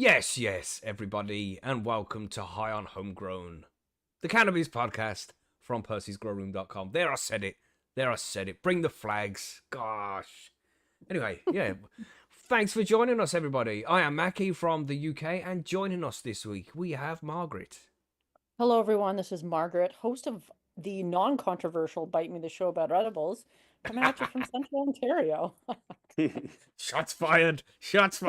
Yes, everybody, and welcome to High on Homegrown, the Cannabis podcast from Percy'sGrowroom.com. There, I said it. Bring the flags. Gosh. Anyway, yeah. Thanks for joining us, everybody. I am Macky from the UK, and joining us this week, we have Margaret. Hello, everyone. This is Margaret, host of the non-controversial Bite Me the Show about edibles, coming at you from Central Ontario. Shots fired. Don't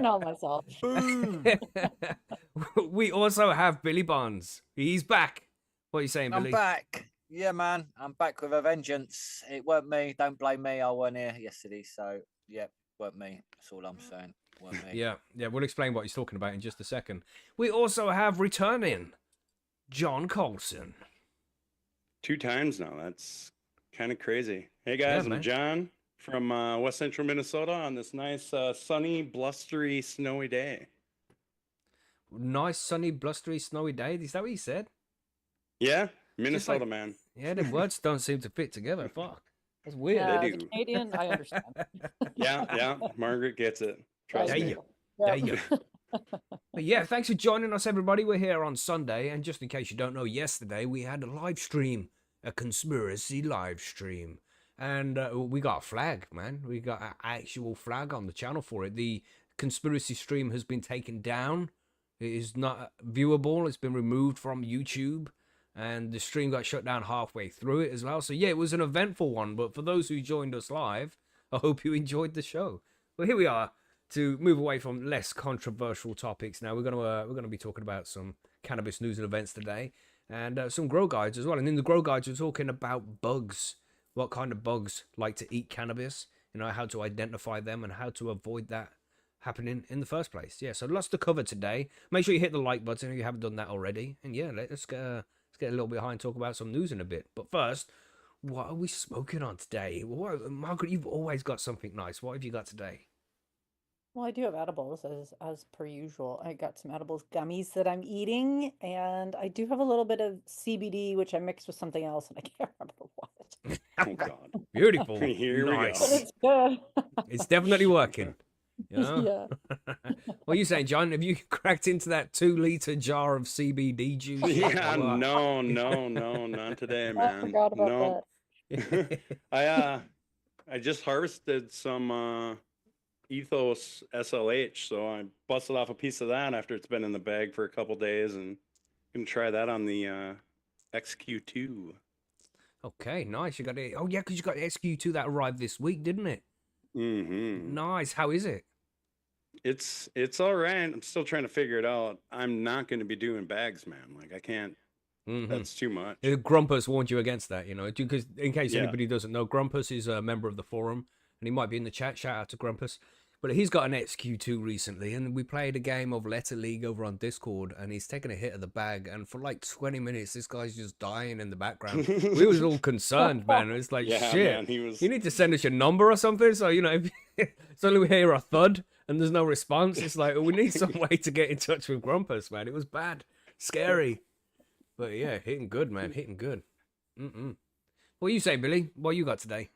know myself. Boom! We also have Billy Bonds. He's back. What are you saying, Billy? I'm back. Yeah, man. I'm back with a vengeance. It weren't me. Don't blame me. I weren't here yesterday. So, yeah, weren't me. That's all I'm saying. Weren't me. Yeah. We'll explain what he's talking about in just a second. We also have returning John Colson. 2 times now. That's kind of crazy. Hey, guys. Yeah, I'm John from West Central Minnesota on this nice, sunny, blustery, snowy day. Nice, sunny, blustery, snowy day. Is that what you said? Yeah, Minnesota, like- man. Yeah, the words don't seem to fit together. Fuck. That's weird. Yeah, They the do. Canadian, I understand. Yeah. Margaret gets it. Trust There me. you There you go. But yeah, thanks for joining us, everybody. We're here on Sunday, and just in case you don't know, yesterday we had a live stream, a conspiracy live stream, and we got a flag, man. We got an actual flag on the channel for it. The conspiracy stream has been taken down. It is not viewable. It's been removed from YouTube, and the stream got shut down halfway through it as well. So yeah, it was an eventful one. But for those who joined us live, I hope you enjoyed the show. Well, here we are. To move away from less controversial topics now, we're gonna be talking about some cannabis news and events today, and some grow guides as well. And in the grow guides, we're talking about bugs, what kind of bugs like to eat cannabis, how to identify them and how to avoid that happening in the first place. Yeah, so lots to cover today. Make sure you hit the like button if you haven't done that already, and yeah, let's get a little bit behind, talk about some news in a bit. But first, what are we smoking on today? Margaret, you've always got something nice. What have you got today? Well, I do have edibles as per usual. I got some edibles gummies that I'm eating, and I do have a little bit of CBD, which I mixed with something else, and I can't remember what. Oh, God. Beautiful. Here we Nice. go. But it's good. It's definitely working. Yeah. What are you saying, John? Have you cracked into that 2-liter jar of CBD juice? Yeah, Or what? no, not today, I man. forgot about No. that. I just harvested some Ethos SLH, so I busted off a piece of that after it's been in the bag for a couple days, and gonna try that on the XQ2. Okay, nice. You got it. Oh yeah, because you got the XQ2 that arrived this week, didn't it? Mm-hmm. Nice. How is it? It's all right. I'm still trying to figure it out. I'm not going to be doing bags, man. Like, I can't. That's too much. Grumpus warned you against that, because in case Yeah. anybody doesn't know, Grumpus is a member of the forum, and he might be in the chat. Shout out to Grumpus. But he's got an XQ2 recently, and we played a game of Letter League over on Discord, and he's taken a hit of the bag, and for like 20 minutes, this guy's just dying in the background. We was all concerned, man. It's like, Yeah, shit, man, he was. you need to send us your number or something, so, if suddenly we hear a thud, and there's no response, it's like, we need some way to get in touch with Grumpus, man. It was bad. Scary. But yeah, hitting good, man. Hitting good. What you say, Billy? What you got today?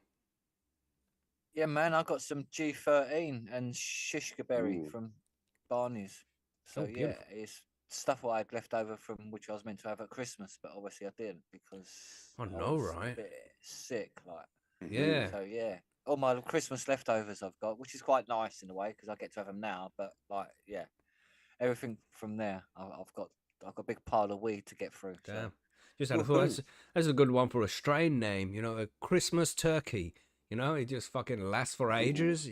Yeah, man. I got some G13 and shishka berry Ooh. from Barney's. So, Oh, yeah, beautiful. it's stuff what I had left over from which I was meant to have at Christmas, but obviously I didn't because I I know, was right? a bit sick. Like, Yeah. So, yeah. All my Christmas leftovers I've got, which is quite nice in a way because I get to have them now. But like, yeah, everything from there, I've got a big pile of weed to get through. So. Damn. Just had a thought. That's a good one for a strain name, a Christmas turkey. It just fucking lasts for ages,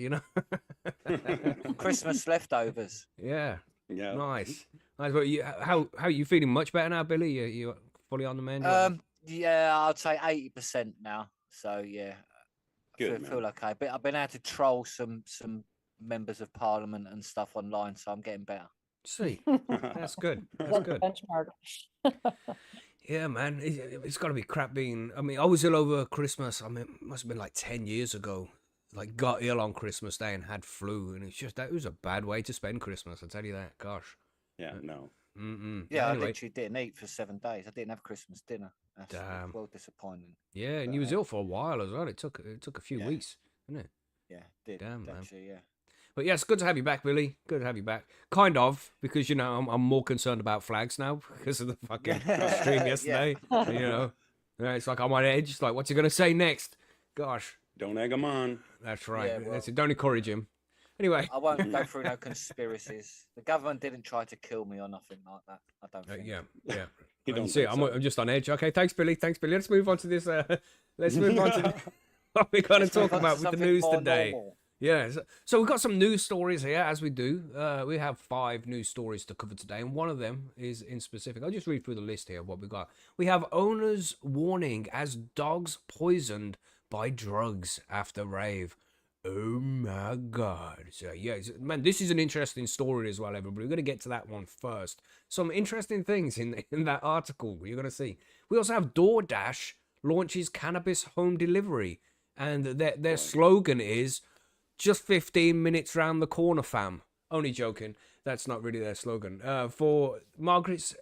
Christmas leftovers. Yeah. Yeah. Nice. Nice. Well, how are you feeling? Much better now, Billy? You fully on the mend? Yeah, I'd say 80% now. So yeah, Good, feel okay. But I've been able to troll some members of parliament and stuff online, so I'm getting better. See, that's good. That's That's the good. benchmark. Yeah, man. It's got to be crap being. I mean, I was ill over Christmas. I mean, it must have been like 10 years ago. Like, got ill on Christmas Day and had flu. And it was a bad way to spend Christmas, I'll tell you that. Gosh. Yeah, no. Yeah, Anyway, I literally didn't eat for 7 days. I didn't have Christmas dinner. That's Damn. well disappointing. yeah, and But, you was ill for a while as well. It took a few yeah. weeks, didn't it? Yeah, did Damn, man. actually, yeah. But yes, good to have you back, Billy. Good to have you back. Kind of, because you know I'm more concerned about flags now because of the fucking stream yesterday. You know, yeah, it's like I'm on edge. It's like, what's he gonna say next? Gosh, Don't egg them on. that's right. Yeah, well- That's it. Don't encourage him. Anyway, I won't go through no conspiracies. The government didn't try to kill me or nothing like that. I don't think. yeah. You You don't see, think so? I'm just on edge. Okay, thanks, Billy. Thanks, Billy. Let's move on to this. Let's move on to what we're going to Let's move talk on to about with the something news more today. normal. Yeah, so we've got some news stories here, as we do. We have 5 news stories to cover today, and one of them is in specific. I'll just read through the list here of what we got. We have owners warning as dogs poisoned by drugs after rave. Oh my God. So, yeah, man, this is an interesting story as well, everybody. We're going to get to that one first. Some interesting things in that article you're going to see. We also have DoorDash launches cannabis home delivery, and their slogan is just 15 minutes round the corner, fam. Only joking. That's not really their slogan. For Margaret's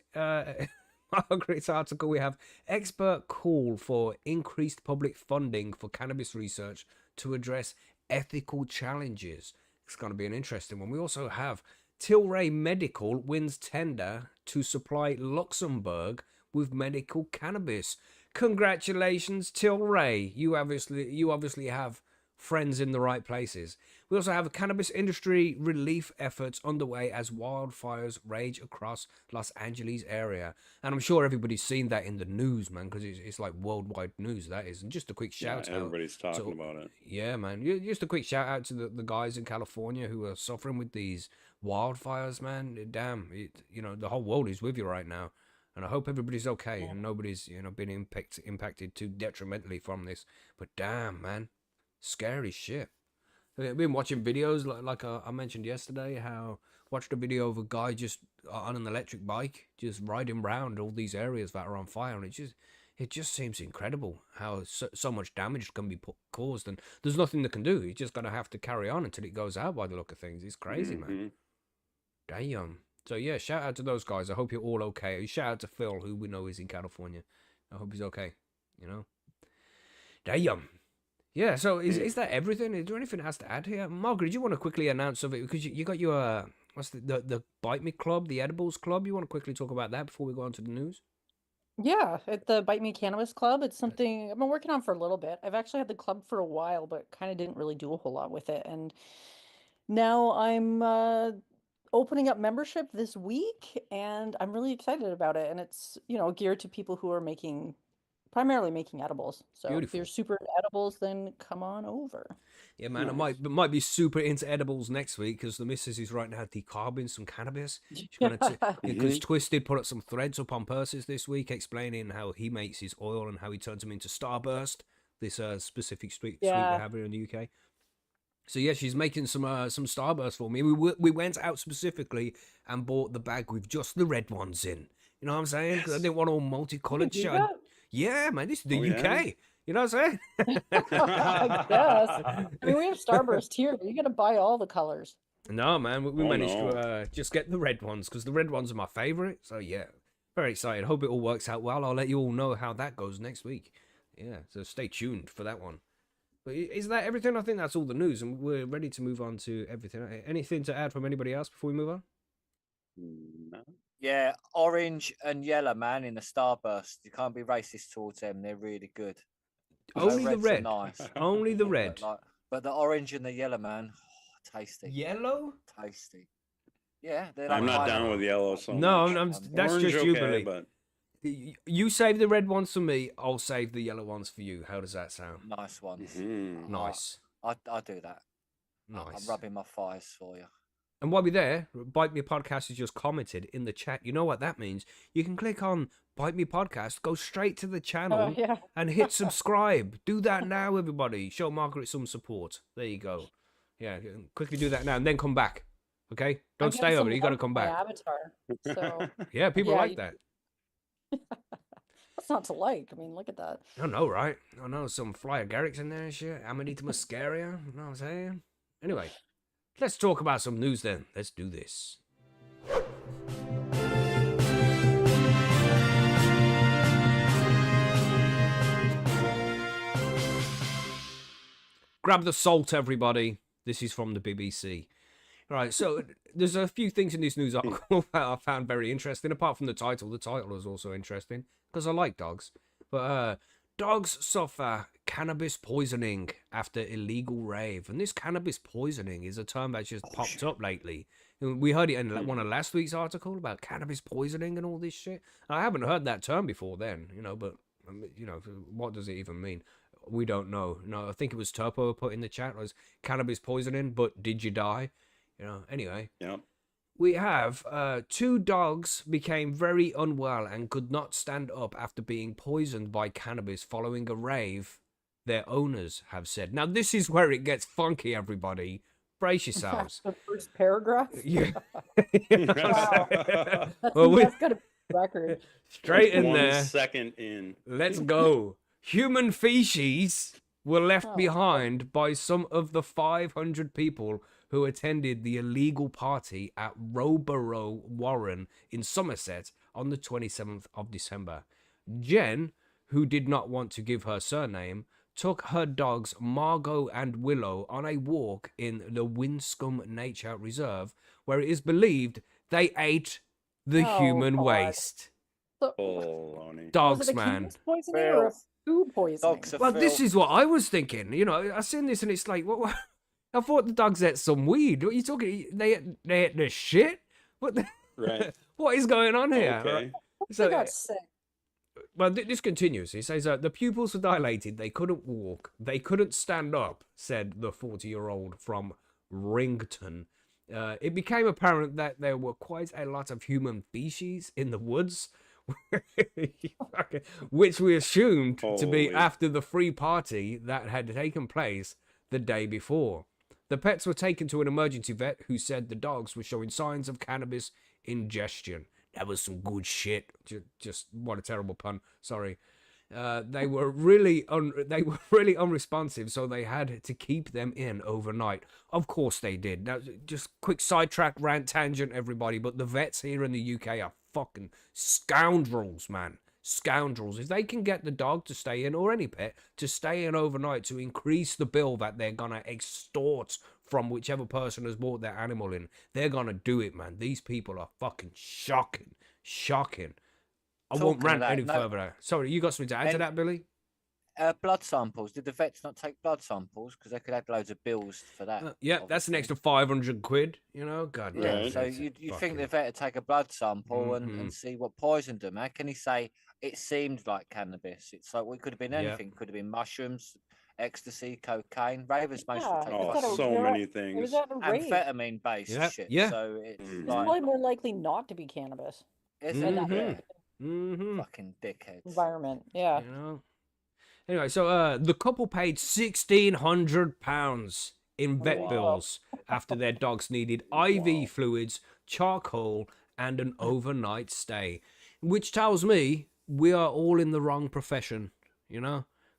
article, we have expert call for increased public funding for cannabis research to address ethical challenges. It's going to be an interesting one. We also have Tilray Medical wins tender to supply Luxembourg with medical cannabis. Congratulations, Tilray. You obviously have friends in the right places. We also have cannabis industry relief efforts underway as wildfires rage across Los Angeles area. And I'm sure everybody's seen that in the news, man, because it's like worldwide news, that is. And just a quick shout out. Everybody's talking about it. Yeah, man. Just a quick shout out to the guys in California who are suffering with these wildfires, man. Damn, the whole world is with you right now. And I hope everybody's okay and nobody's, been impacted too detrimentally from this. But damn, man. Scary shit. I've been watching videos like I mentioned yesterday. Watched a video of a guy just on an electric bike, just riding around all these areas that are on fire, and it just seems incredible how so much damage can be caused, and there's nothing they can do. You just gotta have to carry on until it goes out. By the look of things, it's crazy, man. Damn. So yeah, shout out to those guys. I hope you're all okay. Shout out to Phil, who we know is in California. I hope he's okay. Damn. Yeah, so is that everything? Is there anything else to add here? Margaret, do you want to quickly announce something? Because you got your, what's the Bite Me Club, the Edibles Club? You want to quickly talk about that before we go on to the news? Yeah, at the Bite Me Cannabis Club, it's something I've been working on for a little bit. I've actually had the club for a while, but kind of didn't really do a whole lot with it. And now I'm opening up membership this week, and I'm really excited about it. And it's, geared to people who are primarily making edibles. So if Beautiful. you're super into edibles, then come on over. Yeah, man, Nice. I might be super into edibles next week because the missus is right now decarbing some cannabis. She's gonna because Twisted put up some threads up on Persis this week explaining how he makes his oil and how he turns them into Starburst, this specific sweet we have here in the UK. So yeah, she's making some Starburst for me. We went out specifically and bought the bag with just the red ones in. You know what I'm saying? Because I didn't want all multicolored shit. Yeah, man, this is the UK. Yeah. You know what I'm saying? I guess. I mean, we have Starburst here. You got to buy all the colors. No, man, we Oh, managed no. to just get the red ones because the red ones are my favorite. So yeah, very excited. Hope it all works out well. I'll let you all know how that goes next week. Yeah, so stay tuned for that one. But is that everything? I think that's all the news, and we're ready to move on to everything. Anything to add from anybody else before we move on? No. Yeah, orange and yellow, man, in the Starburst. You can't be racist towards them. They're really good. Only the reds are red. Nice. Only the red. But the orange and the yellow, man, tasty. Yellow? Tasty. Yeah, they're I'm like not kind down of- with yellow so No, much. that's Orange, just you, okay, Billy. but You save the red ones for me. I'll save the yellow ones for you. How does that sound? nice ones. Nice. I do that. I'm Nice. rubbing my thighs for you. And while we're there, Bite Me Podcast has just commented in the chat. You know what that means? You can click on Bite Me Podcast, go straight to the channel, yeah. and hit subscribe. Do that now, everybody. Show Margaret some support. There you go. Yeah, quickly do that now, and then come back. Okay? Don't I stay got over some there. You got to love come for my back. Avatar. So Yeah, people Yeah, like you- that. what's not to like? I mean, look at that. I know, right? I know some Flyer Garricks in there and shit. Amanita Muscaria. You know what I'm saying? Anyway, let's talk about some news then. Let's do this. Grab the salt, everybody. This is from the BBC. Right, so there's a few things in this news article that I found very interesting. Apart from the title is also interesting because I like dogs. But dogs suffer cannabis poisoning after illegal rave, and this cannabis poisoning is a term that's just popped up lately. We heard it in one of last week's article about cannabis poisoning and all this shit. I haven't heard that term before then, but what does it even mean? We don't know. No, I think it was Turpo put in the chat was cannabis poisoning, but did you die? Anyway. Yeah. We have 2 dogs became very unwell and could not stand up after being poisoned by cannabis following a rave, their owners have said. Now, this is where it gets funky, everybody. Brace yourselves. The first paragraph. Yeah. Wow. Well, That's got a record. Straight in 1 there. second in. Let's go. Human feces were left Oh. behind by some of the 500 people who attended the illegal party at Roborough Warren in Somerset on the 27th of December. Jen, who did not want to give her surname, took her dogs Margot and Willow on a walk in the Winscombe Nature Reserve, where it is believed they ate the Oh, human God. waste. So, Baloney. was Dogs, it a man. cannabis poisoning or a food poisoning? Dogs are Well, this filth. is what I was thinking. I seen this and it's like, what? I thought the dogs ate some weed. What are you talking? They ate the shit. What? Right. What is going on here? Okay. So, I got sick. well, this continues. He says the pupils were dilated. They couldn't walk. They couldn't stand up. Said the 40-year-old from Rington. It became apparent that there were quite a lot of human feces in the woods, which we assumed to be Holy. after the free party that had taken place the day before. The pets were taken to an emergency vet who said the dogs were showing signs of cannabis ingestion. That was some good shit. Just what a terrible pun. Sorry. They were really unresponsive, so they had to keep them in overnight. Of course they did. Now, just quick sidetrack, rant, tangent, everybody. But the vets here in the UK are fucking scoundrels, man. Scoundrels. If they can get the dog to stay in, or any pet to stay in overnight to increase the bill that they're gonna extort from whichever person has bought their animal in, they're gonna do it, man. These people are fucking shocking. I won't Talking of rant that, any no- further. Sorry, you got something to add to And- that, Billy? Blood samples. Did the vets not take blood samples? Because they could add loads of bills for that. Yeah, that's an obviously. extra 500 quid, God Yeah, damn. Right. so it's you think fucking- the vet would take a blood sample Mhm. and see what poisoned them? How can he say it seemed like cannabis? It's like, well, it could have been Yeah. anything. Could have been mushrooms, ecstasy, cocaine. Ravers mostly Yeah, take it's Oh, at a- so they're many It things. was at a rave. amphetamine based Yeah, shit. yeah. So it's Mm. It's like, probably more likely not to be cannabis is in it? that Mhm. Yeah. Mhm. Fucking dickheads. environment. Yeah. Anyway, so the couple paid £1,600 in vet Wow. bills after their dogs needed IV fluids, charcoal, and an overnight stay, which tells me we are all in the wrong profession.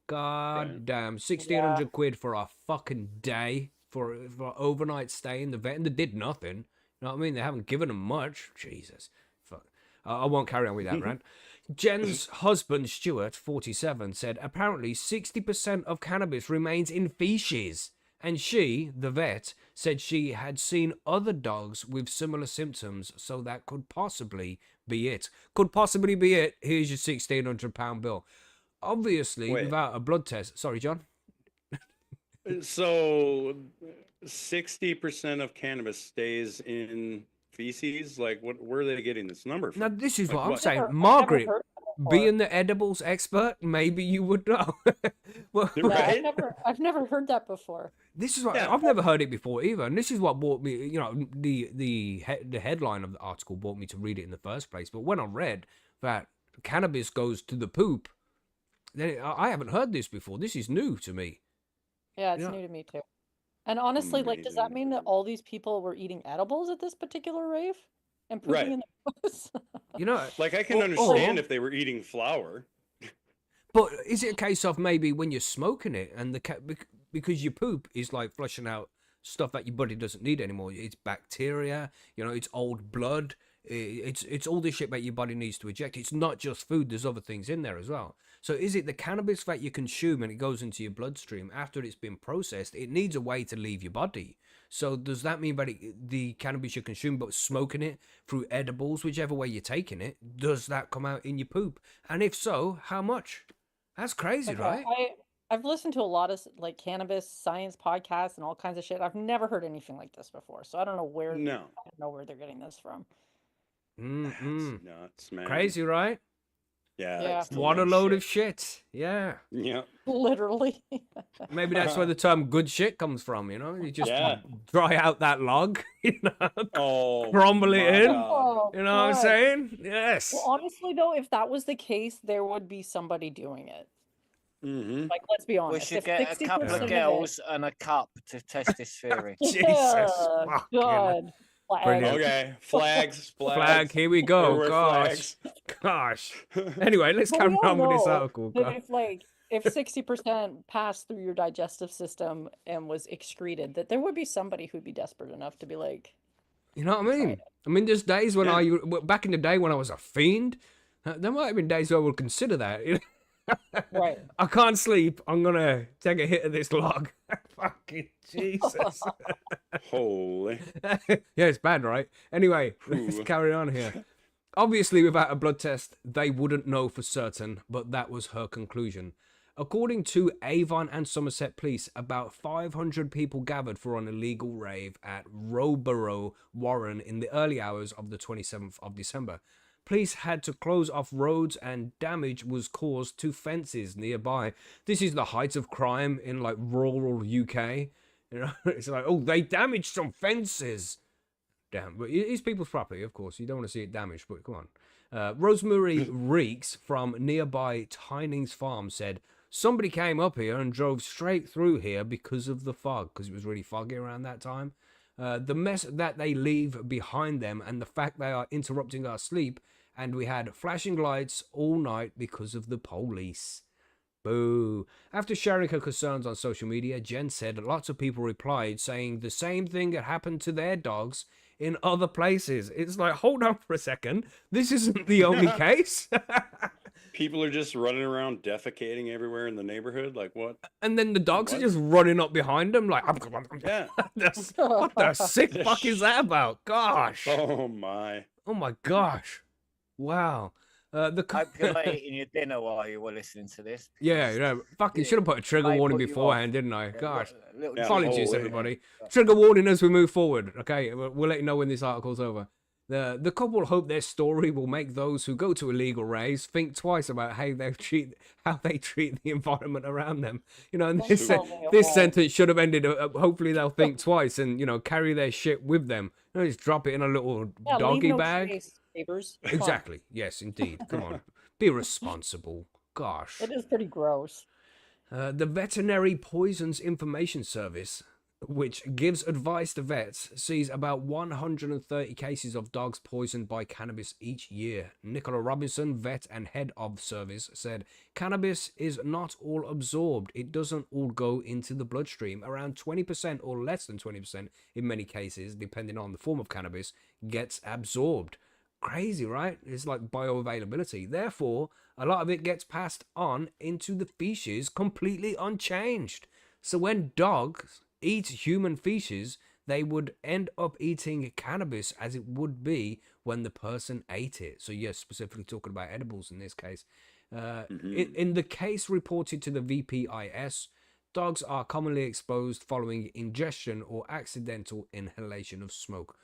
God damn, 1,600 quid for a fucking day for overnight stay in the vet, and they did nothing. You know what I mean? They haven't given them much. Jesus, fuck. I won't carry on with that rant. Jen's husband, Stuart, 47, said apparently 60% of cannabis remains in feces. And she, the vet, said she had seen other dogs with similar symptoms, so that could possibly be it. Could possibly be it. Here's your £1,600 bill. Obviously, Wait. without a blood test. Sorry, John. So 60% of cannabis stays in feces. Like, where are they getting this number from? Now, this is Like what I'm what? saying. I've never Margaret, heard that before. being the edibles expert, maybe you would know. Well, Yeah, Right? I've never heard that before. this is what Yeah. I've never heard it before either, and this is what brought me. The headline of the article brought me to read it in the first place. But when I read that cannabis goes to the poop, then I haven't heard this before. This is new to me. Yeah, it's Yeah. new to me too. And honestly, like, does that Amazing. mean that all these people were eating edibles at this particular rave and pooping Right. in the woods? Like, I can Oh, understand if they were eating flour. But is it a case of maybe when you're smoking it and because your poop is like flushing out stuff that your body doesn't need anymore? It's bacteria, it's old blood, it's all this shit that your body needs to eject. It's not just food. There's other things in there as well. So is it the cannabis that you consume and it goes into your bloodstream after it's been processed? It needs a way to leave your body. So does that mean that the cannabis you consume, but smoking it through edibles, whichever way you're taking it, does that come out in your poop? And if so, how much? That's crazy, Okay, right? I've listened to a lot of like cannabis science podcasts and all kinds of shit. I've never heard anything like this before, so I don't know where No. they're getting this from. Mm-mm. That's nuts, man. Crazy, right? Yeah. Yeah. that's the What a worst load of shit. shit. Yeah. Yeah. Literally. Maybe that's where the term good shit comes from, you know? You just Yeah. dry out that log, you know? Oh, Crumble it my in. God. You know what I'm God. saying? Yes. Well, honestly, though, if that was the case, there would be somebody doing it. Mm-hmm. Like, let's be We honest. should If get a 60% couple of of it- girls and a cup to test this theory. Jesus. Yeah, Fucking God. Flag. Brilliant. Okay. Flags. flag. Here we go. Everywhere Gosh. Gosh. Anyway, let's But carry we all on with this know article. that God. if 60% passed through your digestive system and was excreted, that there would be somebody who'd be desperate enough to be like, You know what I Try mean? it. I mean, there's days when Yeah. back in the day when I was a fiend, there might have been days where I would consider that. You know? right. I can't sleep. I'm going to take a hit of this log. Fucking Jesus. Holy. Yeah, it's bad, right? Anyway, let's Ooh. carry on here. Obviously, without a blood test, they wouldn't know for certain, but that was her conclusion. According to Avon and Somerset Police, about 500 people gathered for an illegal rave at Rowborough Warren in the early hours of the 27th of December. Police had to close off roads and damage was caused to fences nearby. This is the height of crime in like rural UK. You know, it's like, oh, they damaged some fences. Damn, but it's people's property, of course. You don't want to see it damaged, but come on. Rosemary Reeks from nearby Tinings Farm said, somebody came up here and drove straight through here because of the fog, because it was really foggy around that time. The mess that they leave behind them and the fact they are interrupting our sleep, and we had flashing lights all night because of the police. Boo. After sharing her concerns on social media, Jen said lots of people replied saying the same thing had happened to their dogs in other places. It's like, hold on for a second. This isn't the only case. People are just running around defecating everywhere in the neighborhood. Like what? And then the dogs are What? just running up behind them like, Yeah. what the sick fuck is that about? Gosh. Oh my. Oh my gosh. Wow. The Hope you're not eating your dinner while you were listening to this. yeah, because fucking should have put a trigger may warning put you beforehand, off. didn't I? Yeah, Gosh. little Yeah, Apologies, holy. everybody. Trigger warning as we move forward. Okay, we'll let you know when this article's over. The couple hope their story will make those who go to illegal raves think twice about how they treat the environment around them. You know, and this Absolutely. sentence should have ended. Hopefully, they'll think twice and carry their shit with them. Just drop it in a little Yeah, leave doggy no bag. trace, neighbors. Come on. Exactly. Yes, indeed. Come on, be responsible. Gosh. It is pretty gross. The Veterinary Poisons Information Service, which gives advice to vets, sees about 130 cases of dogs poisoned by cannabis each year. Nicola Robinson, vet and head of service, said, cannabis is not all absorbed. It doesn't all go into the bloodstream. Around 20% or less than 20% in many cases, depending on the form of cannabis, gets absorbed. Crazy, right? It's like bioavailability. Therefore, a lot of it gets passed on into the feces completely unchanged. So when dogs eat human feces, they would end up eating cannabis as it would be when the person ate it. So yes, specifically talking about edibles in this case. In the case reported to the VPIS, dogs are commonly exposed following ingestion or accidental inhalation of smoke.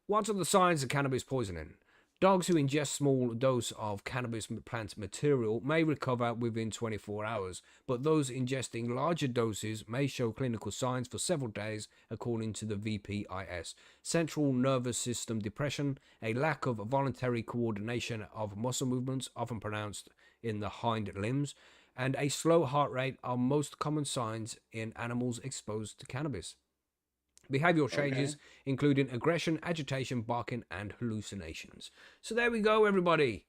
What are the signs of cannabis poisoning? Dogs who ingest small dose of cannabis plant material may recover within 24 hours, but those ingesting larger doses may show clinical signs for several days, according to the VPIS. Central nervous system depression, a lack of voluntary coordination of muscle movements, often pronounced in the hind limbs, and a slow heart rate are most common signs in animals exposed to cannabis. Behavioral changes, including aggression, agitation, barking, and hallucinations. So there we go, everybody.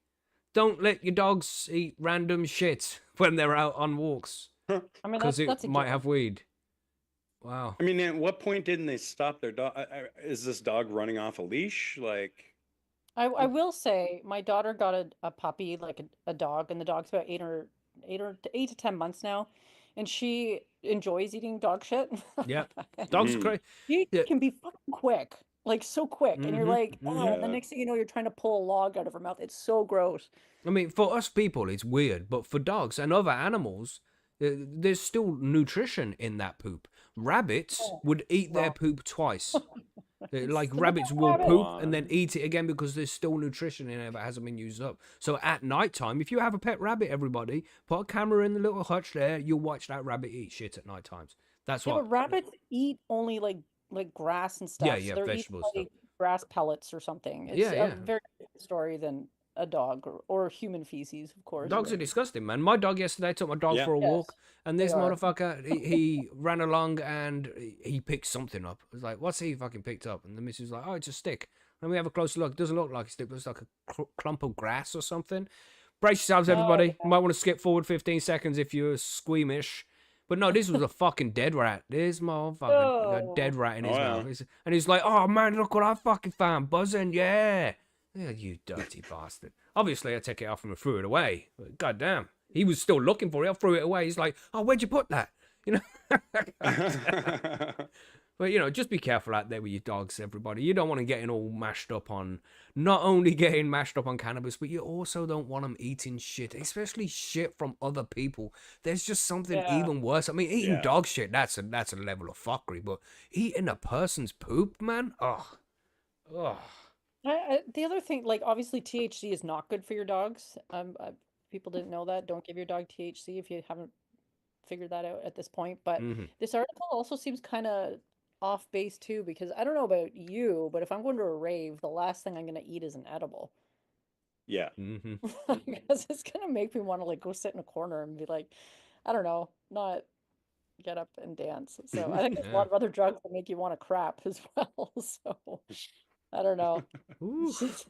Don't let your dogs eat random shit when they're out on walks, I mean, because that's it a might given. have weed. Wow. I mean, at what point didn't they stop their dog? Is this dog running off a leash? Like, I will say my daughter got a puppy, like a dog, and the dog's about 8 to 10 months now, and she enjoys eating dog shit. Yeah. Dogs are Mhm. crazy. He Yeah. can be fucking quick, like so quick, and you're Mhm, like, mhm. oh, and the Yeah. next thing you know, you're trying to pull a log out of her mouth. It's so gross. I mean, for us people, it's weird, but for dogs and other animals, there's still nutrition in that poop. Rabbits Oh, would eat their wrong. poop twice. Like Stop rabbits it, will rabbit. poop Go and then on. eat it again because there's still nutrition in it that hasn't been used up. So at night time, if you have a pet rabbit, everybody, put a camera in the little hutch there, you'll watch that rabbit eat shit at night times. That's Yeah, what. but rabbits eat only like grass and Yeah, stuff. So yeah, they're eating vegetable stuff. like grass pellets or something. It's Yeah, a yeah. very different story than a dog or human feces, of course. Dogs are but- disgusting, man. My dog yesterday took my dog Yeah. for a walk, Yes, and they this are. motherfucker, he ran along and he picked something up. I was like, what's he fucking picked up? And the missus was like, oh, it's a stick. And we have a closer look. It doesn't look like a stick, but it's like a clump of grass or something. Brace yourselves, Oh, everybody. yeah. You might want to skip forward 15 seconds if you're squeamish. But no, this was a fucking dead rat. This motherfucker got a dead Oh. rat in his Oh, yeah. mouth. And he's like, oh man, look what I fucking found. Buzzing, yeah. Yeah, you dirty bastard. Obviously, I took it off him and threw it away. But goddamn. He was still looking for it. I threw it away. He's like, oh, where'd you put that? You know? But, you know, just be careful out there with your dogs, everybody. You don't want to get all mashed up on, not only getting mashed up on cannabis, but you also don't want them eating shit, especially shit from other people. There's just something Yeah. even worse. I mean, eating Yeah. dog shit, that's a level of fuckery, but eating a person's poop, man? Ugh. Ugh. The other thing, like obviously THC is not good for your dogs. People didn't know that. Don't give your dog THC if you haven't figured that out at this point. But Mhm. this article also seems kind of off base too, because I don't know about you, but if I'm going to a rave, the last thing I'm going to eat is an edible. Yeah. Mhm. Because it's going to make me want to like go sit in a corner and be like, I don't know, not get up and dance. So I think there's a Yeah. lot of other drugs that make you want to crap as well. So I don't know. Ooh. It's just-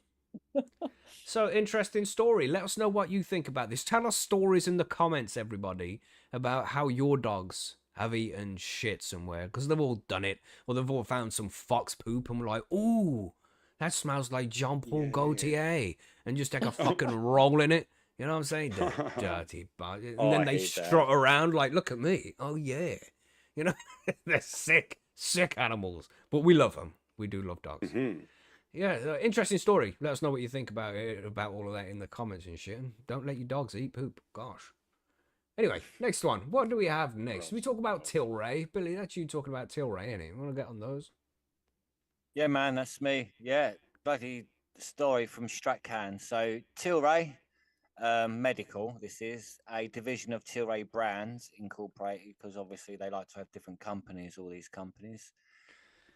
So, interesting story. Let us know what you think about this. Tell us stories in the comments, everybody, about how your dogs have eaten shit somewhere, because they've all done it, or they've all found some fox poop and we're like, ooh, that smells like Jean Paul Yeah. Gaultier, and just take a fucking roll in it. You know what I'm saying? The dirty bastard. And Oh, then I they hate that. strut around like, look at me. Oh, yeah. You know, they're sick animals, but we love them. We do love dogs. Mhm. Yeah, interesting story. Let us know what you think about it, about all of that in the comments and shit. And don't let your dogs eat poop. Gosh. Anyway, next one. What do we have next? We talk about Tilray. Billy, that's you talking about Tilray, ain't it? Want to get on those? Yeah, man, that's me. Yeah, bloody story from StratCann. So Tilray Medical, this is a division of Tilray Brands Incorporated, because obviously they like to have different companies, all these companies,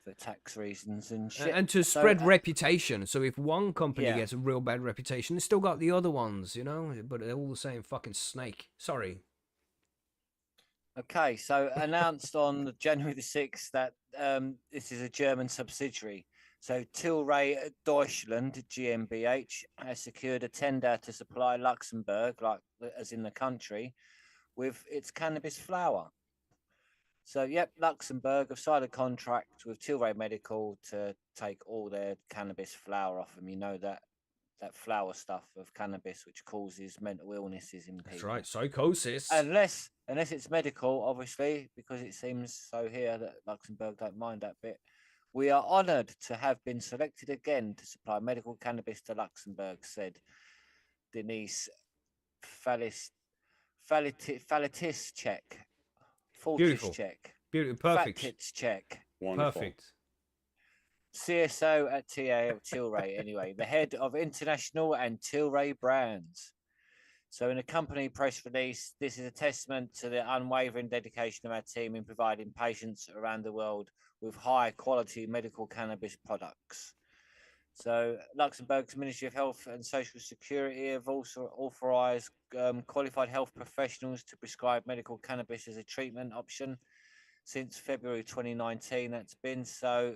for tax reasons and shit. And to So, spread reputation. So if one company yeah. gets a real bad reputation, it's still got the other ones, you know? But they're all the same fucking snake. Sorry. Okay, so announced on January the 6th that this is a German subsidiary. So Tilray Deutschland GmbH has secured a tender to supply Luxembourg, like as in the country, with its cannabis flower. So yep, Luxembourg have signed a contract with Tilray Medical to take all their cannabis flower off them. You know that flower stuff of cannabis which causes mental illnesses in people. That's right. Psychosis. Unless it's medical, obviously, because it seems so here that Luxembourg don't mind that bit. We are honoured to have been selected again to supply medical cannabis to Luxembourg, said Denise Falitis-Check. Beautiful. Check. Beautiful. Perfect. Check. Wonderful. Perfect. CSO at TA of Tilray, anyway, the head of international and Tilray brands. So, in a company press release, this is a testament to the unwavering dedication of our team in providing patients around the world with high quality medical cannabis products. So, Luxembourg's Ministry of Health and Social Security have also authorized qualified health professionals to prescribe medical cannabis as a treatment option since February 2019. That's been so.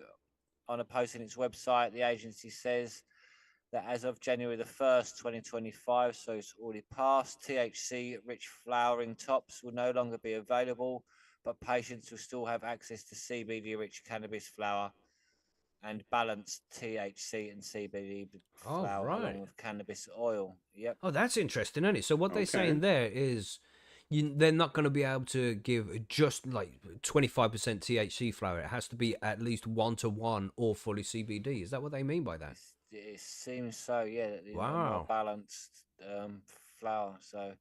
On a post on its website, the agency says that as of January the 1st, 2025, so it's already passed, THC-rich flowering tops will no longer be available, but patients will still have access to CBD-rich cannabis flower and balanced THC and CBD flower right. along with cannabis oil. Yep. Oh, that's interesting, isn't it? So what they're saying Okay. there is they're not going to be able to give just like 25% THC flower. It has to be at least 1-to-1 or fully CBD. Is that what they mean by that? It seems so, yeah. That you know, more Wow. balanced flower. So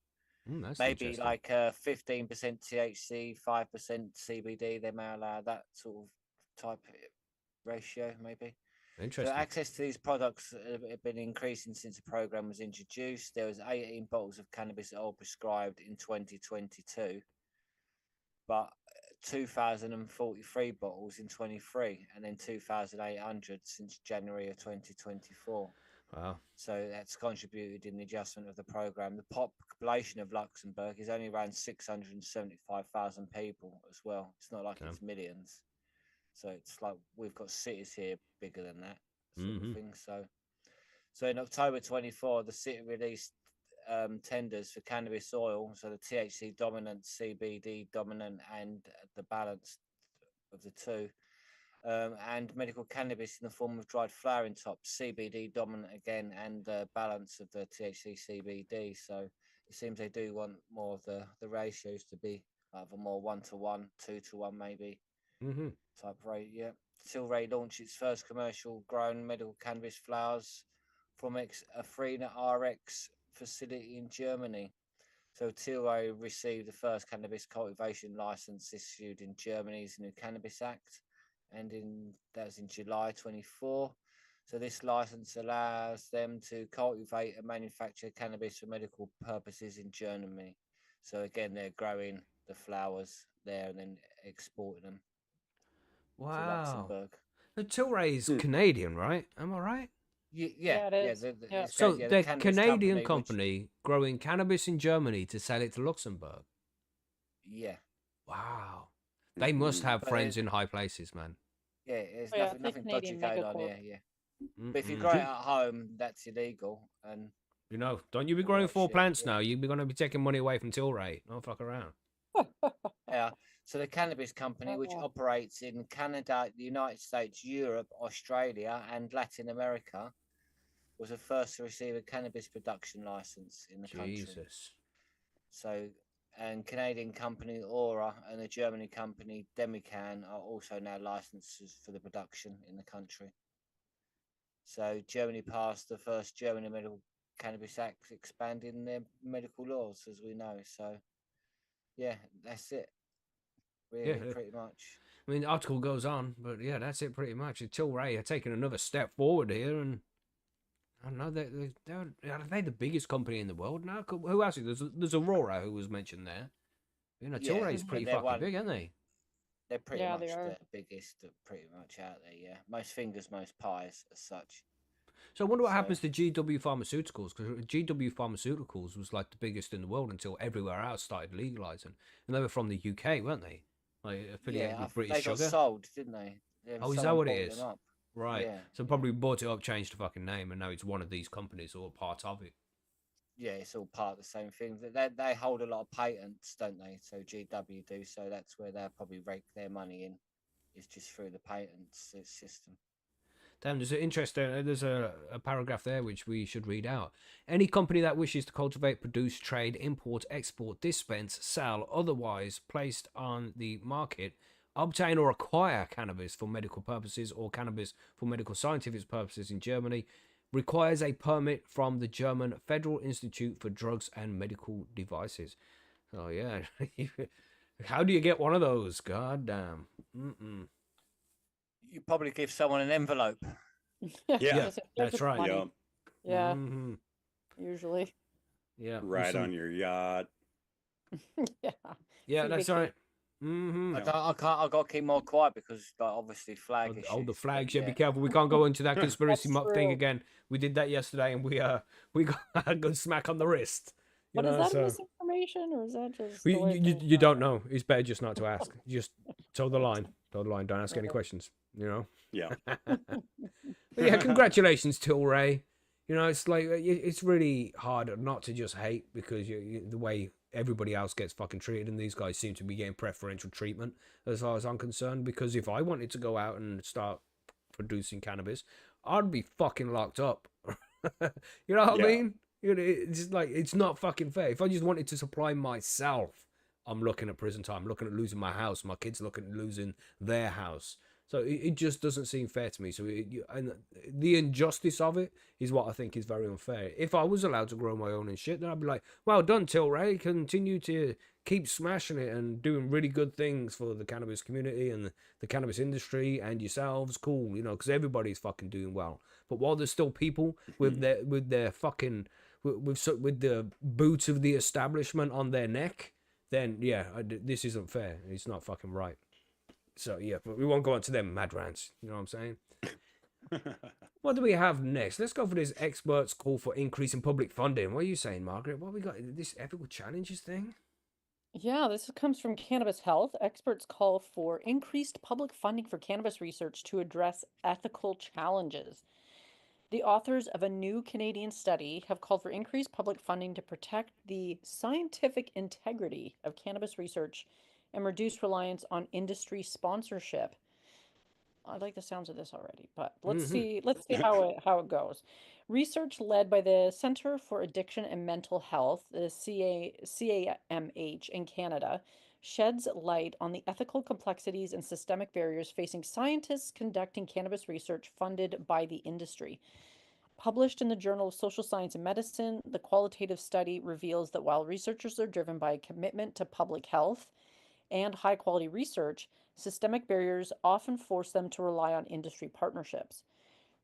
That's maybe interesting. like 15% THC, 5% CBD. They may allow that sort of type ratio, maybe. So Interesting. access to these products have been increasing since the program was introduced. There was 18 bottles of cannabis oil prescribed in 2022, but 2,043 bottles in 23, and then 2,800 since January of 2024. Wow. So that's contributed in the adjustment of the program. The population of Luxembourg is only around 675,000 people as well. It's not like Okay. it's millions. So it's like we've got cities here bigger than that sort of thing. So in October 24, the city released tenders for cannabis oil. So the THC dominant, CBD dominant, and the balance of the two. And medical cannabis in the form of dried flowering tops, CBD dominant again, and the balance of the THC CBD. So it seems they do want more of the ratios to be either more 1-to-1, 2-to-1 maybe type rate. Yeah. Tilray launched its first commercial grown medical cannabis flowers from a Freenet RX facility in Germany. So Tilray received the first cannabis cultivation license issued in Germany's new Cannabis Act, and that was in July 24. So this license allows them to cultivate and manufacture cannabis for medical purposes in Germany. So again, they're growing the flowers there and then exporting them to Wow. Luxembourg. The Tilray's Canadian, right? Am I right? Yeah, it is. Yeah. So the they're cannabis Canadian which- company growing cannabis in Germany to sell it to Luxembourg. yeah, Wow. They must have But friends in high places, man. yeah, there's Oh, yeah, nothing, it's like nothing dodgy Canadian going mega on corp. here. Yeah, but if you Mm-mm. grow it at home, that's illegal. And You know, don't you be All growing that 4 shit, plants yeah. now. You're going to be taking money away from Tilray. Don't fuck around. yeah, so the cannabis company, which Oh. operates in Canada, the United States, Europe, Australia, and Latin America, was the first to receive a cannabis production license in the country. Jesus. So, and Canadian company Aura and the German company Demican are also now licenses for the production in the country. So Germany passed the first German Medical Cannabis Act, expanding their medical laws, as we know. So, yeah, that's it. Really, Yeah. pretty much. I mean, the article goes on, but yeah, that's it pretty much. Tilray are taking another step forward here, and I don't know, are they the biggest company in the world now? Who else? There's Aurora who was mentioned there. You know, Yeah, Tilray's but pretty they're fucking big, aren't they? They're pretty Yeah, much they are. the biggest, pretty much out there. Yeah, most fingers, most pies, as such. So I wonder what So- happens to GW Pharmaceuticals, because GW Pharmaceuticals was like the biggest in the world until everywhere else started legalizing, and they were from the UK, weren't they? Like affiliated with British they got Sugar. sold, didn't they? Oh, is that Someone what it bought is? them up. Right. Yeah, So probably bought it up, changed the fucking name, and now it's one of these companies or part of it. Yeah, it's all part of the same thing. They hold a lot of patents, don't they? So GW do. So that's where they'll probably rake their money in. Is just through the patents system. Damn, there's a paragraph there which we should read out. Any company that wishes to cultivate, produce, trade, import, export, dispense, sell, otherwise placed on the market, obtain or acquire cannabis for medical purposes or cannabis for medical scientific purposes in Germany requires a permit from the German Federal Institute for Drugs and Medical Devices. Oh yeah, how do you get one of those? God damn. Mm-mm. You probably give someone an envelope. Yeah, Just like, "Here's that's your right. money." Yep. Yeah, Mhm. usually. Yeah. with Ride some- on your yacht. Yeah. Yeah, Free that's vacation. right. Mm-hmm. I got to keep more quiet because, like, obviously, flag issues. Oh, the but flags. Yeah, be careful. We can't go into that conspiracy That's thing true. again. We did that yesterday, and we got a good smack on the wrist. But is that so misinformation, or is that just you, the way you, things you are? don't know. It's better just not to ask. Just toe the line. Toe the line. Don't ask any Right. questions. You know. Yeah. But yeah, congratulations, Tilray. You know, it's like it's really hard not to just hate because the way everybody else gets fucking treated, and these guys seem to be getting preferential treatment as far as I'm concerned. Because if I wanted to go out and start producing cannabis, I'd be fucking locked up. You know what I Yeah. mean? You know, it's just like, it's not fucking fair. If I just wanted to supply myself, I'm looking at prison time, looking at losing my house. My kids looking at losing their house. So it just doesn't seem fair to me. So and the injustice of it is what I think is very unfair. If I was allowed to grow my own and shit, then I'd be like, well done, Tilray. Continue to keep smashing it and doing really good things for the cannabis community and the cannabis industry and yourselves. Cool, you know, because everybody's fucking doing well. But while there's still people with their fucking with the boots of the establishment on their neck, then yeah, this isn't fair. It's not fucking right. So yeah, but we won't go on to them mad rants. You know what I'm saying? What do we have next? Let's go for this experts call for increase in public funding. What are you saying, Margaret? What we got? This ethical challenges thing? Yeah, this comes from Cannabis Health. Experts call for increased public funding for cannabis research to address ethical challenges. The authors of a new Canadian study have called for increased public funding to protect the scientific integrity of cannabis research and reduce reliance on industry sponsorship. I like the sounds of this already, but let's see how it goes. Research led by the Center for Addiction and Mental Health, the CAMH in Canada, sheds light on the ethical complexities and systemic barriers facing scientists conducting cannabis research funded by the industry. Published in the Journal of Social Science and Medicine, the qualitative study reveals that while researchers are driven by a commitment to public health and high quality research, systemic barriers often force them to rely on industry partnerships.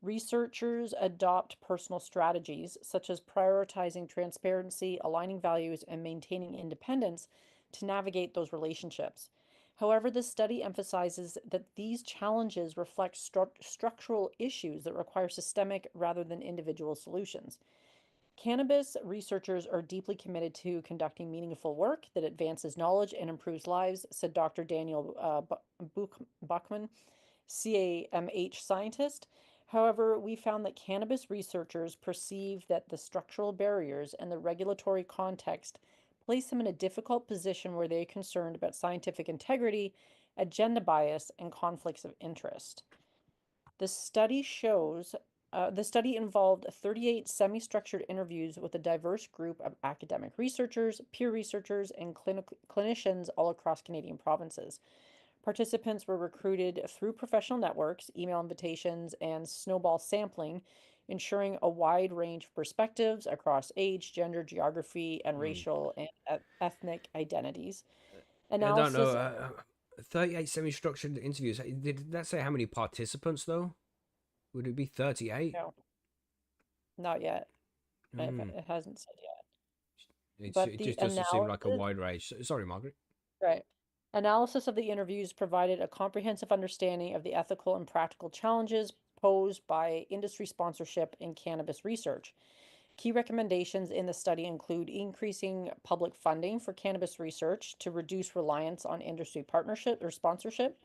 Researchers adopt personal strategies such as prioritizing transparency, aligning values, and maintaining independence to navigate those relationships. However, this study emphasizes that these challenges reflect structural issues that require systemic rather than individual solutions. Cannabis researchers are deeply committed to conducting meaningful work that advances knowledge and improves lives, said Dr. Daniel Buchman, CAMH scientist. However, we found that cannabis researchers perceive that the structural barriers and the regulatory context place them in a difficult position where they're concerned about scientific integrity, agenda bias, and conflicts of interest. The study shows the study involved 38 semi-structured interviews with a diverse group of academic researchers, peer researchers, and clinicians all across Canadian provinces. Participants were recruited through professional networks, email invitations, and snowball sampling, ensuring a wide range of perspectives across age, gender, geography, and racial and ethnic identities. I don't Analysis. know. 38 semi-structured interviews. Did that say how many participants though? Would it be 38? No, not yet. It hasn't said yet. It But the just doesn't seem like a analysis, wide range. Sorry, Margaret. right. Analysis of the interviews provided a comprehensive understanding of the ethical and practical challenges posed by industry sponsorship in cannabis research. Key recommendations in the study include increasing public funding for cannabis research to reduce reliance on industry partnership or sponsorship,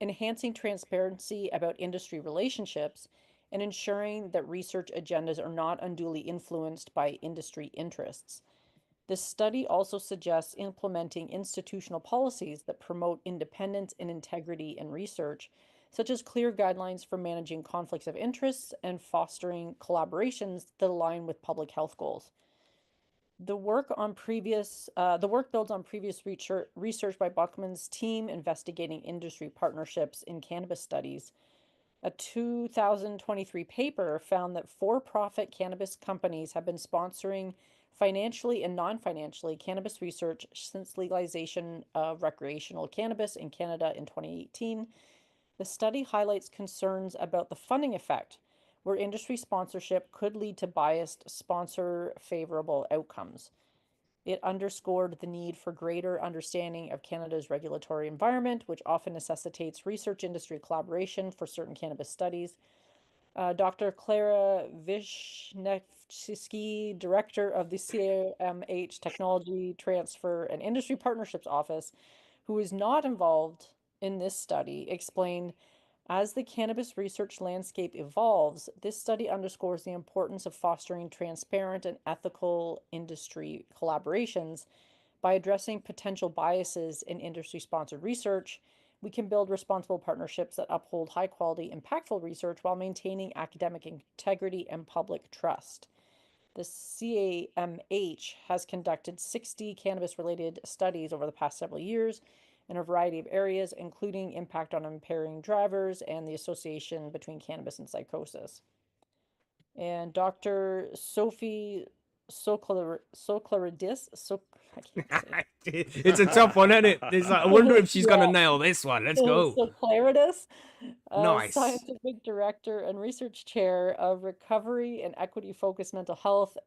enhancing transparency about industry relationships, and ensuring that research agendas are not unduly influenced by industry interests. This study also suggests implementing institutional policies that promote independence and integrity in research, such as clear guidelines for managing conflicts of interests and fostering collaborations that align with public health goals. The work builds on previous research by Buchman's team investigating industry partnerships in cannabis studies. A 2023 paper found that for-profit cannabis companies have been sponsoring financially and non-financially cannabis research since legalization of recreational cannabis in Canada in 2018. The study highlights concerns about the funding effect, where industry sponsorship could lead to biased sponsor favorable outcomes. It underscored the need for greater understanding of Canada's regulatory environment, which often necessitates research industry collaboration for certain cannabis studies. Dr. Clara Vishnevsky, director of the CAMH Technology Transfer and Industry Partnerships Office, who is not involved in this study, explained, as the cannabis research landscape evolves, this study underscores the importance of fostering transparent and ethical industry collaborations. By addressing potential biases in industry-sponsored research, we can build responsible partnerships that uphold high-quality, impactful research while maintaining academic integrity and public trust. The CAMH has conducted 60 cannabis-related studies over the past several years in a variety of areas, including impact on impairing drivers and the association between cannabis and psychosis. And Dr. Sophie Soclaridis, I can't say it. It's a tough one, isn't it? It's like, I wonder if she's gonna nail this one. Let's go. Soclaridis, Nice. Scientific Director and Research Chair of Recovery and Equity-Focused Mental Health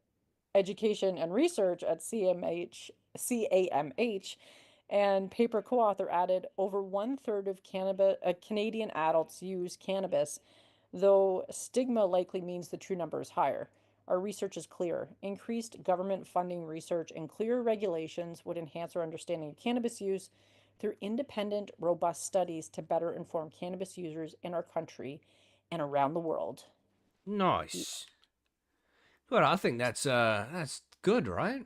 Education and Research at CAMH, and paper co-author added, over 1/3 of Canadian adults use cannabis, though stigma likely means the true number is higher. Our research is clear. Increased government funding research and clearer regulations would enhance our understanding of cannabis use through independent, robust studies to better inform cannabis users in our country and around the world. Nice. Well, I think that's good, right?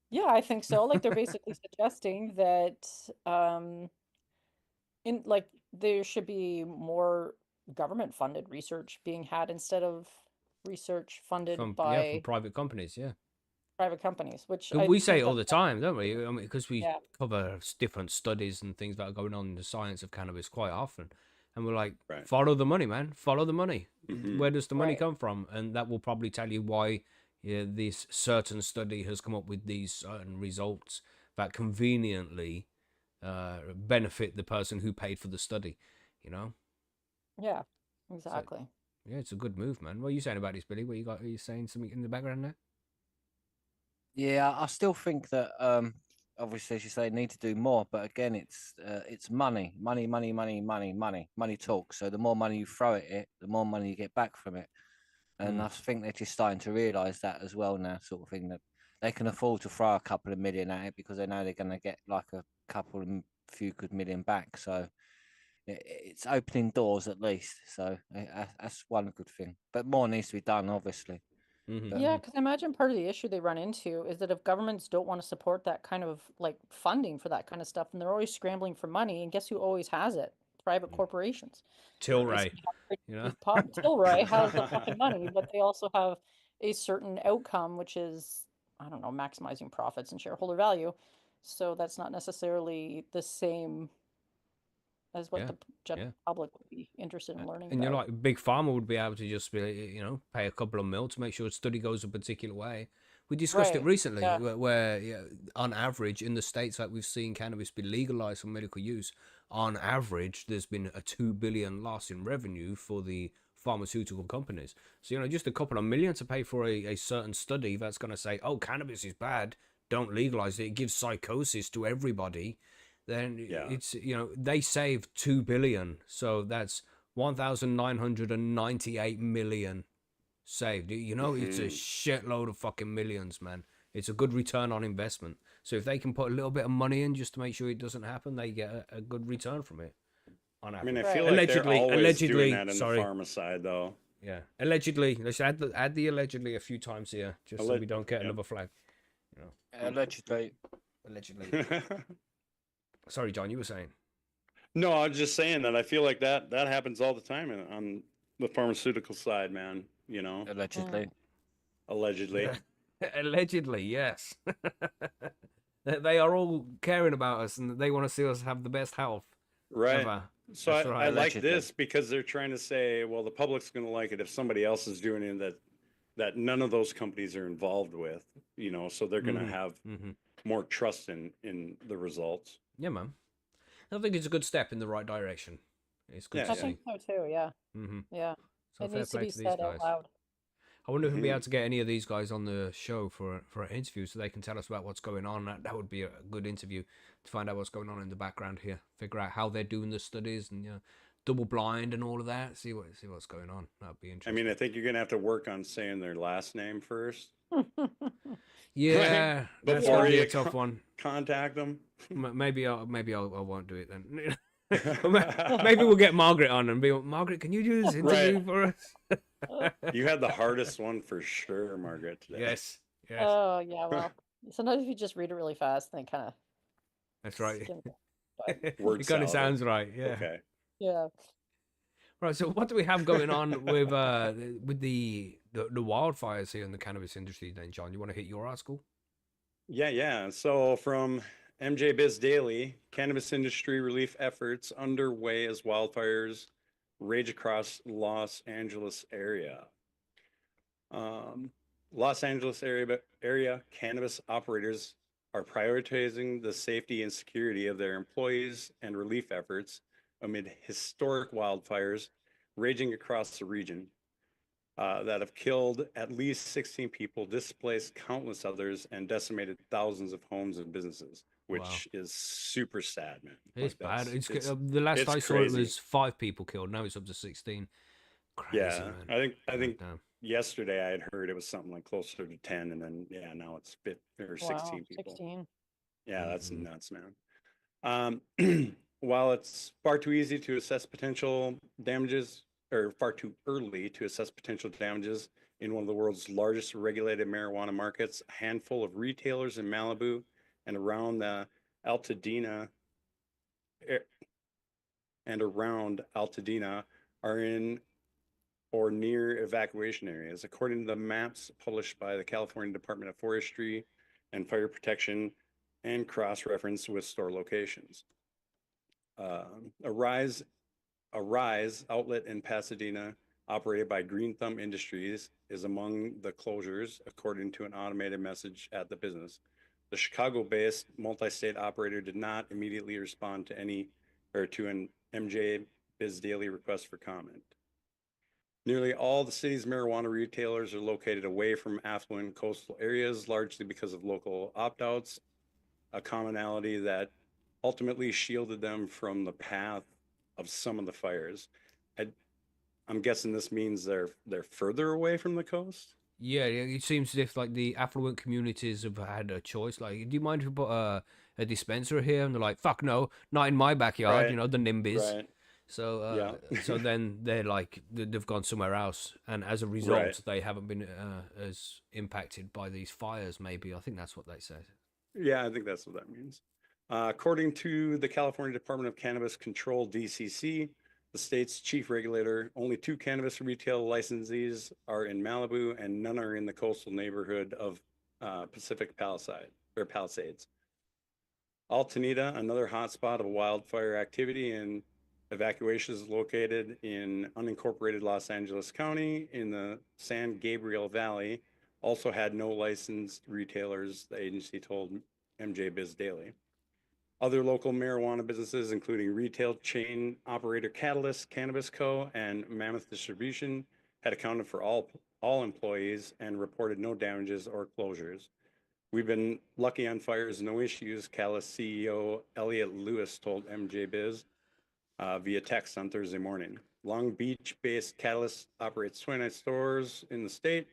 Yeah, I think so. Like, they're basically suggesting that there should be more government funded research being had instead of research funded From by private companies, yeah. private companies, which 'Cause we say it all the time, don't we? I mean, because we Yeah. cover different studies and things that are going on in the science of cannabis quite often, and we're like, Right. follow the money, man. Follow the money. Mhm. Where does the money Right. come from? And that will probably tell you why this certain study has come up with these certain results that conveniently benefit the person who paid for the study. You know? Yeah, exactly. Yeah, it's a good move, man. What are you saying about this, Billy? What you got? Are you saying something in the background there? Yeah, I still think that obviously, as you say, need to do more. But again, it's money, money, money, money, money, money, money talks. So the more money you throw at it, the more money you get back from it. And I think they're just starting to realise that as well now, sort of thing, that they can afford to throw a couple of million at it because they know they're going to get like a couple of few good million back. So it's opening doors at least. So that's one good thing. But more needs to be done, obviously. Mm-hmm. Yeah, because I imagine part of the issue they run into is that if governments don't want to support that kind of like funding for that kind of stuff, and they're always scrambling for money, and guess who always has it? Private corporations. Tilray, you know? Tilray has the fucking money, but they also have a certain outcome, which is, I don't know, maximizing profits and shareholder value. So that's not necessarily the same as what Yeah, the general yeah. public would be interested in learning And you're about. like, Big Pharma would be able to just be, pay a couple of mil to make sure a study goes a particular way. We discussed it Right, recently, yeah. where on average, in the states that we've seen cannabis be legalized for medical use, on average, there's been a 2 billion loss in revenue for the pharmaceutical companies. So, just a couple of million to pay for a certain study that's going to say, oh, cannabis is bad, don't legalize it, it gives psychosis to everybody. Then Yeah. it's, they saved 2 billion. So that's 1,998 million saved. It's a shitload of fucking millions, man. It's a good return on investment. So if they can put a little bit of money in just to make sure it doesn't happen, they get a good return from it. On I average. mean, I Right. feel like they're always Allegedly, doing that in the sorry. pharma side, though. Yeah, allegedly. Let's add the allegedly a few times here, just so we don't get Yep. another flag. Allegedly. Sorry, John, you were saying. No, I was just saying that I feel like that happens all the time on the pharmaceutical side, man. Allegedly. Allegedly. Allegedly, yes. They are all caring about us, and they want to see us have the best health Right. ever. So That's I right. like Allegedly. this because they're trying to say, well, the public's going to like it if somebody else is doing it that none of those companies are involved with, so they're going to have more trust in the results. Yeah, man. I think it's a good step in the right direction. It's good Yeah, to I see. think so too, yeah. Mm-hmm. Yeah. So It fair needs to play be to these said guys. out loud. I wonder if we'll be able to get any of these guys on the show for an interview so they can tell us about what's going on. That would be a good interview to find out what's going on in the background here. Figure out how they're doing the studies and double blind and all of that. See what's going on. That'd be I interesting. mean, I think you're going to have to work on saying their last name first. Yeah, that's Before gonna be you a tough one. Contact them. Maybe I won't do it then. Maybe we'll get Margaret on and be like, Margaret, can you do this interview for us? You had the hardest one for sure, Margaret, today. Yes. Oh, yeah, well, sometimes if you just read it really fast, then kind of That's right. skim it. Word It kind of salad. sounds right. Yeah. Okay. Yeah. Right. So what do we have going on with the the wildfires here in the cannabis industry. Then, John, you want to hit your article? Yeah. So from MJ Biz Daily, cannabis industry relief efforts underway as wildfires rage across Los Angeles area. Los Angeles area cannabis operators are prioritizing the safety and security of their employees and relief efforts amid historic wildfires raging across the region that have killed at least 16 people, displaced countless others, and decimated thousands of homes and businesses, Wow. which is super sad, man. It's Like, bad. that's- It's the last it's I saw it crazy. was 5 people killed. Now it's up to 16. Crazy, Yeah, man. I think Damn. yesterday I had heard it was something like closer to 10, and then now it's 16 people. 16. Yeah, that's Mhm. nuts, man. While it's far too easy to assess potential damages, or far too early to assess potential damages in one of the world's largest regulated marijuana markets, a handful of retailers in Malibu and around the Altadena are in or near evacuation areas, according to the maps published by the California Department of Forestry and Fire Protection and cross-referenced with store locations. A Rise outlet in Pasadena, operated by Green Thumb Industries, is among the closures, according to an automated message at the business. The Chicago-based multi-state operator did not immediately respond to an MJ Biz Daily request for comment. Nearly all the city's marijuana retailers are located away from affluent coastal areas, largely because of local opt-outs, a commonality that ultimately shielded them from the path of some of the fires. I'm guessing this means they're further away from the coast. Yeah, it seems as if like the affluent communities have had a choice. Like, do you mind if we put a dispenser here? And they're like, "Fuck no, not in my backyard." Right, You know, the NIMBYs. right. So, Yeah. so then they're like they've gone somewhere else, and as a Right. result, they haven't been as impacted by these fires. Maybe I think that's what they said. Yeah, I think that's what that means. According to the California Department of Cannabis Control, DCC, the state's chief regulator, only 2 cannabis retail licensees are in Malibu, and none are in the coastal neighborhood of Pacific Palisades. Altanita, another hotspot of wildfire activity and evacuations, located in unincorporated Los Angeles County in the San Gabriel Valley, also had no licensed retailers, the agency told MJ Biz Daily. Other local marijuana businesses, including retail chain operator Catalyst, Cannabis Co., and Mammoth Distribution, had accounted for all employees and reported no damages or closures. We've been lucky on fires, no issues, Catalyst CEO Elliot Lewis told MJ Biz via text on Thursday morning. Long Beach-based Catalyst operates 29 stores in the state,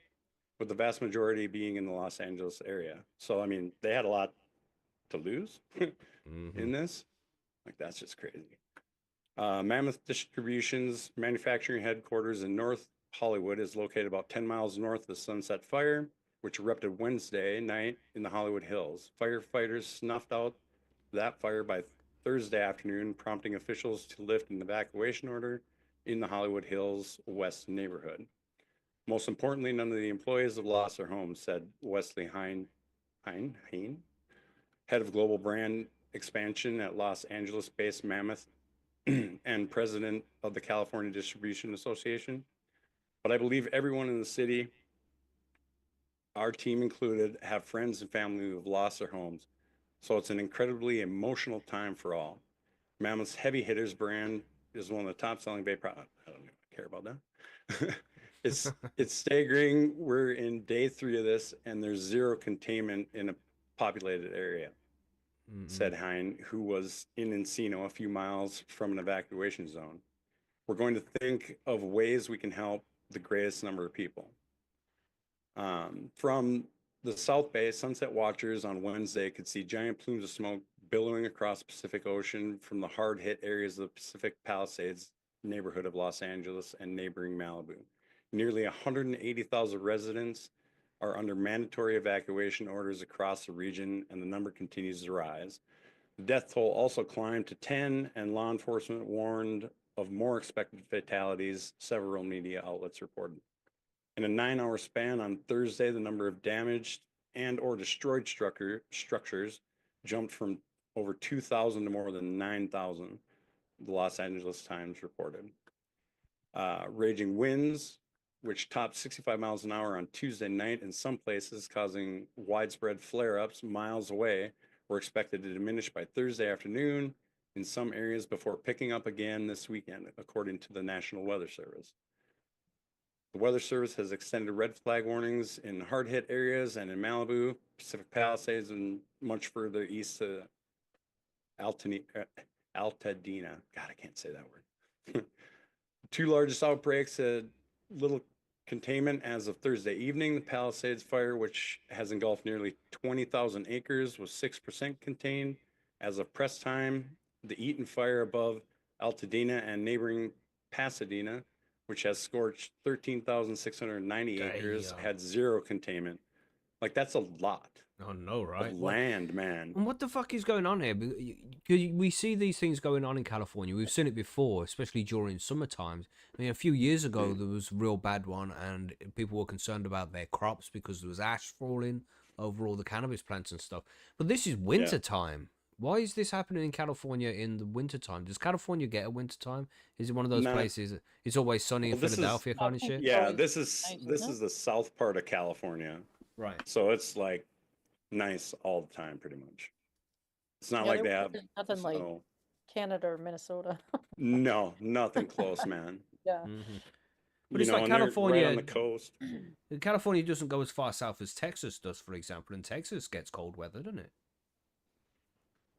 with the vast majority being in the Los Angeles area. So, I mean, they had a lot to lose in this. Like, that's just crazy. Mammoth Distribution's manufacturing headquarters in North Hollywood is located about 10 miles north of the Sunset Fire, which erupted Wednesday night in the Hollywood Hills. Firefighters snuffed out that fire by Thursday afternoon, prompting officials to lift an evacuation order in the Hollywood Hills West neighborhood. Most importantly, none of the employees have lost their homes, said Wesley Hein, head of global brand expansion at Los Angeles-based Mammoth and president of the California Distribution Association. But I believe everyone in the city, our team included, have friends and family who have lost their homes. So it's an incredibly emotional time for all. Mammoth's Heavy Hitters brand is one of the top selling vape products. I don't care about that. It's staggering. We're in day 3 of this, and there's zero containment in a populated area, said Hein, who was in Encino, a few miles from an evacuation zone. We're going to think of ways we can help the greatest number of people. From the South Bay, sunset watchers on Wednesday could see giant plumes of smoke billowing across the Pacific Ocean from the hard-hit areas of the Pacific Palisades neighborhood of Los Angeles and neighboring Malibu. Nearly 180,000 residents are under mandatory evacuation orders across the region, and the number continues to rise. The death toll also climbed to 10, and law enforcement warned of more expected fatalities, several media outlets reported. In a 9-hour span on Thursday, the number of damaged and or destroyed structures jumped from over 2,000 to more than 9,000, the Los Angeles Times reported. Raging winds, which topped 65 miles an hour on Tuesday night in some places, causing widespread flare-ups miles away, were expected to diminish by Thursday afternoon in some areas before picking up again this weekend, according to the National Weather Service. The Weather Service has extended red flag warnings in hard-hit areas and in Malibu, Pacific Palisades, and much further east to Altadena. God, I can't say that word. Two largest outbreaks had little containment as of Thursday evening. The Palisades fire, which has engulfed nearly 20,000 acres, was 6% contained. As of press time, the Eaton fire above Altadena and neighboring Pasadena, which has scorched 13,690 acres, Damn. had 0 containment. Like, that's a lot Oh no, right? of land, man. And what the fuck is going on here? We see these things going on in California. We've seen it before, especially during summer times. I mean, a few years ago, there was a real bad one, and people were concerned about their crops because there was ash falling over all the cannabis plants and stuff. But this is winter time. Why is this happening in California in the wintertime? Does California get a wintertime? Is it one of those No. places? It's always sunny in Well, this is- Philadelphia kind of shit? Yeah, always this is nice, this isn't is the south part of California. Right. So it's like nice all the time, pretty much. It's not like they have there's nothing like snow. Canada or Minnesota. No, nothing close, man. Yeah. But it's like and they're California- right on the coast. California doesn't go as far south as Texas does, for example, and Texas gets cold weather, doesn't it?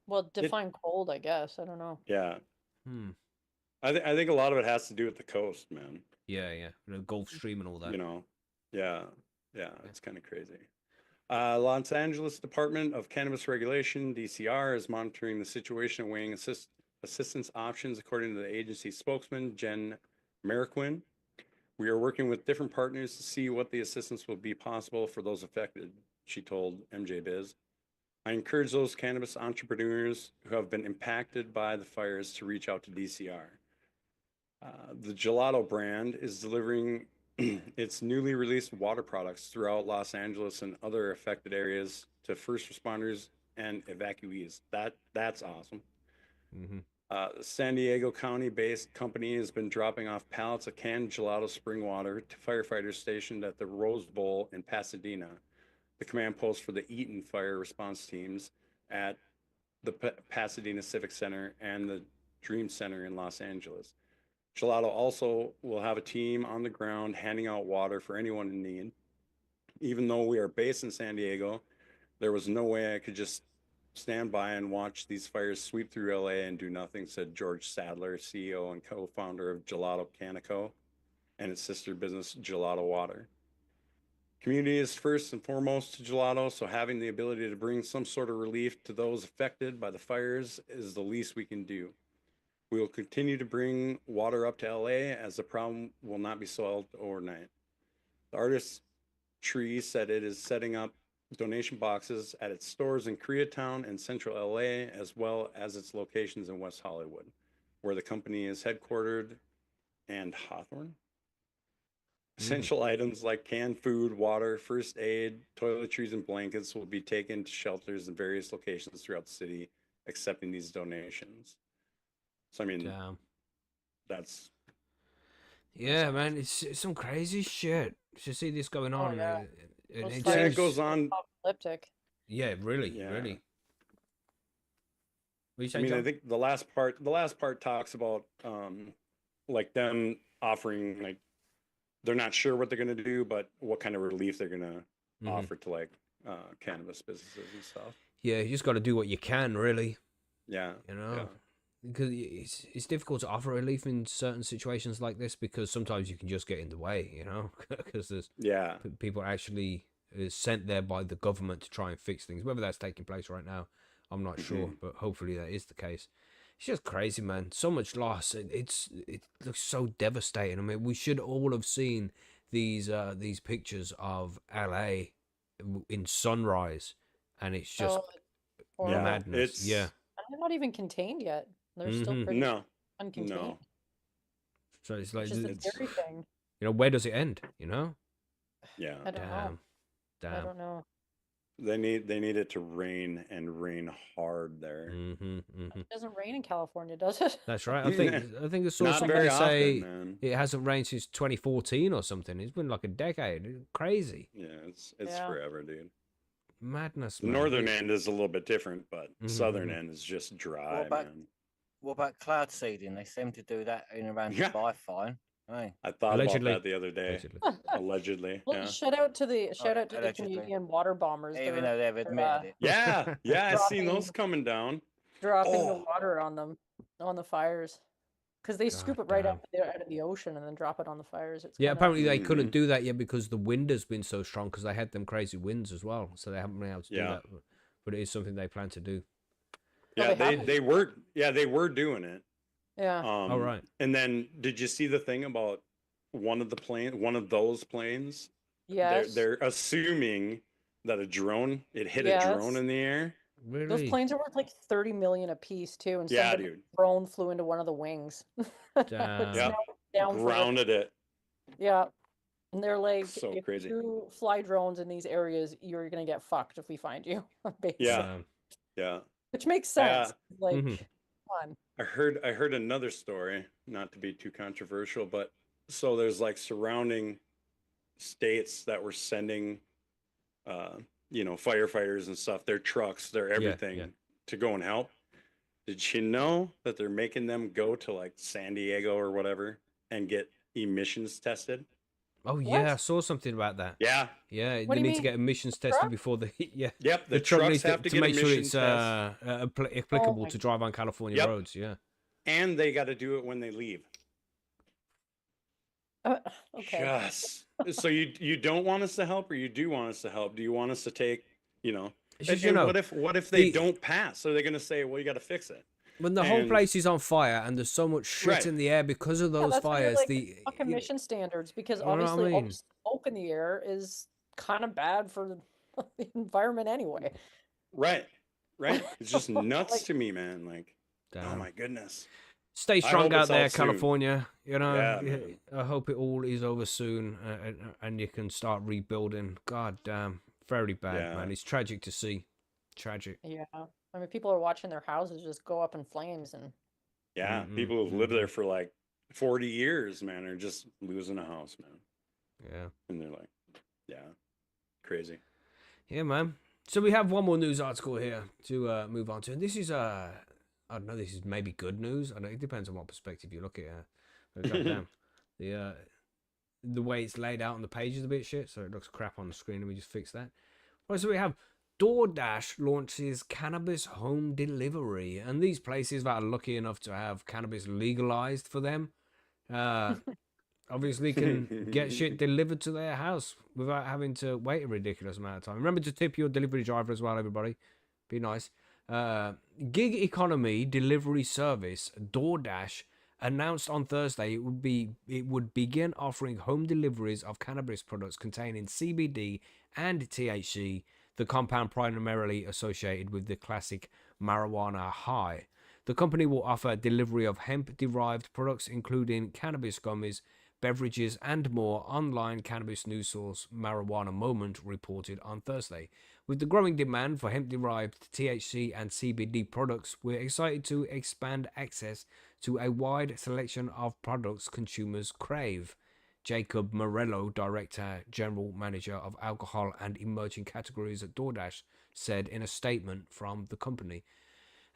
Well, define cold, I guess. I don't know. Yeah, Hmm. I think a lot of it has to do with the coast, man. Yeah. The Gulf Stream and all that. You know, yeah, it's kind of crazy. Los Angeles Department of Cannabis Regulation (DCR) is monitoring the situation and weighing assistance options, according to the agency spokesman Jen Mariquin. We are working with different partners to see what the assistance will be possible for those affected, she told MJ Biz. I encourage those cannabis entrepreneurs who have been impacted by the fires to reach out to DCR. The Gelato brand is delivering its newly released water products throughout Los Angeles and other affected areas to first responders and evacuees. That's awesome. The San Diego County-based company has been dropping off pallets of canned gelato spring water to firefighters stationed at the Rose Bowl in Pasadena, the command post for the Eaton fire response teams at the Pasadena Civic Center and the Dream Center in Los Angeles. Gelato also will have a team on the ground handing out water for anyone in need. Even though we are based in San Diego, there was no way I could just stand by and watch these fires sweep through LA and do nothing, said George Sadler, CEO and co-founder of Gelato Canico and its sister business, Gelato Water. Community is first and foremost to Gelato, so having the ability to bring some sort of relief to those affected by the fires is the least we can do. We will continue to bring water up to LA as the problem will not be solved overnight. The artist Tree said it is setting up donation boxes at its stores in Koreatown and Central LA, as well as its locations in West Hollywood, where the company is headquartered, and Hawthorne. Essential items like canned food, water, first aid, toiletries, and blankets will be taken to shelters in various locations throughout the city, accepting these donations. So, I mean, Damn. that's... Yeah, man, it's some crazy shit. To see this going on. yeah. Those It fires it goes are on. apocalyptic. Yeah, really. Yeah. What you I saying, mean, I John? think the last part talks about like them offering, like, they're not sure what they're going to do, but what kind of relief they're going to offer to like cannabis businesses and stuff. Yeah, you just got to do what you can, really. Yeah. You know, Yeah. because it's difficult to offer relief in certain situations like this because sometimes you can just get in the way. You know, because there's Yeah. people actually sent there by the government to try and fix things. Whether that's taking place right now, I'm not sure, but hopefully that is the case. It's just crazy, man. So much loss. It looks so devastating. I mean, we should all have seen these pictures of LA in sunrise, and it's just Or Yeah. madness. It's Yeah. they're not even contained yet. They're still pretty No. uncontained. No. So it's like, Which is the scary thing. you know, where does it end? You know? Yeah. I don't know. I Damn. don't know. They need it to rain and rain hard there. It doesn't rain in California, does it? That's right. I think I saw Not somebody very say often, man. it hasn't rained since 2014 or something. It's been like a decade. It's crazy. Yeah, it's Yeah. forever, dude. Madness, The man. northern end is a little bit different, but southern mhm. end is just dry, about- man. What about cloud seeding? They seem to do that in around Yeah. Dubai fine. Hey. I thought Allegedly. about that the other day. Allegedly. Allegedly. Well, Yeah. shout out to the Allegedly. Canadian water bombers. Even They're though they've admitted it. Yeah. Yeah. I've seen Dropping- those coming down. dropping the Oh. water on them, on the fires, because they scoop it right damn. out of the ocean and then drop it on the fires. It's Yeah, kinda- apparently they Mhm. couldn't do that yet because the wind has been so strong because they had them crazy winds as well. So they haven't been able to do Yeah. that. But it is something they plan to do. Well, Yeah, they have they were doing it. Yeah. Oh, right. And then did you see the thing about one of those planes? Yes. They're assuming that it hit a Yes. drone in the air. Really? Those planes are worth like 30 million a piece too, and Yeah, somebody's dude. drone flew into one of the wings. It's Damn. Yeah. now down for the- Grounded it. Yeah. And they're like, So if crazy. you fly drones in these areas, you're gonna get fucked if we find you. Basically. Yeah. Damn. Yeah. Which makes Yeah. sense. Like, Mhm. come on. I heard another story, not to be too controversial, but so there's like surrounding states that were sending firefighters and stuff, their trucks, their everything yeah. to go and help. Did you know that they're making them go to like San Diego or whatever and get emissions tested? Oh, yeah. I saw something about that. Yeah. Yeah. What They do need you to mean? get emissions The tested truck? before they. Yeah. Yep. The The truck trucks needs have to get make sure emissions it's tests. applicable my to drive on California Yep. roads. Yeah. And they got to do it when they leave. Okay. Yes. So you don't want us to help, or you do want us to help? Do you want us to take, It's and, just, you and know, what if they the- don't pass? Are they going to say, well, you got to fix it? when the whole and- place is on fire and there's so much shit Right. in the air because of Yeah, those that's why fires, like, the fuck you know- emission standards, because You know what I obviously all mean? the smoke in the air is kind of bad for the environment anyway. Right. Right. It's just nuts Like- to me, man. Like, oh Damn. my goodness. Stay hope strong out it's there, out soon. California. You know, Yeah, man. I hope it all is over soon and you can start rebuilding. God damn, very bad, Yeah. man. It's tragic to see. Tragic. Yeah. I mean, people are watching their houses just go up in flames, and Yeah. Mhm, People who've lived mhm. there for like 40 years, man, are just losing a house, man. Yeah. And they're like, yeah, crazy. Yeah, man. So we have one more news article here to move on to. And this is, I don't know, this is maybe good news. I know it depends on what perspective you look at it. But goddamn, the way it's laid out on the page is a bit shit, so it looks crap on the screen. Let me just fix that. Right, so we have DoorDash launches cannabis home delivery, and these places that are lucky enough to have cannabis legalized for them, obviously can get shit delivered to their house without having to wait a ridiculous amount of time. Remember to tip your delivery driver as well, everybody. Be nice. Gig economy delivery service DoorDash announced on Thursday it would begin offering home deliveries of cannabis products containing CBD and THC, the compound primarily associated with the classic marijuana high. The company will offer delivery of hemp-derived products, including cannabis gummies, beverages, and more. Online cannabis news source Marijuana Moment reported on Thursday. With the growing demand for hemp-derived THC and CBD products, we're excited to expand access to a wide selection of products consumers crave. Jacob Morello, Director General Manager of Alcohol and Emerging Categories at DoorDash, said in a statement from the company.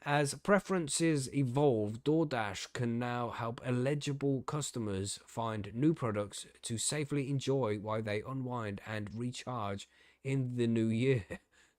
As preferences evolve, DoorDash can now help eligible customers find new products to safely enjoy while they unwind and recharge in the new year.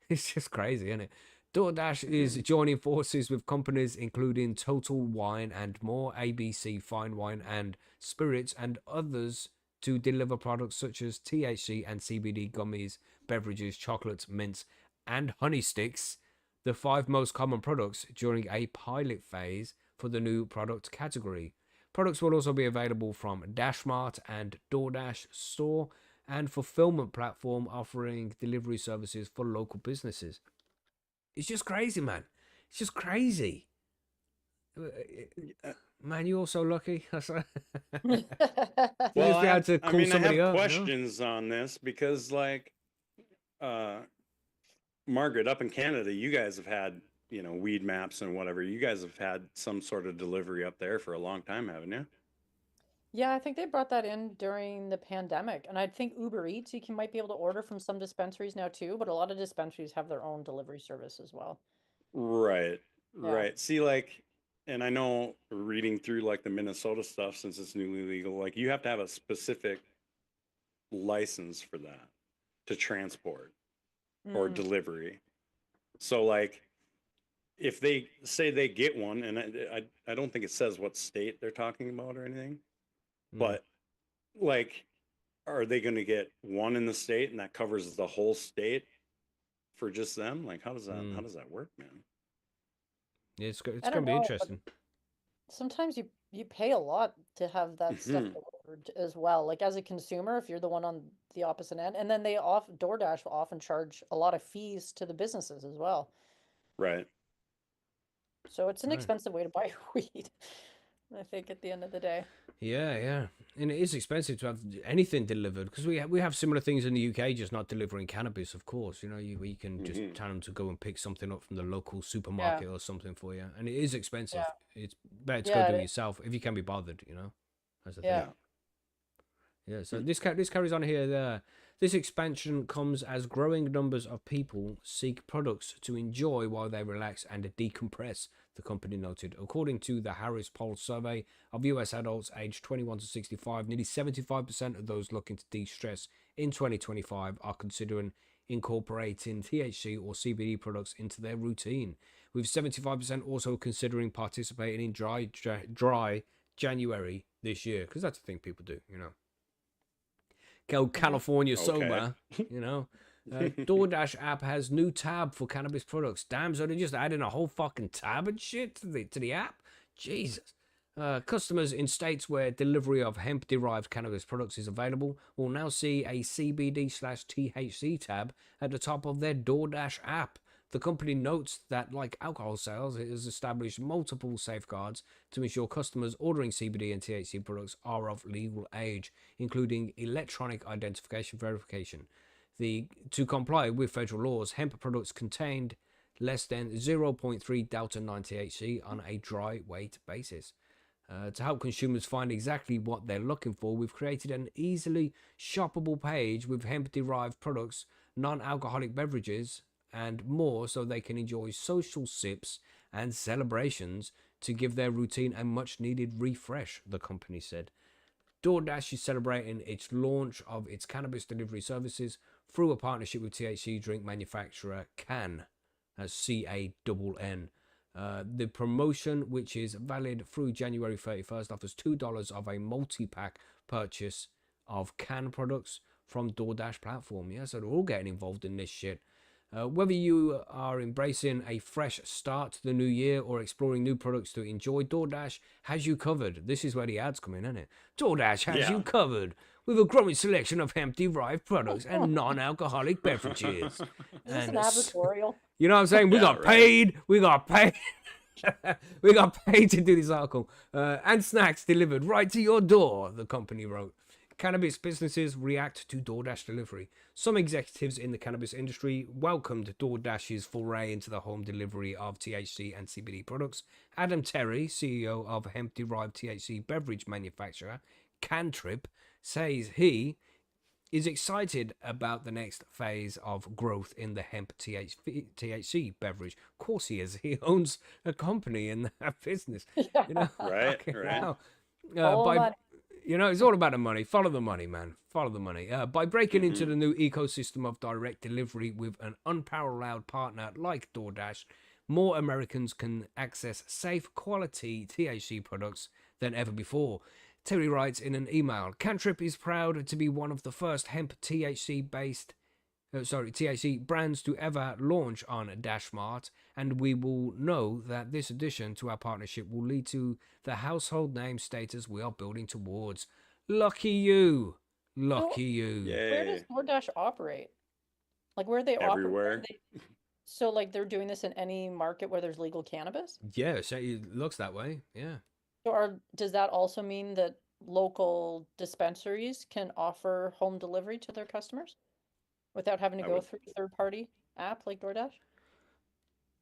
It's just crazy, isn't it? DoorDash is joining forces with companies including Total Wine and More, ABC Fine Wine and Spirits, and others to deliver products such as THC and CBD gummies, beverages, chocolates, mints, and honey sticks, the 5 most common products during a pilot phase for the new product category. Products will also be available from DashMart and DoorDash store and fulfillment platform offering delivery services for local businesses. It's just crazy, man. It's just crazy. Man, you're so lucky. Well, If you I allowed to I call mean, I somebody have up. You know? questions on this because, like, Margaret, up in Canada, you guys have had, weed maps and whatever. You guys have had some sort of delivery up there for a long time, haven't you? Yeah, I think they brought that in during the pandemic. And I think Uber Eats, might be able to order from some dispensaries now too, but a lot of dispensaries have their own delivery service as well. Right, Yeah. right. See, like, and I know reading through like the Minnesota stuff since it's newly legal, like you have to have a specific license for that to transport or Mm. delivery. So, like, if they say they get one, and I don't think it says what state they're talking about or anything, but like, are they going to get one in the state and that covers the whole state for just them? Like, how does that work, man? Yeah, it's I going don't to be know, but interesting. sometimes you pay a lot to have that stuff Mhm. delivered as well. Like as a consumer, if you're the one on the opposite end, and then DoorDash will often charge a lot of fees to the businesses as well. Right. So it's an Right. expensive way to buy weed, I think, at the end of the day. Yeah, yeah, and it is expensive to have anything delivered because we have similar things in the UK, just not delivering cannabis, of course. You know, you can just Mhm. tell them to go and pick something up from the local supermarket or something for you, and it is expensive. Yeah. It's better to Yeah, go do it it is. yourself if you can be bothered. You know, that's the Yeah. thing. Yeah, so this carries on here. This expansion comes as growing numbers of people seek products to enjoy while they relax and decompress, the company noted. According to the Harris Poll survey of US adults aged 21 to 65, nearly 75% of those looking to de-stress in 2025 are considering incorporating THC or CBD products into their routine, with 75% also considering participating in dry January this year, because that's the thing people do, you know. Go California Okay. sober, you know. DoorDash app has new tab for cannabis products. Damn, so they just adding a whole fucking tab and shit to the app. Jesus. Customers in states where delivery of hemp-derived cannabis products is available will now see a CBD/THC tab at the top of their DoorDash app. The company notes that, like alcohol sales, it has established multiple safeguards to ensure customers ordering CBD and THC products are of legal age, including electronic identification verification. To comply with federal laws, hemp products contained less than 0.3 delta 9 THC on a dry weight basis. To help consumers find exactly what they're looking for, we've created an easily shoppable page with hemp-derived products, non-alcoholic beverages, and more so they can enjoy social sips and celebrations to give their routine a much-needed refresh, the company said. DoorDash is celebrating its launch of its cannabis delivery services through a partnership with THC drink manufacturer Cann, as CANN. The promotion, which is valid through January 31st, offers $2 of a multi-pack purchase of Cann products from DoorDash platform. Yeah, so they're all getting involved in this shit. Whether you are embracing a fresh start to the new year or exploring new products to enjoy, DoorDash has you covered. This is where the ads come in, isn't it? DoorDash has you covered with a growing selection of hemp-derived products and non-alcoholic beverages. Is this an advertorial? You know what I'm saying? We got paid. We got paid. We got paid to do this article. And snacks delivered right to your door, the company wrote. Cannabis businesses react to DoorDash delivery. Some executives in the cannabis industry welcomed DoorDash's foray into the home delivery of THC and CBD products. Adam Terry, CEO of hemp-derived THC beverage manufacturer Cantrip, says he is excited about the next phase of growth in the hemp THC beverage. Of course he is. He owns a company in that business. You know? Right. By You know, it's all about the money. Follow the money, man. Follow the money. By breaking into the new ecosystem of direct delivery with an unparalleled partner like DoorDash, more Americans can access safe, quality THC products than ever before. Terry writes in an email, Cantrip is proud to be one of the first hemp THC brands to ever launch on DashMart, and we will know that this addition to our partnership will lead to the household name status we are building towards. Lucky you. Lucky you. Where does DoorDash operate? Like where they Everywhere. operate? So like they're doing this in any market where there's legal cannabis? Yeah, so it looks that way. Yeah. So does that also mean that local dispensaries can offer home delivery to their customers without having to I go would- through a third-party app like DoorDash?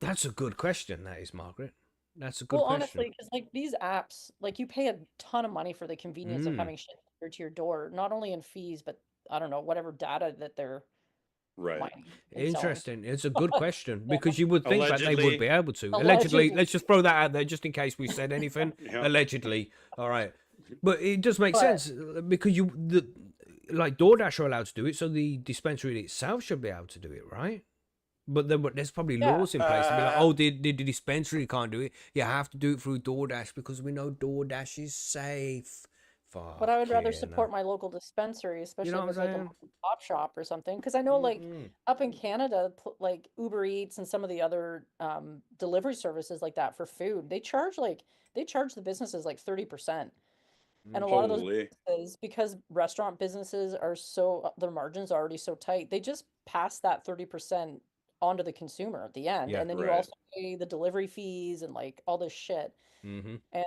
That's a good question. That is, Margaret. That's a good Well, question. honestly, because like these apps, like you pay a ton of money for the convenience of Mm. having shit delivered to your door, not only in fees, but I don't know, whatever data that they're Right. mining and selling. Interesting. It's a good question Yeah. because you would think that they would Allegedly. be able to. Allegedly, Allegedly. let's just throw that out there just in case we said anything. Yeah. Allegedly. All right. But it does make But- sense because like DoorDash are allowed to do it, so the dispensary itself should be able to do it, right? But then there's probably Yeah. laws in place to be like, oh, the dispensary can't do it. You have to do it through DoorDash because we know DoorDash is safe. But I would rather Fucking support my local dispensary, especially know if what it's I'm like a saying? local pop shop or something. Because I know, like, Mm-mm. up in Canada, like Uber Eats and some of the other delivery services like that for food, they charge the businesses like 30%. And a lot of those Holy. businesses, because restaurant businesses are so their margins are already so tight, they just pass that 30% onto the consumer at the end. Yeah, And then you right. also pay the delivery fees and like all this shit. Mm-hmm. And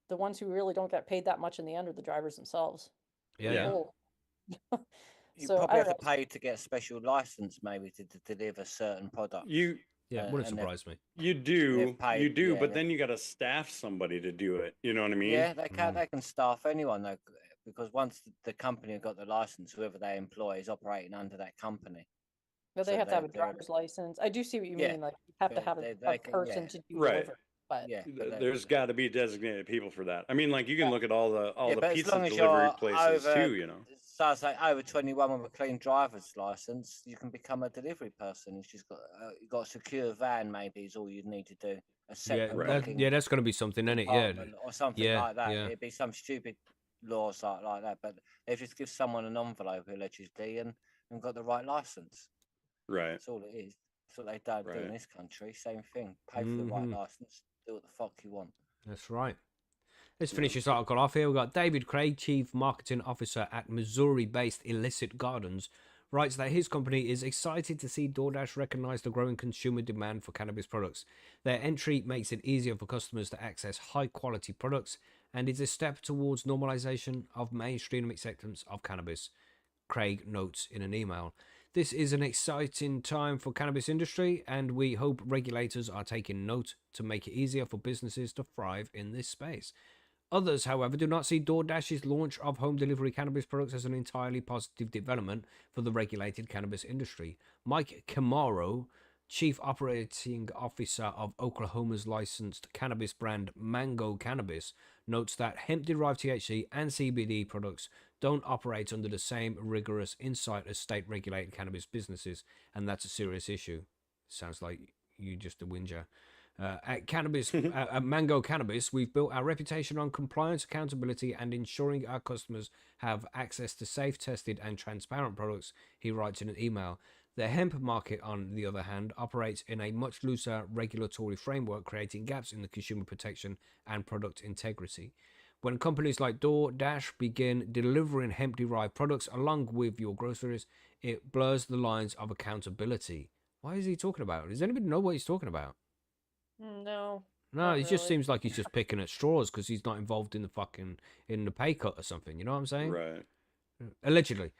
the ones who really don't get paid that much in the end are the drivers themselves. Yeah, Yeah. yeah. Oh. You So, probably I have to don't know. pay to get a special license, maybe, to deliver certain products. You Yeah, Uh, wouldn't and surprise me. you do paid, yeah, but they've- then you got to staff somebody to do it. You know what I mean? Yeah, they can. Mm. They can staff anyone though, because once the company got the license, whoever they employ is operating under that company. But they So have to have a they're- driver's license. I do see what you Yeah, mean. Like you have to have they a can- person yeah. to do Right. delivery. But Yeah, but they- There's got to be designated people for that. I mean, like you can Yeah. look at all the Yeah, but as pizza long as delivery you're places over- too. You know. So I say over 21 with a clean driver's license, you can become a delivery person. It's just got you got a secure van, maybe is all you need to do. A Yeah, separate Right. that, locking yeah, that's going to be something, isn't it? Yeah. department or something Yeah, like that. yeah. It'd be some stupid laws like that, but they just give someone an envelope allegedly and got the right license. Right. That's all it is. That's what they don't do in Right. this country. Same thing. Pay for the right Mhm. license. Do what the fuck you want. That's right. Let's finish this article off here. We've got David Craig, Chief Marketing Officer at Missouri-based Illicit Gardens, writes that his company is excited to see DoorDash recognize the growing consumer demand for cannabis products. Their entry makes it easier for customers to access high-quality products and is a step towards normalization of mainstream acceptance of cannabis, Craig notes in an email. This is an exciting time for cannabis industry, and we hope regulators are taking note to make it easier for businesses to thrive in this space. Others, however, do not see DoorDash's launch of home delivery cannabis products as an entirely positive development for the regulated cannabis industry. Mike Camaro, Chief Operating Officer of Oklahoma's licensed cannabis brand Mango Cannabis, notes that hemp-derived THC and CBD products don't operate under the same rigorous insight as state-regulated cannabis businesses, and that's a serious issue. Sounds like you just a whinger. At Mango Cannabis, we've built our reputation on compliance, accountability, and ensuring our customers have access to safe, tested, and transparent products, he writes in an email. The hemp market, on the other hand, operates in a much looser regulatory framework, creating gaps in the consumer protection and product integrity. When companies like DoorDash begin delivering hemp-derived products along with your groceries, it blurs the lines of accountability. Why is he talking about? Does anybody know what he's talking about? no. No, Not it just really. seems like he's just picking at straws because he's not involved in the pay cut or something. You know what I'm saying? Right. Allegedly.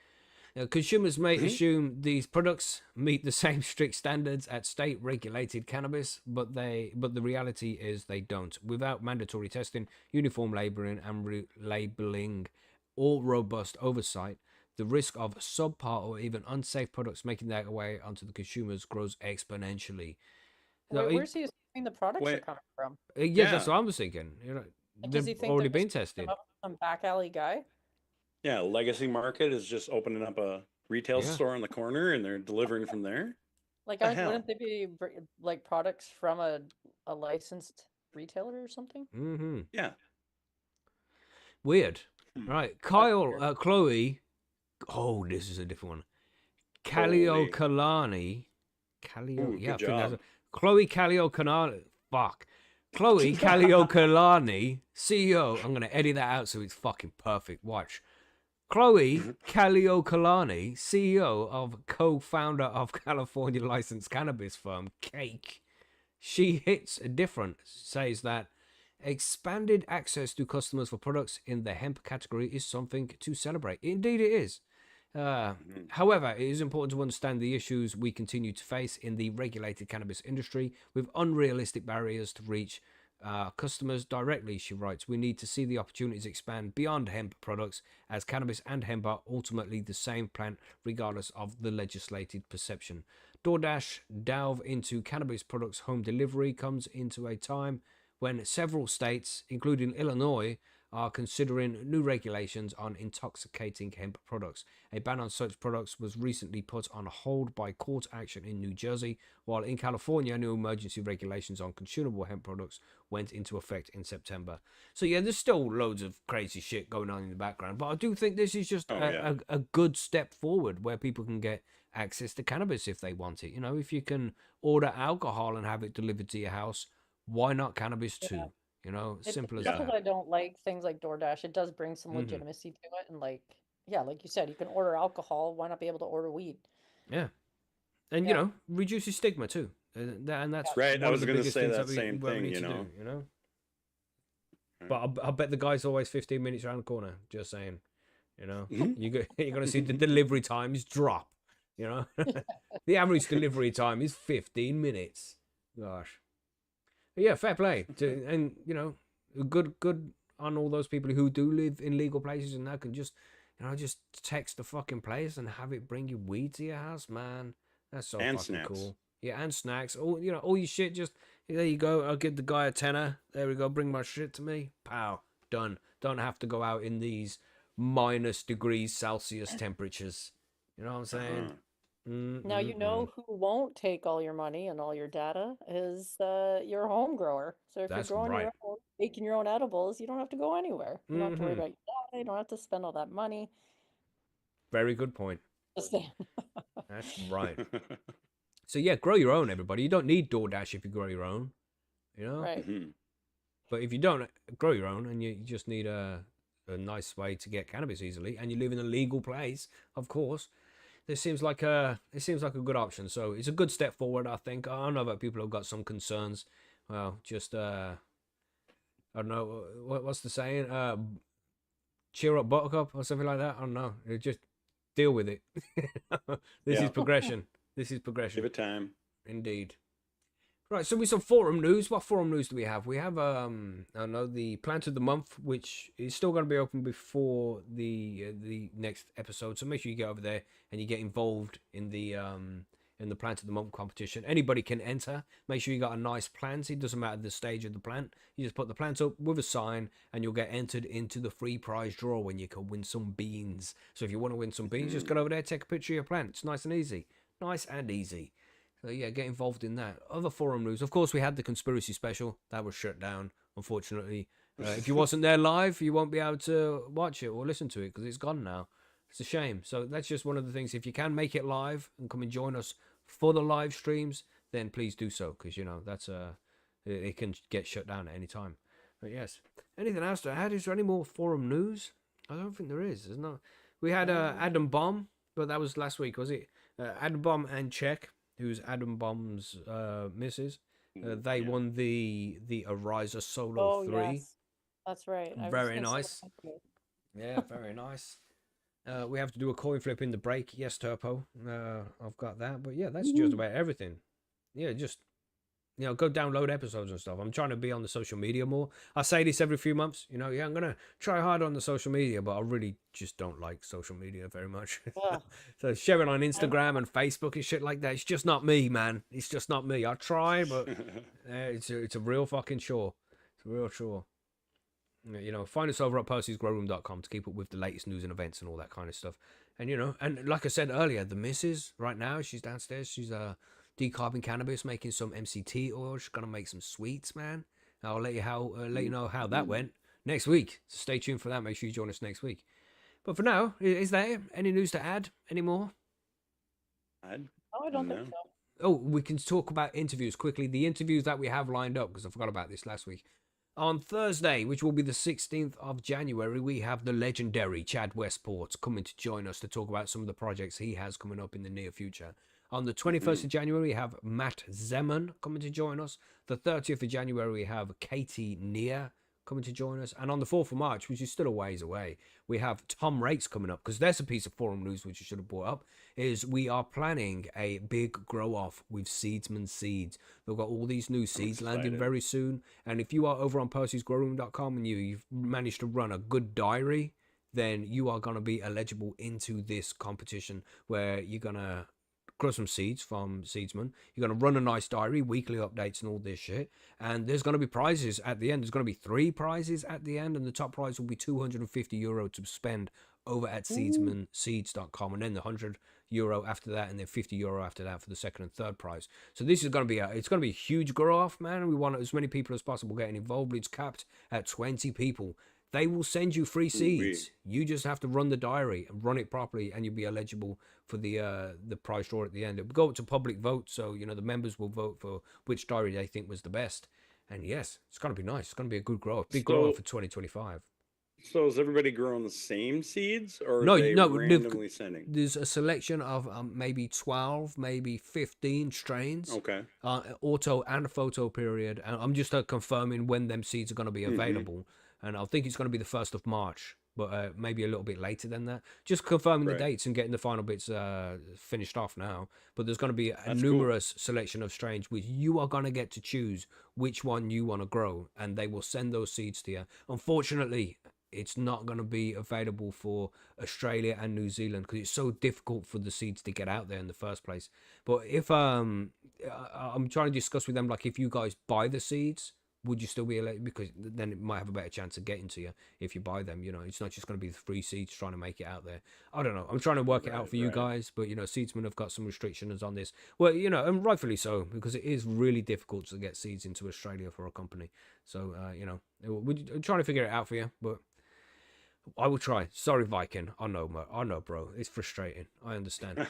Consumers may assume these products meet the same strict standards at state-regulated cannabis, but the reality is they don't. Without mandatory testing, uniform labeling, and labeling, or robust oversight, the risk of subpar or even unsafe products making their way onto the consumers grows exponentially. So Where's he assuming the products are Wait. coming from? yeah, that's Yeah. what I was thinking. You know, Like, does he they've think already they're been just picking tested. them up from some back alley guy? Yeah. Legacy Market is just opening up a retail Yeah. store on the corner, and they're delivering from there. Like, The hell? wouldn't they be like products from a licensed retailer or something? Mm-hmm. Yeah. Weird. Hmm. Right. Kyle, Chloe. Oh, this is a different one. Calio Holy. Kalani. Calio. Ooh, Yeah, I good think that's job. Chloe Calio Kalani. Fuck. Chloe Calio Kalani, CEO. I'm going to edit that out so it's fucking perfect. Watch. Chloe Calio Kalani, CEO of co-founder of California licensed cannabis firm Cake. She hits different, says that expanded access to customers for products in the hemp category is something to celebrate. Indeed, it is. However, it is important to understand the issues we continue to face in the regulated cannabis industry with unrealistic barriers to reach customers directly, she writes. We need to see the opportunities expand beyond hemp products, as cannabis and hemp are ultimately the same plant regardless of the legislated perception. DoorDash delve into cannabis products home delivery comes into a time when several states, including Illinois, are considering new regulations on intoxicating hemp products. A ban on such products was recently put on hold by court action in New Jersey, while in California, new emergency regulations on consumable hemp products went into effect in September. So yeah, there's still loads of crazy shit going on in the background, but I do think this is just a good step forward where people can get access to cannabis if they want it. You know, if you can order alcohol and have it delivered to your house, why not cannabis too? You know, simple as As much that. as I don't like things like DoorDash, it does bring some legitimacy to it. And like, yeah, like you said, you can order alcohol. Why not be able to order weed? Yeah. And, you know, reduces stigma too. And that's Right, I one of was the gonna biggest say things that we same thing, need you to know? do, you know? But I bet the guy's always 15 minutes around the corner, just saying, you know? You're going to see the delivery times drop, you know? The average delivery time is 15 minutes. Gosh. But yeah, fair play. And, you know, good on all those people who do live in legal places and that can just, you know, just text the fucking place and have it bring you weed to your house, man. That's so And fucking snacks. cool. Yeah, and snacks. All, you know, all your shit, just, there you go. I'll give the guy a tenner. There we go. Bring my shit to me. Pow. Done. Don't have to go out in these -degrees Celsius temperatures. You know what I'm saying? Now you know who won't take all your money and all your data is your home grower. So if That's you're growing right. your own, making your own edibles, you don't have to go anywhere. You don't have to worry Mhm. about your data. You don't have to spend all that money. Very good point. Just saying. That's right. So yeah, grow your own, everybody. You don't need DoorDash if you grow your own, you know? Right. But if you don't grow your own and you just need a nice way to get cannabis easily and you live in a legal place, of course, this seems like a good option. So it's a good step forward, I think. I don't know about people who've got some concerns. Well, just I don't know what's the saying? Cheer up, buttercup, or something like that. I don't know. Just deal with it. This is progression. This is progression. Give it time. Indeed. Right, so with some forum news, what forum news do we have? We have I don't know, the plant of the month, which is still going to be open before the next episode. So make sure you get over there and you get involved in the plant of the month competition. Anybody can enter. Make sure you got a nice plant. It doesn't matter the stage of the plant. You just put the plant up with a sign, and you'll get entered into the free prize draw when you can win some beans. So if you want to win some beans, just go over there, take a picture of your plant. It's nice and easy. Nice and easy. So yeah, get involved in that. Other forum news. Of course, we had the conspiracy special. That was shut down, unfortunately. If you wasn't there live, you won't be able to watch it or listen to it because it's gone now. It's a shame. So that's just one of the things. If you can make it live and come and join us for the live streams, then please do so because, you know, that's it can get shut down at any time. But yes. Anything else to add? Is there any more forum news? I don't think there is. There's not. We had Adam Bomb, but that was last week, was it? Adam Bomb and Czech, who's Adam Bomb's missus. They won the Ariza Solo 3. Yes. That's right. I was Very gonna say nice. that. Yeah, very nice. We have to do a coin flip in the break. Yes, Turpo. I've got that. But yeah, that's just about everything. Yeah, just, you know, go download episodes and stuff. I'm trying to be on the social media more. I say this every few months. You know, yeah, I'm going to try hard on the social media, but I really just don't like social media very much. Ugh. So sharing on Instagram and Facebook and shit like that, it's just not me, man. It's just not me. I try, but it's a real fucking chore. It's a real chore. You know, find us over at postysgrowroom.com to keep up with the latest news and events and all that kind of stuff. And, you know, and like I said earlier, the missus right now, she's downstairs. She's decarbing cannabis, making some MCT oil. She's gonna make some sweets, man. I'll let you know how that went next week. So stay tuned for that. Make sure you join us next week. But for now, is there any news to add? Any more? Oh, I don't think so. Oh, we can talk about interviews quickly. The interviews that we have lined up, because I forgot about this last week. On Thursday, which will be the 16th of January, we have the legendary Chad Westport coming to join us to talk about some of the projects he has coming up in the near future. On the 21st of January, we have Matt Zeman coming to join us. The 30th of January, we have Katie Neer coming to join us. And on the 4th of March, which is still a ways away, we have Tom Rates coming up, because there's a piece of forum news which I should have brought up, is we are planning a big grow-off with Seedsman Seeds. We've got all these new seeds landing very soon. And if you are over on Percy'sGrowroom.com and you've managed to run a good diary, then you are going to be eligible into this competition where you're going to grow some seeds from Seedsman. You're going to run a nice diary, weekly updates and all this shit. And there's going to be prizes at the end. There's going to be 3 prizes at the end. And the top prize will be €250 to spend over at seedsmanseeds.com. And then the €100 after that, and then €50 after that for the second and third prize. So this is going to be it's going to be a huge grow off, man. And we want as many people as possible getting involved. It's capped at 20 people. They will send you free seeds. You just have to run the diary and run it properly, and you'll be eligible for the prize draw at the end. It'll go to public vote, so you know the members will vote for which diary they think was the best. And yes, it's going to be nice. It's going to be a good grow, big grow for 2025. So is everybody growing the same seeds, or No, are they no, randomly sending? There's a selection of maybe 12, maybe 15 strains. Okay. Auto and photo period. And I'm just confirming when them seeds are going to be available. And I think it's going to be the 1st of March, but maybe a little bit later than that. Just confirming the dates and getting the final bits finished off now. But there's going to be a numerous selection of strains which you are going to get to choose which one you want to grow, and they will send those seeds to you. Unfortunately, it's not going to be available for Australia and New Zealand because it's so difficult for the seeds to get out there in the first place. But if I'm trying to discuss with them, like if you guys buy the seeds, would you still be elected? Because then it might have a better chance of getting to you if you buy them. You know, it's not just going to be the free seeds trying to make it out there. I don't know. I'm trying to work it out for you guys, but you know, Seedsman have got some restrictions on this. Well, you know, and rightfully so, because it is really difficult to get seeds into Australia for a company. So, you know, we're trying to figure it out for you, but I will try. Sorry, Viking. I know, bro. It's frustrating. I understand.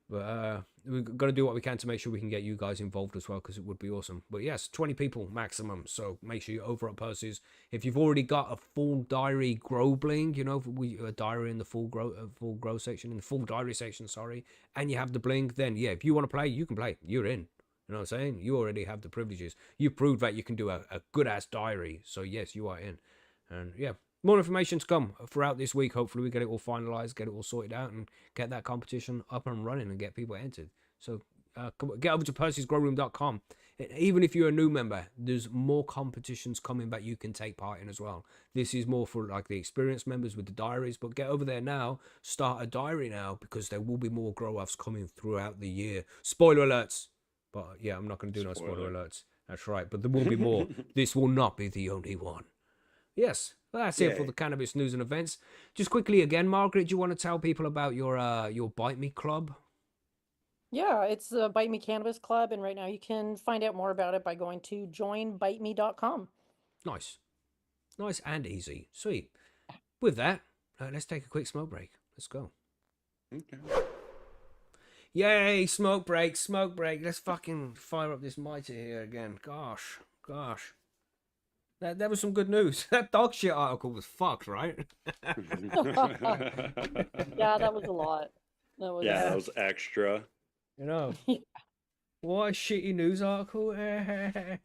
But we're going to do what we can to make sure we can get you guys involved as well, because it would be awesome. But yes, 20 people maximum. So make sure you're over at Percy's. If you've already got a full diary grow bling, you know, a diary in the full grow section, in the full diary section, sorry, and you have the bling, then yeah, if you want to play, you can play. You're in. You know what I'm saying? You already have the privileges. You proved that you can do a good-ass diary. So yes, you are in. And yeah. More information to come throughout this week. Hopefully we get it all finalized, get it all sorted out, and get that competition up and running and get people entered. So get over to Percy'sGrowroom.com. Even if you're a new member, there's more competitions coming that you can take part in as well. This is more for like the experienced members with the diaries, but get over there now, start a diary now, because there will be more grow-offs coming throughout the year. Spoiler alerts. But yeah, I'm not going to do no spoiler alerts. That's right. But there will be more. This will not be the only one. Yes. Well, that's it for the cannabis news and events. Just quickly again, Margaret, do you want to tell people about your Bite Me Club? Yeah, it's the Bite Me Cannabis Club, and right now you can find out more about it by going to joinbiteme.com. Nice. Nice and easy. Sweet. With that, let's take a quick smoke break. Let's go. Okay. Yay, smoke break, smoke break. Let's fucking fire up this mitre here again. Gosh. That was some good news. That dog shit article was fucked, right? Yeah, that was a lot. That was extra. You know, what a shitty news article. I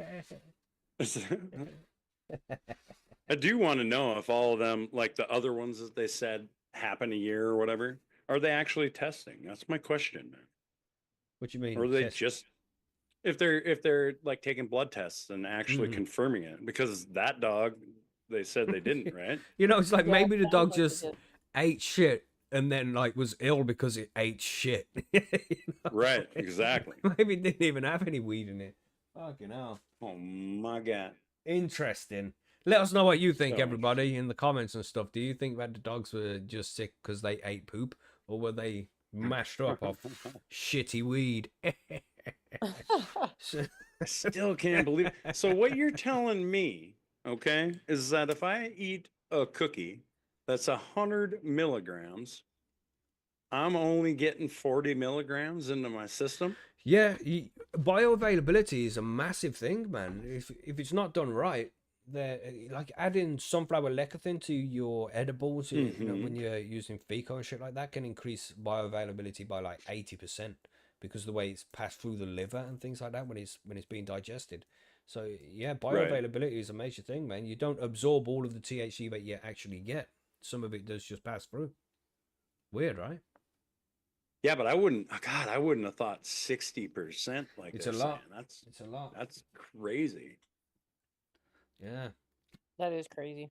do want to know if all of them, like the other ones that they said happen a year or whatever, are they actually testing? That's my question. What do you mean? Or are they just, if they're like taking blood tests and actually confirming it? Because that dog, they said they didn't, right? You know, it's like maybe the dog just ate shit and then like was ill because it ate shit. You know? Right, exactly. Maybe it didn't even have any weed in it. Fucking hell. Oh my God. Interesting. Let us know what you think, everybody, in the comments and stuff. Do you think that the dogs were just sick because they ate poop, or were they mashed up off shitty weed? I still can't believe it. So what you're telling me, okay, is that if I eat a cookie that's 100 milligrams, I'm only getting 40 milligrams into my system? Yeah, bioavailability is a massive thing, man. If it's not done right, like adding sunflower lecithin to your edibles, you know, when you're using FICO and shit like that, can increase bioavailability by like 80%. because of the way it's passed through the liver and things like that when it's being digested. So yeah, bioavailability is a major thing, man. You don't absorb all of the THC that you actually get. Some of it does just pass through. Weird, right? Yeah, but I wouldn't have thought 60% like It's they're a lot. saying. It's a lot. That's crazy. Yeah. That is crazy.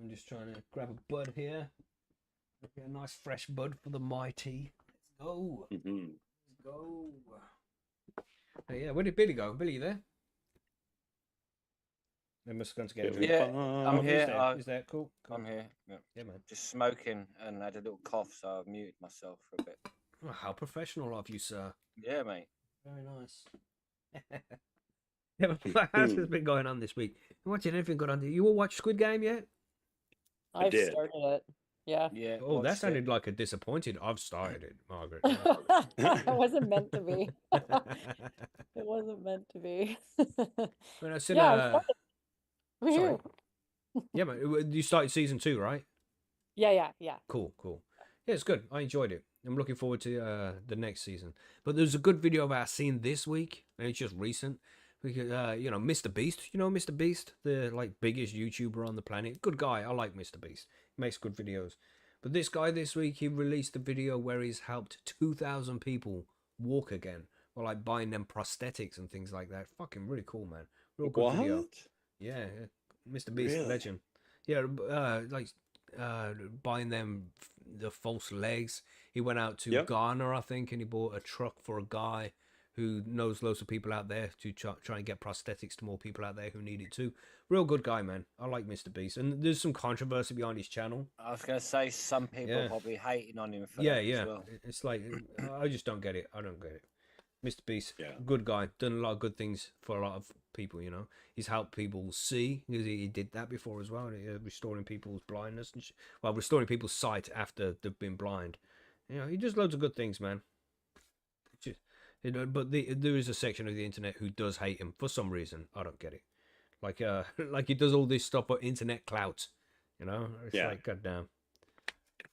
I'm just trying to grab a bud here. Get a nice fresh bud for the mighty. Let's go. Mm-hmm. Let's go. Oh, yeah, where did Billy go? Billy, you there? They must have gone to get him. Yeah, I'm He's here. there. He's there. Cool. I'm here. Yeah. Yeah, man. Just smoking and had a little cough, so I've muted myself for a bit. Oh, how professional of you, sir. Yeah, mate. Very nice. Yeah, but what else has been going on this week? You watching anything good on? You all watch Squid Game yet? I've did. started it. Yeah. Yeah. Oh, that watched it. sounded like a disappointed. I've started it, Margaret. It wasn't meant to be. It wasn't meant to be. When I said, Yeah, I started. sorry. Woohoo. Yeah, man, you started season 2, right? Yeah. Cool. Yeah, it's good. I enjoyed it. I'm looking forward to the next season. But there's a good video that I've seen this week, and it's just recent. Because, Mr. Beast. You know Mr. Beast, the biggest YouTuber on the planet. Good guy. I like Mr. Beast. He makes good videos. But this guy this week, he released a video where he's helped 2,000 people walk again, or buying them prosthetics and things like that. Fucking really cool, man. Real good video. Yeah, Mr. Beast, Really? legend. Yeah, buying them the false legs. He went out to Ghana, I think, and he bought a truck for a guy who knows loads of people out there to try and get prosthetics to more people out there who need it too. Real good guy, man. I like Mr. Beast. And there's some controversy behind his channel. I was going to say some people are probably hating on him for Yeah, that yeah. as well. It's like, I just don't get it. I don't get it. Mr. Beast, Yeah. good guy. Done a lot of good things for a lot of people, you know. He's helped people see, because he did that before as well, restoring people's blindness. And restoring people's sight after they've been blind. You know, he does loads of good things, man. But there is a section of the internet who does hate him for some reason. I don't get it. Like he does all this stuff for internet clout, you know. It's like, goddamn.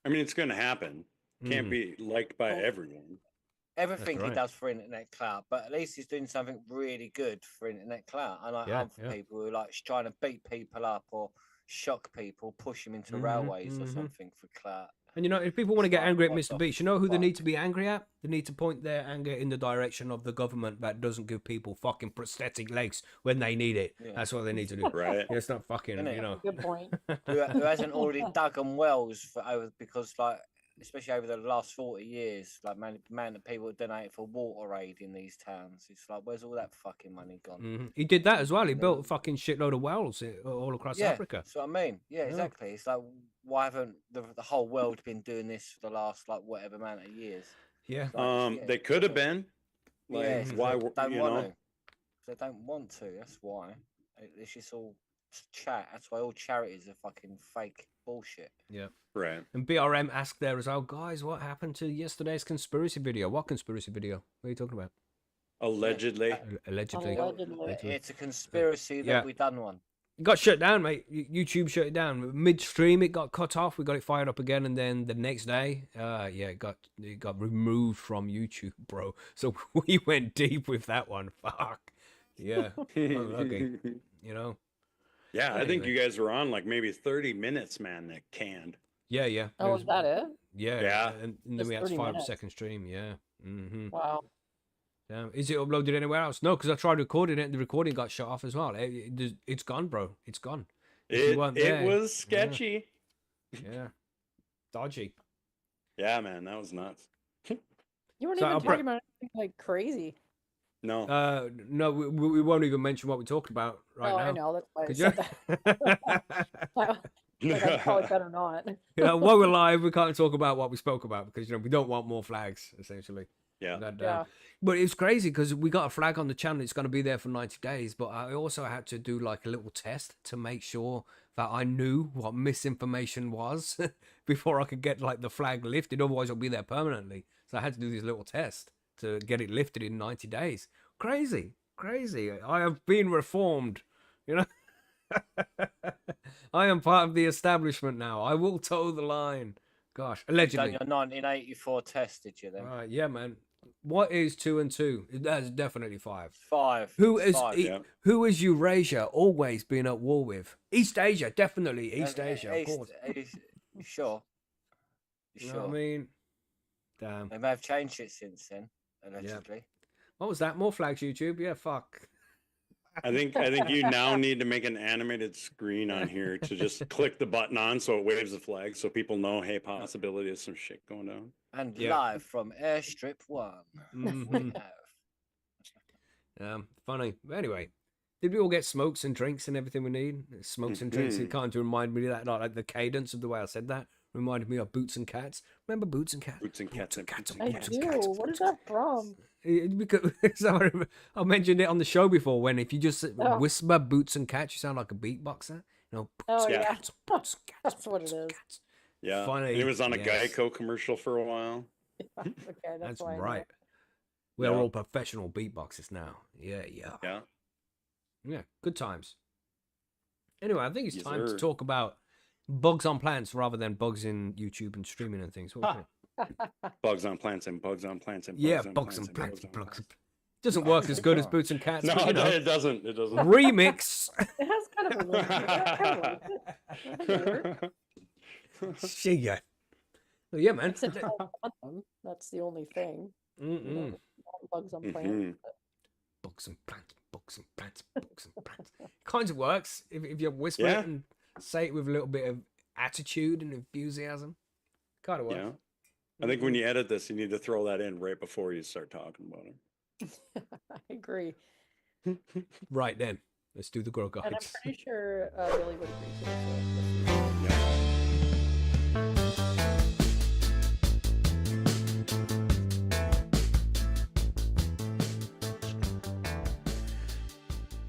I mean, it's going to happen. Can't be liked by everyone. Everything right. he does for internet clout, but at least he's doing something really good for internet clout. And I have people who are trying to beat people up or shock people, push them into railways or something for clout. And you know, if people want to get angry at what Mr. the Beast, you know who they fuck? need to be angry at? They need to point their anger in the direction of the government that doesn't give people fucking prosthetic legs when they need it. Yeah. That's what they need to do. Right. It's not fucking, Innit? you know. Good point. who hasn't already dug them wells for over because especially over the last 40 years, man that people donate for water aid in these towns. It's like, where's all that fucking money gone? He did that as well. He built a fucking shitload of wells all across Africa. That's what I mean. Yeah, exactly. It's like, why haven't the whole world been doing this for the last whatever amount of years? Yeah. They could have been. Yeah, Why? they don't You want know? to. They don't want to. That's why. It's just all chat. That's why all charities are fucking fake bullshit. Yeah. Right. And BRM asked there as well, guys, what happened to yesterday's conspiracy video? What conspiracy video? What are you talking about? Allegedly. Allegedly. Allegedly. It's a conspiracy that we done one. It got shut down, mate. YouTube shut it down midstream. It got cut off. We got it fired up again, and then the next day, it got removed from YouTube, bro. So we went deep with that one. Fuck. Yeah. Unlucky. You know. Yeah, I think Anyway. you guys were on maybe 30 minutes, man. That canned. Yeah. Oh, is that it? Yeah. Yeah. And then Just we had to 30 fire up a minutes. second stream. Yeah. Mm-hmm. Wow. Damn. Is it uploaded anywhere else? No, because I tried recording it and the recording got shut off as well. It's gone, bro. It's gone. If you It weren't there, was sketchy. Yeah. Dodgy. Yeah, man, that was nuts. You weren't So even I'll talking about anything crazy. No. No, we won't even mention what we talked about right now. I know. That's why I Could said that. you? I probably better not. While we're live, we can't talk about what we spoke about because we don't want more flags, essentially. Yeah. Yeah. But it's crazy because we got a flag on the channel. It's going to be there for 90 days. But I also had to do a little test to make sure that I knew what misinformation was before I could get the flag lifted. Otherwise, it'll be there permanently. So I had to do this little test to get it lifted in 90 days. Crazy. I have been reformed, you know. I am part of the establishment now. I will toe the line. Gosh, allegedly. Done your 1984 test, did you then? Yeah, man. What is 2 and 2? That's definitely 5. 5. Who is Five. Yeah. who is Eurasia always been at war with? East Asia, definitely East And, Asia, of course. You sure? You You sure? know what I mean? Damn. They may have changed it since then, allegedly. What was that? More flags, YouTube? Yeah, fuck. I think you now need to make an animated screen on here to just click the button on so it waves the flag so people know, hey, possibility of some shit going down. And Yeah. live from Airstrip 1. Mhm. We have. Funny. But anyway, did we all get smokes and drinks and everything we need? Smokes and drinks. It kind of remind me of that, like the cadence of the way I said that reminded me of Boots and Cats. Remember Boots and Cats? Boots and cats and boots and I cats. do. What is that from? Because I mentioned it on the show before. When if you just Oh. whisper Boots and Cats, you sound like a beatboxer. You know, Boots Oh, and yeah. Cats, Boots and Cats. That's what Boots it and is. Cats. Yeah. Funny. And it was on a Yes. Geico commercial for a while. Okay, that's That's why I know right. it. We're Yeah. all professional beatboxers now. Yeah. Yeah. Good times. Anyway, I think it's Yes, time to sir. talk about bugs on plants rather than bugs in YouTube and streaming and things. What do you think? Bugs on plants and bugs on plants and Yeah, bugs on bugs and plants plants. and Bugs. Doesn't work as good as Boots and Cats, No, but you know, it doesn't. It doesn't. remix. It has kind of a ring to it. I kinda like it. I think it works. Shit, yeah. Well, yeah, man. Except I don't want them. That's the only thing. You Mm-mm. know, bugs on plants. Mhm. Bugs and plants, bugs and plants, bugs and plants. Kind of works if you whisper Yeah. it and say it with a little bit of attitude and enthusiasm. Kind of works. Yeah. I think when you edit this, you need to throw that in right before you start talking about I agree. it. Right then, let's do the grow And I'm guides. pretty sure Billy would agree to this. Yeah.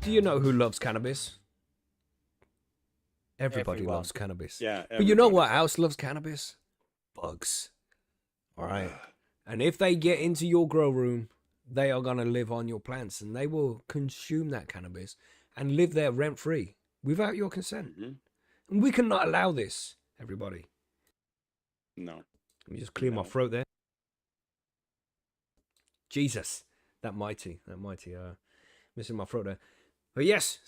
Do you know who loves cannabis? Everybody Everyone. loves cannabis. Yeah. But you know everybody. what else loves cannabis? Bugs. All right. And if they get into your grow room, they are going to live on your plants and they will consume that cannabis and live there rent free without your consent. Mhm. And we cannot allow this, everybody. No. Let me just clear my No. throat there. Jesus, that mighty, missing my throat there. But yes,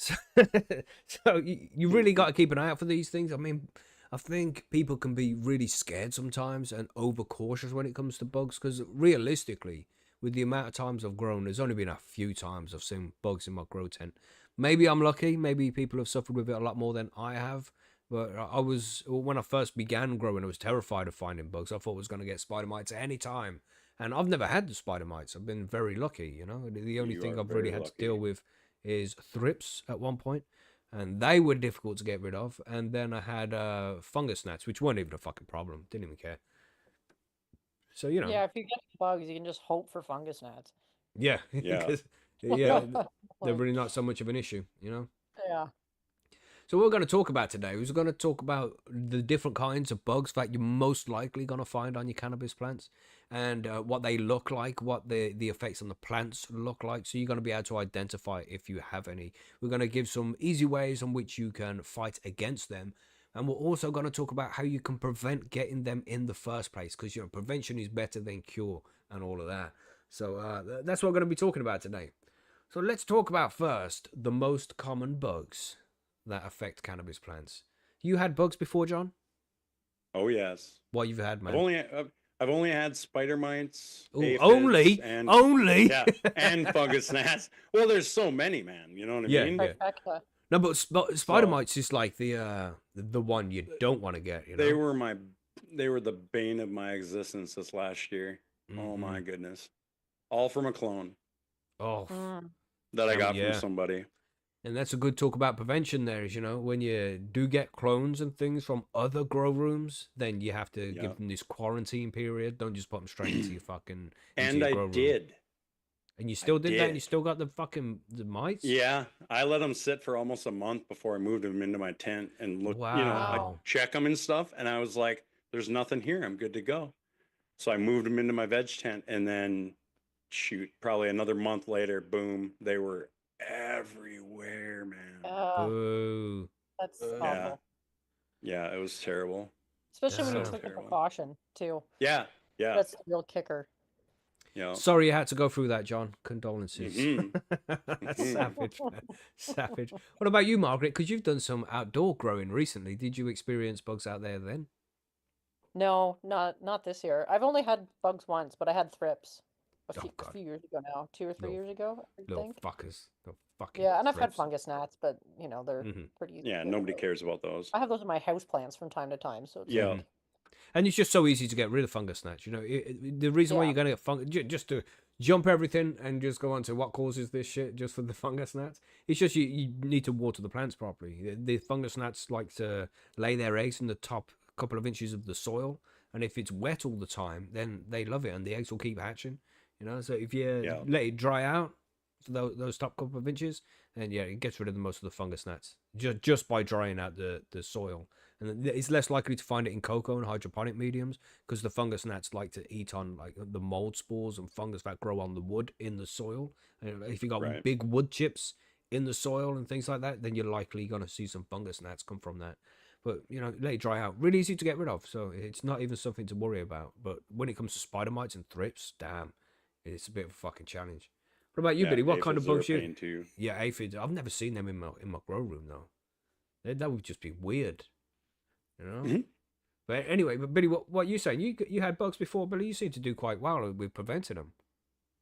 so you really got to keep an eye out for these things. I mean, I think people can be really scared sometimes and overcautious when it comes to bugs because realistically, with the amount of times I've grown, there's only been a few times I've seen bugs in my grow tent. Maybe I'm lucky. Maybe people have suffered with it a lot more than I have. But when I first began growing, I was terrified of finding bugs. I thought I was going to get spider mites at any time. And I've never had the spider mites. I've been very lucky, you know. The only You thing are I've really very had to deal lucky. with is thrips at one point, and they were difficult to get rid of. And then I had fungus gnats, which weren't even a fucking problem. Didn't even care. So, you know. Yeah, if you get bugs, you can just hope for fungus gnats. Yeah. Yeah. 'cause, yeah, they're Like, really not so much of an issue, you know. yeah. So what we're going to talk about today is we're going to talk about the different kinds of bugs that you're most likely going to find on your cannabis plants and what they look like, what the effects on the plants look like. So you're going to be able to identify if you have any. We're going to give some easy ways on which you can fight against them. And we're also going to talk about how you can prevent getting them in the first place because, you know, prevention is better than cure and all of that. So that's what we're going to be talking about today. So let's talk about first the most common bugs that affect cannabis plants. You had bugs before, John? Oh yes. What you've had, man? I've only had spider mites. Ooh, aphids, only, and only. yeah, and fungus gnats. Well, there's so many, man. You know what I Yeah, mean? yeah. Trifecta. No, but spider So- mites is like the one you don't want to get. You know? They were the bane of my existence this last year. Oh my goodness. All from a clone Oh, Mm. that I got yeah. from somebody. and that's a good talk about prevention. There is, you know, when you do get clones and things from other grow rooms, then you have to Yeah. give them this quarantine period. Don't just put them straight into your fucking. into And your I grow room. did. And you still did that, and did. you still got the mites. Yeah, I let them sit for almost a month before I moved them into my tent and look, I Wow. check them and stuff. And I was like, there's nothing here. I'm good to go. So I moved them into my veg tent and then shoot, probably another month later, boom, they were everywhere, man. Boo. That's Yeah. awful. Yeah, it was terrible. Especially when you So took the terrible. precaution too. Yeah, yeah. That's the real kicker. Yeah. Sorry you had to go through that, John. Condolences. Mhm. Savage, man. Savage. What about you, Margaret? Because you've done some outdoor growing recently. Did you experience bugs out there then? No, not this year. I've only had bugs once, but I had thrips a Oh, few, a God. few years ago now, 2 or 3 Little, years ago, I little think. fuckers. Little fucking Yeah, and I've had thrips. fungus gnats, but they're Hmm. pretty easy Yeah, to get nobody rid of. cares about those. I have those in my house plants from time to time, so it's Yeah. like, And it's just so easy to get rid of fungus gnats. The reason why yeah, you're going to get fungus, just to jump everything and just go on to what causes this shit just for the fungus gnats, it's just you need to water the plants properly. The fungus gnats like to lay their eggs in the top couple of inches of the soil. And if it's wet all the time, then they love it and the eggs will keep hatching. So if you Yeah. let it dry out for those top couple of inches, then yeah, it gets rid of most of the fungus gnats just by drying out the soil. And it's less likely to find it in cocoa and hydroponic mediums because the fungus gnats like to eat on like the mold spores and fungus that grow on the wood in the soil. And if you got Right. big wood chips in the soil and things like that, then you're likely going to see some fungus gnats come from that. But let it dry out. Really easy to get rid of, so it's not even something to worry about. But when it comes to spider mites and thrips, damn, it's a bit of a fucking challenge. What about you, Yeah, Billy? What kind of aphids are a bugs you? pain too. Yeah, aphids. I've never seen them in my grow room though. That would just be weird, Mhm. But anyway, Billy, what you saying? You had bugs before, Billy. You seem to do quite well with preventing them.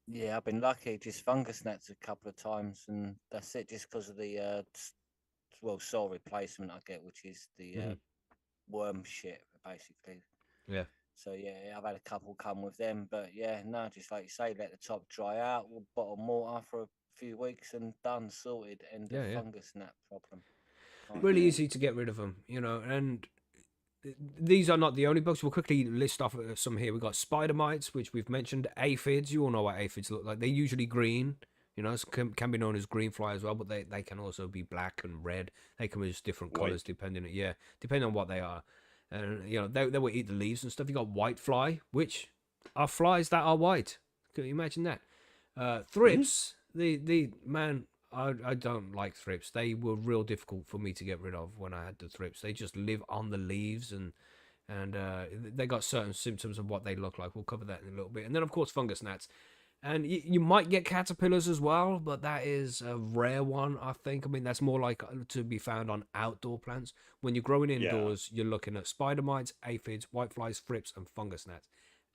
Yeah, I've been lucky. Just fungus gnats a couple of times, and that's it. Just because of the soil replacement I get, which is the Mhm. worm shit, basically. Yeah. So yeah, I've had a couple come with them, but yeah, no, just like you say, let the top dry out, we'll bottle mortar for a few weeks, and done, sorted. End of Yeah. fungus gnat problem. Really easy to get rid of them, and these are not the only bugs. We'll quickly list off some here. We've got spider mites, which we've mentioned. Aphids, you all know what aphids look like. They're usually green, can be known as green fly as well, but they can also be black and red. They come as different colors depending on what they are. And they will eat the leaves and stuff. You got white fly, which are flies that are white. Can you imagine that? Thrips, the man, I don't like thrips. They were real difficult for me to get rid of when I had the thrips. They just live on the leaves and they got certain symptoms of what they look like. We'll cover that in a little bit. And then of course fungus gnats. And you might get caterpillars as well, but that is a rare one, I think. I mean, that's more like to be found on outdoor plants. When you're growing indoors, you're looking at spider mites, aphids, whiteflies, thrips, and fungus gnats.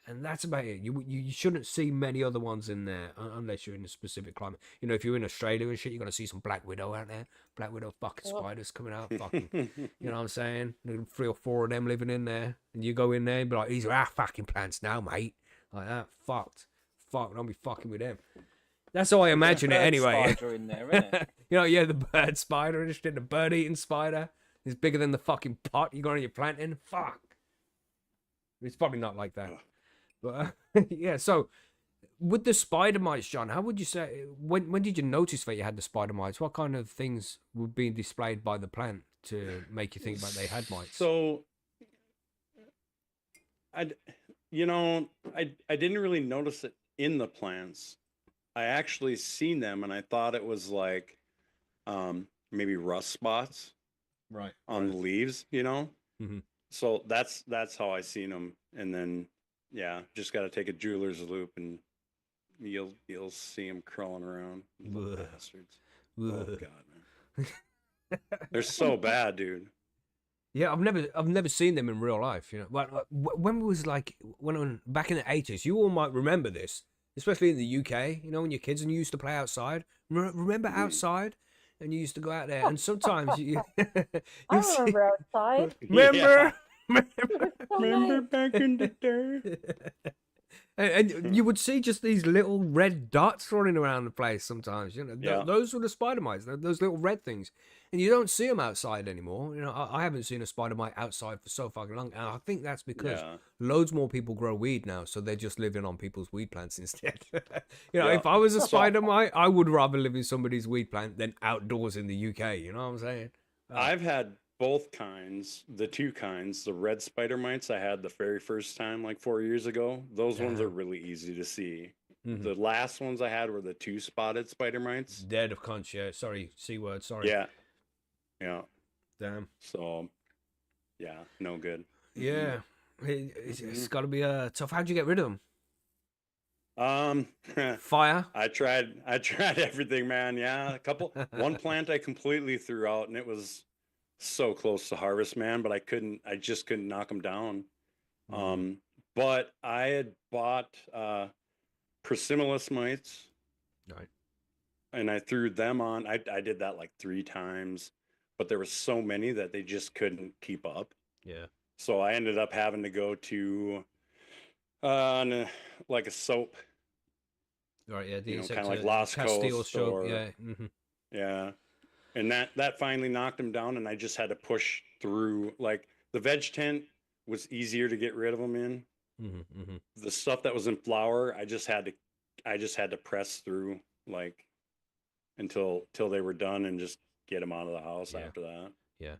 And that's about it. You shouldn't see many other ones in there unless you're in a specific climate. If you're in Australia and shit, you're going to see some black widow out there. Black widow fucking spiders coming out. Fucking, you know what I'm saying? 3 or 4 of them living in there. And you go in there and be like, these are our fucking plants now, mate. Like that. Fucked. Fuck, don't be fucking with them. That's how I imagine it anyway. Spider in there, isn't it? The bird spider and shit, the bird eating spider. It's bigger than the fucking pot you got on your planting. Fuck. It's probably not like that. But yeah, so with the spider mites, John, how would you say, when did you notice that you had the spider mites? What kind of things were being displayed by the plant to make you think that they had mites? So, I didn't really notice it in the plants. I actually seen them and I thought it was like maybe rust spots on the leaves, Mm-hmm. So that's how I seen them. And then just got to take a jeweler's loop and you'll see them crawling around. Little bastards. Oh god, man. They're so bad, dude. Yeah, I've never seen them in real life. When was when back in the 80s, you all might remember this, especially in the UK. When you're kids and you used to play outside. Remember outside, and you used to go out there, and sometimes you. I remember outside. Remember. Remember back in the day. And you would see just these little red dots running around the place sometimes. Those were the spider mites, those little red things. And you don't see them outside anymore. I haven't seen a spider mite outside for so fucking long. And I think that's because loads more people grow weed now. So they're just living on people's weed plants instead. If I was a spider mite, I would rather live in somebody's weed plant than outdoors in the UK. You know what I'm saying? I've had both kinds, the 2 kinds. The red spider mites I had the very first time, like 4 years ago. Those ones are really easy to see. Mm-hmm. The last ones I had were the 2 spotted spider mites. Dead of conch, yeah. Sorry, C word, sorry. Yeah. Damn. So, no good. Yeah. It's got to be tough. How'd you get rid of them? Fire? I tried everything, man. Yeah, one plant I completely threw out, and it was so close to harvest, man, but I just couldn't knock them down. But I had bought Priscillus mites, Right. and I threw them on. I did that like 3 times, but there were so many that they just couldn't keep up. Yeah. So I ended up having to go to like a soap, Right, yeah, the kind of insect, like Las Castile Coast soap, or yeah. yeah. And that finally knocked them down, and I just had to push through. Like the veg tent was easier to get rid of them in. The stuff that was in flower, I just had to press through like until they were done and just get them out of the house after that. Yeah.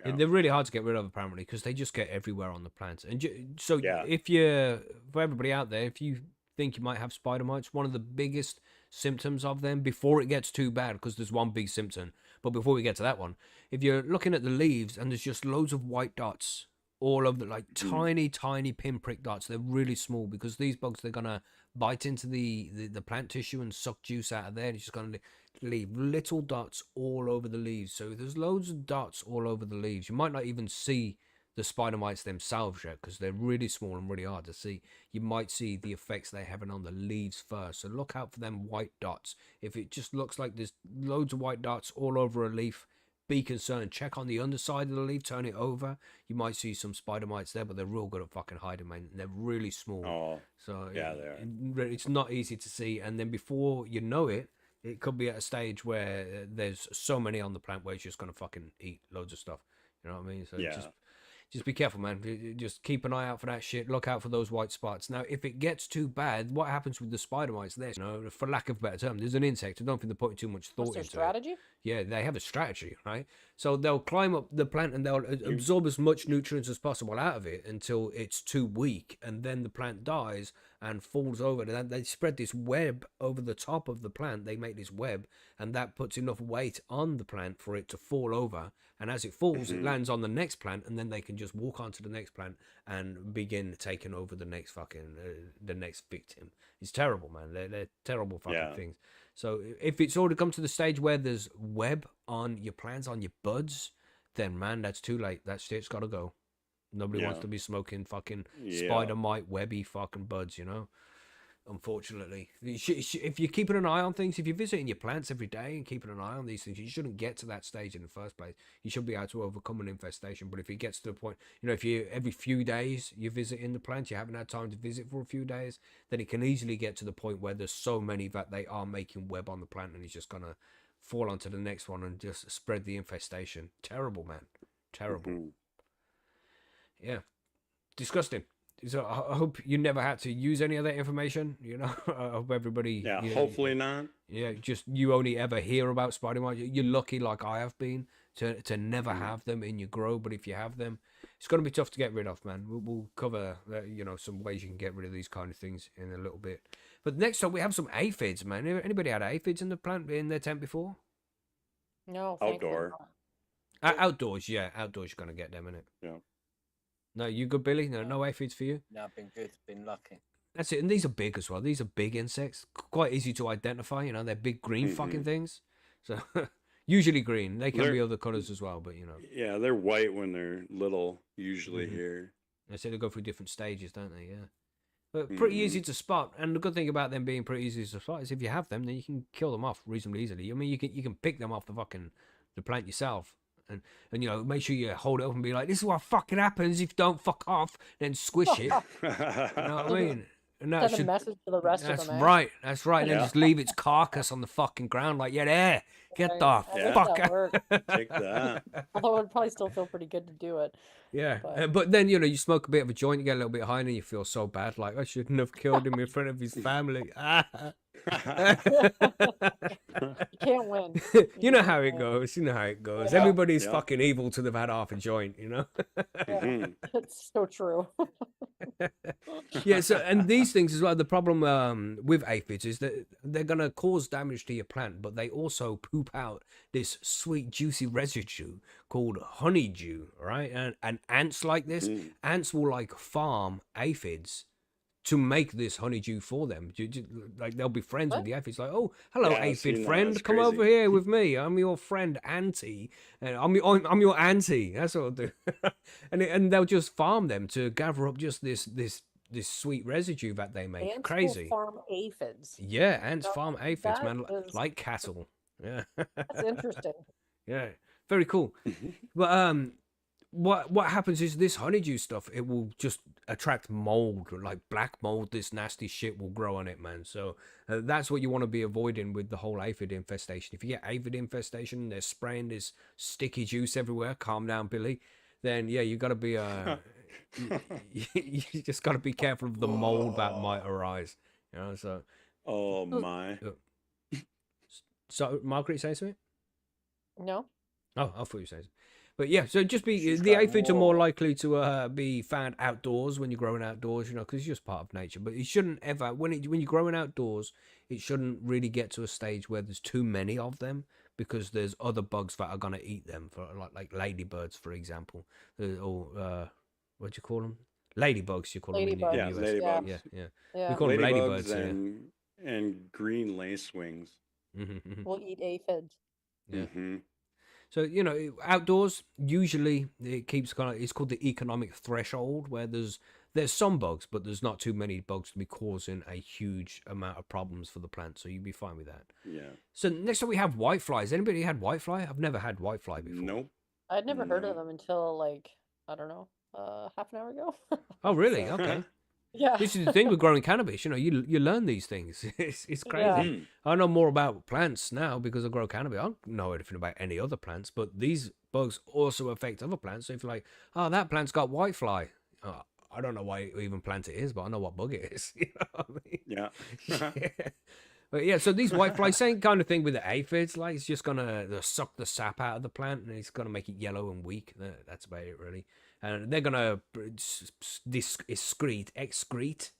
Yeah. They're really hard to get rid of apparently because they just get everywhere on the plants. And so Yeah. if you're, for everybody out there, if you think you might have spider mites, one of the biggest symptoms of them before it gets too bad, because there's one big symptom, but before we get to that one, if you're looking at the leaves and there's just loads of white dots all over, like tiny pinprick dots, they're really small because these bugs, they're gonna bite into the plant tissue and suck juice out of there, and it's just gonna leave little dots all over the leaves. So if there's loads of dots all over the leaves, you might not even see the spider mites themselves yet because they're really small and really hard to see. You might see the effects they're having on the leaves first. So look out for them white dots. If it just looks like there's loads of white dots all over a leaf, be concerned. Check on the underside of the leaf, turn it over. You might see some spider mites there, but they're real good at fucking hiding, man. They're really small. Oh, so yeah, they are. it's not easy to see. And then before you know it, it could be at a stage where there's so many on the plant where it's just going to fucking eat loads of stuff. You know what I mean? So Yeah. just be careful, man. Just keep an eye out for that shit. Look out for those white spots. Now, if it gets too bad, what happens with the spider mites there? You know, for lack of a better term, there's an insect. I don't think they're putting too much thought What's their into it. strategy? Yeah, they have a strategy, right? So they'll climb up the plant and they'll absorb as much nutrients as possible out of it until it's too weak, and then the plant dies and falls over. And they spread this web over the top of the plant. They make this web, and that puts enough weight on the plant for it to fall over. And as it falls, it lands on the next plant, and then they can just walk onto the next plant and begin taking over the next fucking the next victim. It's terrible, man. They're terrible fucking things. So if it's already come to the stage where there's web on your plants, on your buds, then man, that's too late. That shit's got to go. Nobody wants to be smoking fucking spider mite webby fucking buds, you know. Unfortunately, if you're keeping an eye on things, if you're visiting your plants every day and keeping an eye on these things, you shouldn't get to that stage in the first place. You should be able to overcome an infestation. But if it gets to the point, you know, if you every few days you're visiting the plant, you haven't had time to visit for a few days, then it can easily get to the point where there's so many that they are making web on the plant, and it's just gonna fall onto the next one and just spread the infestation. Terrible, man. Terrible. Yeah, disgusting. So I hope you never had to use any of that information. You know, I hope everybody. Yeah, hopefully not. Yeah, just you only ever hear about spider mites. You're lucky, like I have been, to never have them in your grow. But if you have them, it's going to be tough to get rid of, man. We'll cover, you know, some ways you can get rid of these kind of things in a little bit. But next up, we have some aphids, man. Anybody had aphids in the plant in their tent before? No, Outdoor. Outdoors, yeah, outdoors. You're going to get them in it. Yeah. No, you good, Billy? No aphids for you? No, I've been good, been lucky. That's it. And these are big as well. These are big insects. Quite easy to identify. You know, they're big green fucking things. So usually green. They can be other colors as well, but you know. Yeah, they're white when they're little, usually here. They say they go through different stages, don't they? Yeah. But pretty easy to spot. And the good thing about them being pretty easy to spot is if you have them, then you can kill them off reasonably easily. I mean, you can pick them off the plant yourself. And you know, make sure you hold it up and be like, this is what fucking happens if you don't fuck off, then squish it. You know what I mean? And that Send a message to the rest of them. That's right. That's right. And then just leave its carcass on the fucking ground like, yeah, there. Get the fuck out. Take that. Although it would probably still feel pretty good to do it. Yeah. But then, you know, you smoke a bit of a joint, you get a little bit high, and you feel so bad. Like, I shouldn't have killed him in front of his family. You can't win. You know how it goes. You know how it goes. Everybody's fucking evil till they've had half a joint, you know? It's so true. Yeah, so, and these things as well, the problem with aphids is that they're going to cause damage to your plant, but they also poop out this sweet, juicy residue called honeydew, right? And ants like this. Ants will like farm aphids to make this honeydew for them. Like they'll be friends with What? the aphids. Like, oh, hello, Yeah, I've aphid seen that. friend, That's come crazy. over here with me. I'm your friend Auntie, and I'm your auntie. That's what I'll do. and they'll just farm them to gather up just this sweet residue that they make. Ants will Crazy. farm aphids. Yeah, ants Now, farm aphids, that man, is like cattle. Yeah. that's interesting. Yeah, very cool. But what happens is this honeydew stuff, it will just attract mold, like black mold. This nasty shit will grow on it, man. So that's what you want to be avoiding with the whole aphid infestation. If you get aphid infestation, they're spraying this sticky juice everywhere. Calm down, Billy. Then yeah, you got to be you just got to be careful of the mold that might arise. You know, so Oh my. so Margaret, say something. No. Oh, I thought you said. But yeah, so just be She's the going, aphids are more "Whoa." likely to be found outdoors when you're growing outdoors, you know, because it's just part of nature. But it shouldn't ever when you're growing outdoors, it shouldn't really get to a stage where there's too many of them because there's other bugs that are gonna eat them, for like ladybirds, for example, or what do you call them? Ladybugs, you call them in the Ladybugs. Yeah, US. ladybugs. Yeah, yeah. Yeah. We call them Ladybugs ladybirds. and green lacewings. Yeah. Mhm. We'll eat aphids. Yeah. Hmm. So, you know, outdoors, usually it keeps kind of, it's called the economic threshold, where there's some bugs, but there's not too many bugs to be causing a huge amount of problems for the plant. So you'd be fine with that. Yeah. So next up we have whiteflies. Anybody had whitefly? I've never had whitefly before. Nope. I'd never heard of No. them until like, I don't know, half an hour ago. Oh, really? So, Okay. yeah. This is the thing with growing cannabis. You know, you learn these things. It's crazy. Yeah. Mm. I know more about plants now because I grow cannabis. I don't know anything about any other plants, but these bugs also affect other plants. So if you're like, oh, that plant's got whitefly. I don't know what even plant it is, but I know what bug it is. You know what I mean? Yeah. Yeah. But yeah, so these whiteflies, same kind of thing with the aphids. Like it's just gonna suck the sap out of the plant, and it's gonna make it yellow and weak. That's about it, really. And they're gonna excrete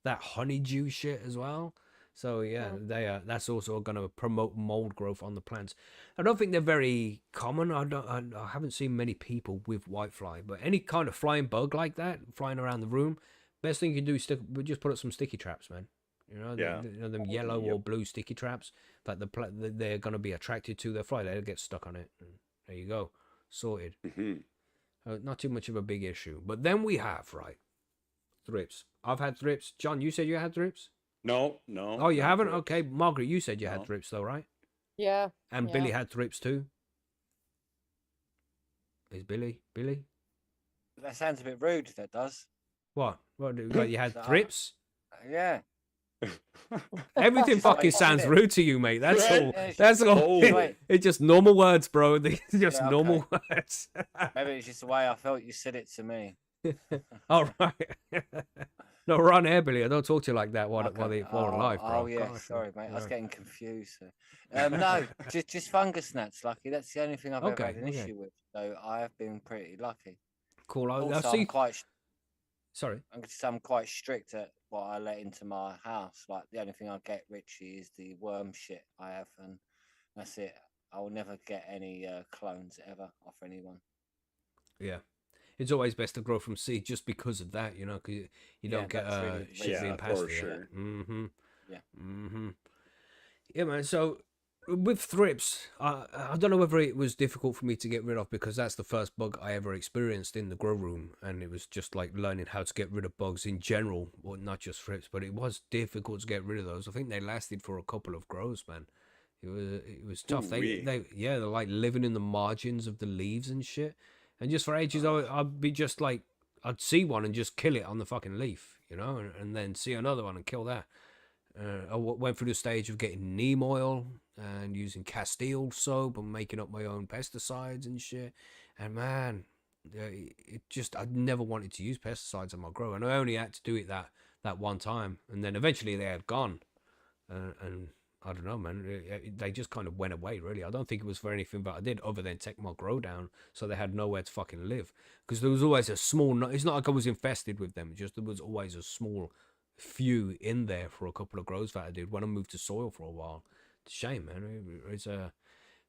that honeydew shit as well. So yeah, they are. That's also gonna promote mold growth on the plants. I don't think they're very common. I haven't seen many people with whitefly, but any kind of flying bug like that flying around the room, best thing you can do is just put up some sticky traps, man. You know, Yeah. them yellow or Yep. blue sticky traps that they're going to be attracted to. They'll fly. They'll get stuck on it. And there you go, sorted. Hmm. Not too much of a big issue. But then we have thrips. I've had thrips. John, you said you had thrips. No. Oh, you not haven't? thrips. Okay, Margaret, you said you had No. thrips though, right? Yeah. And Yeah. Billy had thrips too. Is Billy? That sounds a bit rude. That does. What? What? You had So, thrips? Yeah. Everything Just the way fucking you said sounds it. rude to you, mate. That's Yeah, all. it's That's just- all. Oh. Wait. It's just normal words, bro. They're just Yeah, normal words. Maybe it's just the way I felt you said it to me. All right. No, we're on air, Billy. I don't talk to you like that while Okay. we're live, bro. Oh yeah, Gosh, sorry, mate. I was yeah. getting confused. No, just fungus gnats. Lucky. That's the only thing I've Okay, ever had an okay. issue with. So I have been pretty lucky. Cool. I Also, see. Sorry. I'm quite strict at what I let into my house. Like the only thing I get, Richie, is the worm shit I have, and that's it. I will never get any clones ever off anyone. Yeah. It's always best to grow from seed just because of that, you know, because you don't get that's really the shit reason. being Yeah, passed for to you. sure. Mm-hmm. Yeah. Mm-hmm. Yeah, man. So with thrips, I don't know whether it was difficult for me to get rid of because that's the first bug I ever experienced in the grow room, and it was just like learning how to get rid of bugs in general, well, not just thrips, but it was difficult to get rid of those. I think they lasted for a couple of grows, man. It was tough. Ooh-wee. They're like living in the margins of the leaves and shit. And just for ages, I'd be just like, I'd see one and just kill it on the fucking leaf, you know, and then see another one and kill that. I went through the stage of getting neem oil and using Castile soap and making up my own pesticides and shit. And man, I never wanted to use pesticides on my grow, and I only had to do it that one time, and then eventually they had gone, and I don't know, man. They just kind of went away, really. I don't think it was for anything that I did other than take my grow down, so they had nowhere to fucking live. Because there was always a small. It's not like I was infested with them. Just there was always a small few in there for a couple of grows that I did when I moved to soil for a while. It's a shame, man.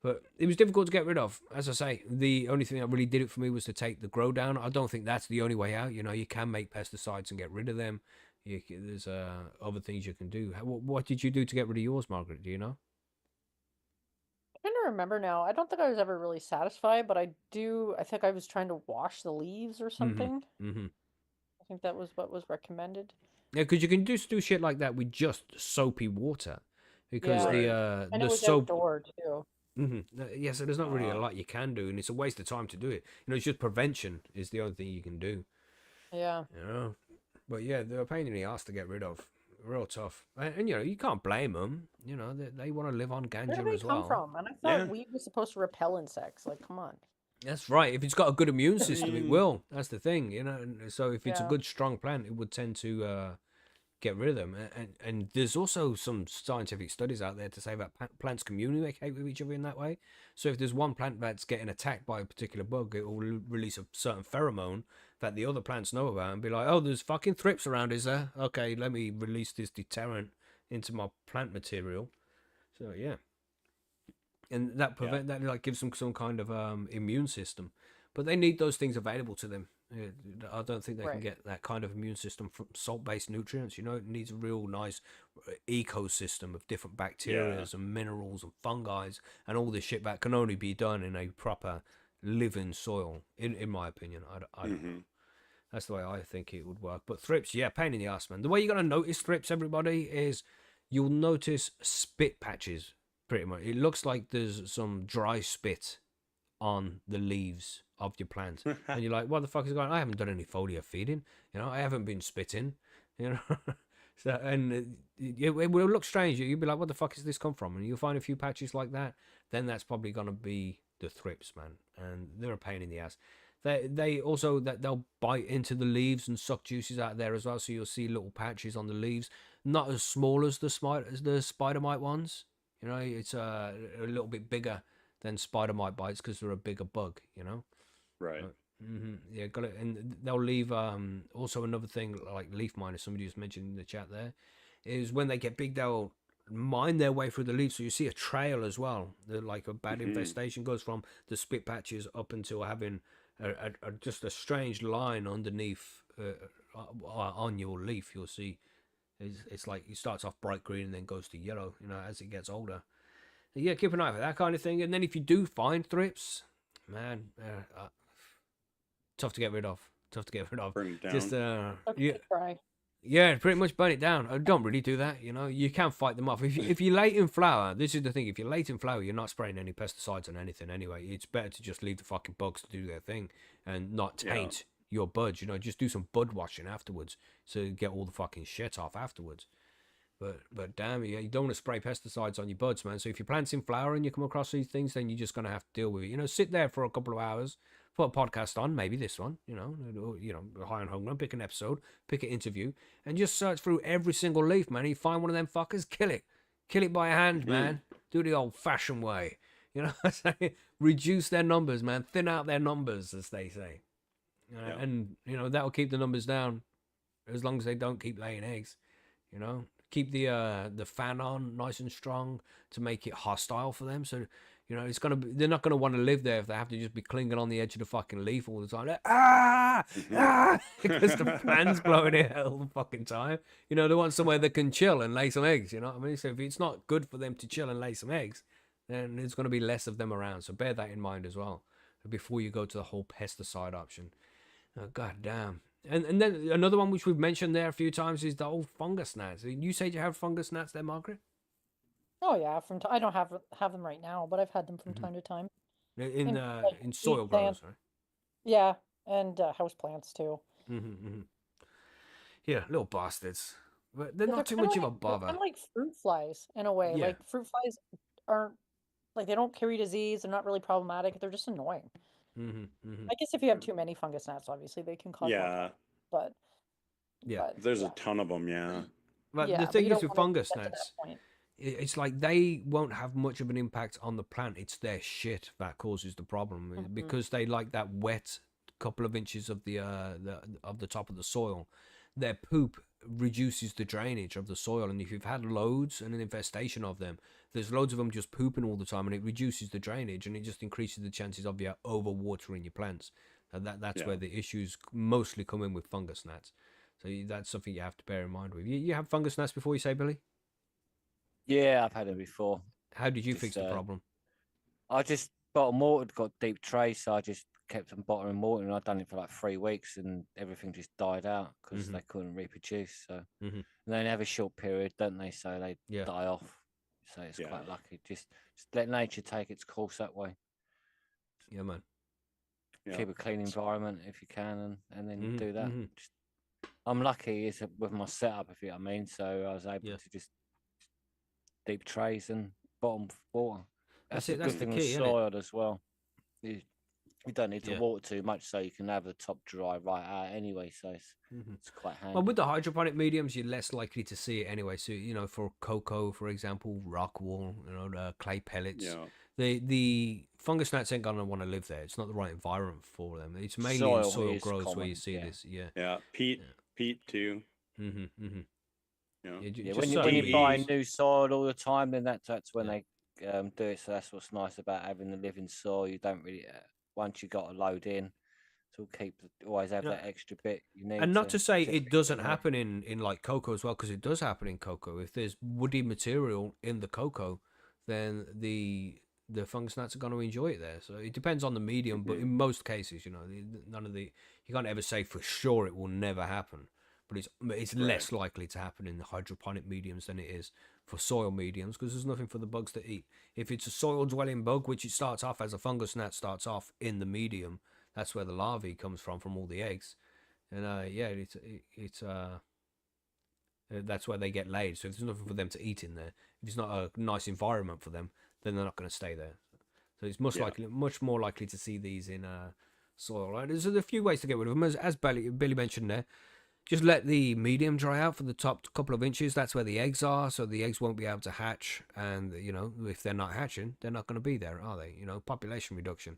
But it was difficult to get rid of. As I say, the only thing that really did it for me was to take the grow down. I don't think that's the only way out. You know, you can make pesticides and get rid of them. There's other things you can do. What did you do to get rid of yours, Margaret? Do you know? I don't remember now. I don't think I was ever really satisfied, but I think I was trying to wash the leaves or something. Mm-hmm. I think that was what was recommended. Yeah, because you can just do shit like that with just soapy water, because Yeah. And it the was soap. outdoor too. Yeah, so there's not really a lot you can do, and it's a waste of time to do it. It's just prevention is the only thing you can do. Yeah. But yeah, they're a pain in the ass to get rid of. Real tough, and you can't blame them. They want to live on Where ganja do they as come well. from? And I thought weed was supposed to repel insects. Like, come on. That's right. If it's got a good immune system, it will. That's the thing, And so if it's a Yeah. good, strong plant, it would tend to get rid of them. And there's also some scientific studies out there to say that plants communicate with each other in that way. So if there's one plant that's getting attacked by a particular bug, it will release a certain pheromone that the other plants know about and be like, oh, there's fucking thrips around, is there? Okay, let me release this deterrent into my plant material. So yeah. And that that like gives them some kind of immune system. But they need those things available to them. I don't think they can get that kind of immune system from salt-based nutrients. It needs a real nice ecosystem of different bacteria and minerals and fungi and all this shit that can only be done in a proper living soil, in my opinion. I don't know. That's the way I think it would work. But thrips, yeah, pain in the ass, man. The way you're going to notice thrips, everybody, is you'll notice spit patches, pretty much. It looks like there's some dry spit on the leaves of your plant. And you're like, what the fuck is going on? I haven't done any foliar feeding. I haven't been spitting. So, and it will look strange. You'll be like, what the fuck has this come from? And you'll find a few patches like that. Then that's probably going to be the thrips, man. And they're a pain in the ass. They also they'll bite into the leaves and suck juices out of there as well. So you'll see little patches on the leaves, not as small as the spider mite ones. It's a little bit bigger than spider mite bites because they're a bigger bug. Right. Yeah, got it. And they'll leave also another thing like leaf miners. Somebody just mentioned in the chat there is when they get big, they'll mine their way through the leaves. So you see a trail as well. Like a bad infestation goes from the spit patches up until having just a strange line underneath on your leaf. You'll see it's like it starts off bright green and then goes to yellow as it gets older. Yeah, keep an eye for that kind of thing. And then if you do find thrips, man, tough to get rid of. Burn it down. Just Try. yeah, pretty much burn it down. I don't really do that. You can fight them off. If you're late in flower, this is the thing. If you're late in flower, you're not spraying any pesticides on anything anyway. It's better to just leave the fucking bugs to do their thing and not taint your buds. Just do some bud washing afterwards to get all the fucking shit off afterwards. But damn, you don't want to spray pesticides on your buds, man. So if your plant's in flower and you come across these things, then you're just going to have to deal with it. Sit there for a couple of hours, put a podcast on, maybe this one, High on Home Run, pick an episode, pick an interview, and just search through every single leaf, man. You find one of them fuckers, kill it by hand, man. Do it the old-fashioned way, reduce their numbers, man. Thin out their numbers, as they say, and that'll keep the numbers down as long as they don't keep laying eggs, Keep the fan on nice and strong to make it hostile for them. So, they're not gonna want to live there if they have to just be clinging on the edge of the fucking leaf all the time. Like, because the fan's blowing it all the fucking time. They want somewhere that can chill and lay some eggs. You know what I mean? So if it's not good for them to chill and lay some eggs, then there's gonna be less of them around. So bear that in mind as well before you go to the whole pesticide option. Oh, God damn. And then another one which we've mentioned there a few times is the old fungus gnats. You said you have fungus gnats there, Margaret? Oh yeah, I don't have them right now, but I've had them from time to time. In soil weed growers, plants. right? Yeah, and house plants too. Yeah, little bastards. But they're Yeah, not too kinda much of a like, bother. They're kind of like fruit flies in a way. Yeah. Like fruit flies aren't they don't carry disease. They're not really problematic. They're just annoying. I guess if you have too many fungus gnats, obviously they can cause more Yeah. problems, Yeah. but There's yeah. a ton of them. Yeah. But Yeah, the but thing you is don't with wanna fungus get to that gnats, point. it's like they won't have much of an impact on the plant. It's their shit that causes the problem because they like that wet couple of inches of the top of the soil. Their poop reduces the drainage of the soil, and if you've had loads and an infestation of them, there's loads of them just pooping all the time, and it reduces the drainage, and it just increases the chances of you overwatering your plants. And that's where the issues mostly come in with fungus gnats. So that's something you have to bear in mind with. You have fungus gnats before, you say, Billy? Yeah, I've had them before. How did you Just, fix the problem? I just bottled water, got deep trays, so I just kept on bottling water, and I'd done it for like 3 weeks, and everything just died out because they couldn't reproduce. So, and they have a short period, don't they? So they die off. So it's quite lucky. Just let nature take its course that way. Yeah, man. Keep a clean environment if you can, and then do that. Just, I'm lucky with my setup, if you know what I mean. So I was able to just deep trays and bottom water. That's a good thing with soil as well. You don't need to water too much, so you can have the top dry right out anyway. So it's quite handy. Well, with the hydroponic mediums, you're less likely to see it anyway. So for cocoa, for example, rock wool, clay pellets. The fungus gnats ain't gonna want to live there. It's not the right environment for them. It's mainly in soil growths common, where you see this. Yeah, peat too. When you buy new soil all the time, then that's when they do it. So that's what's nice about having the living soil. You don't really once you got a load in, so always have that extra bit you need. And not to say it doesn't happen in like cocoa as well, because it does happen in cocoa. If there's woody material in the cocoa, then the fungus gnats are going to enjoy it there. So it depends on the medium, but in most cases, you can't ever say for sure it will never happen. But it's less likely to happen in the hydroponic mediums than it is for soil mediums, because there's nothing for the bugs to eat. If it's a soil dwelling bug, which it starts off as a fungus gnat, starts off in the medium, that's where the larvae comes from all the eggs, and that's where they get laid. So if there's nothing for them to eat in there, if it's not a nice environment for them, then they're not going to stay there. So it's much more likely to see these in soil. Right? There's a few ways to get rid of them, as Billy mentioned there. Just let the medium dry out for the top couple of inches. That's where the eggs are, so the eggs won't be able to hatch. And if they're not hatching, they're not going to be there, are they? Population reduction.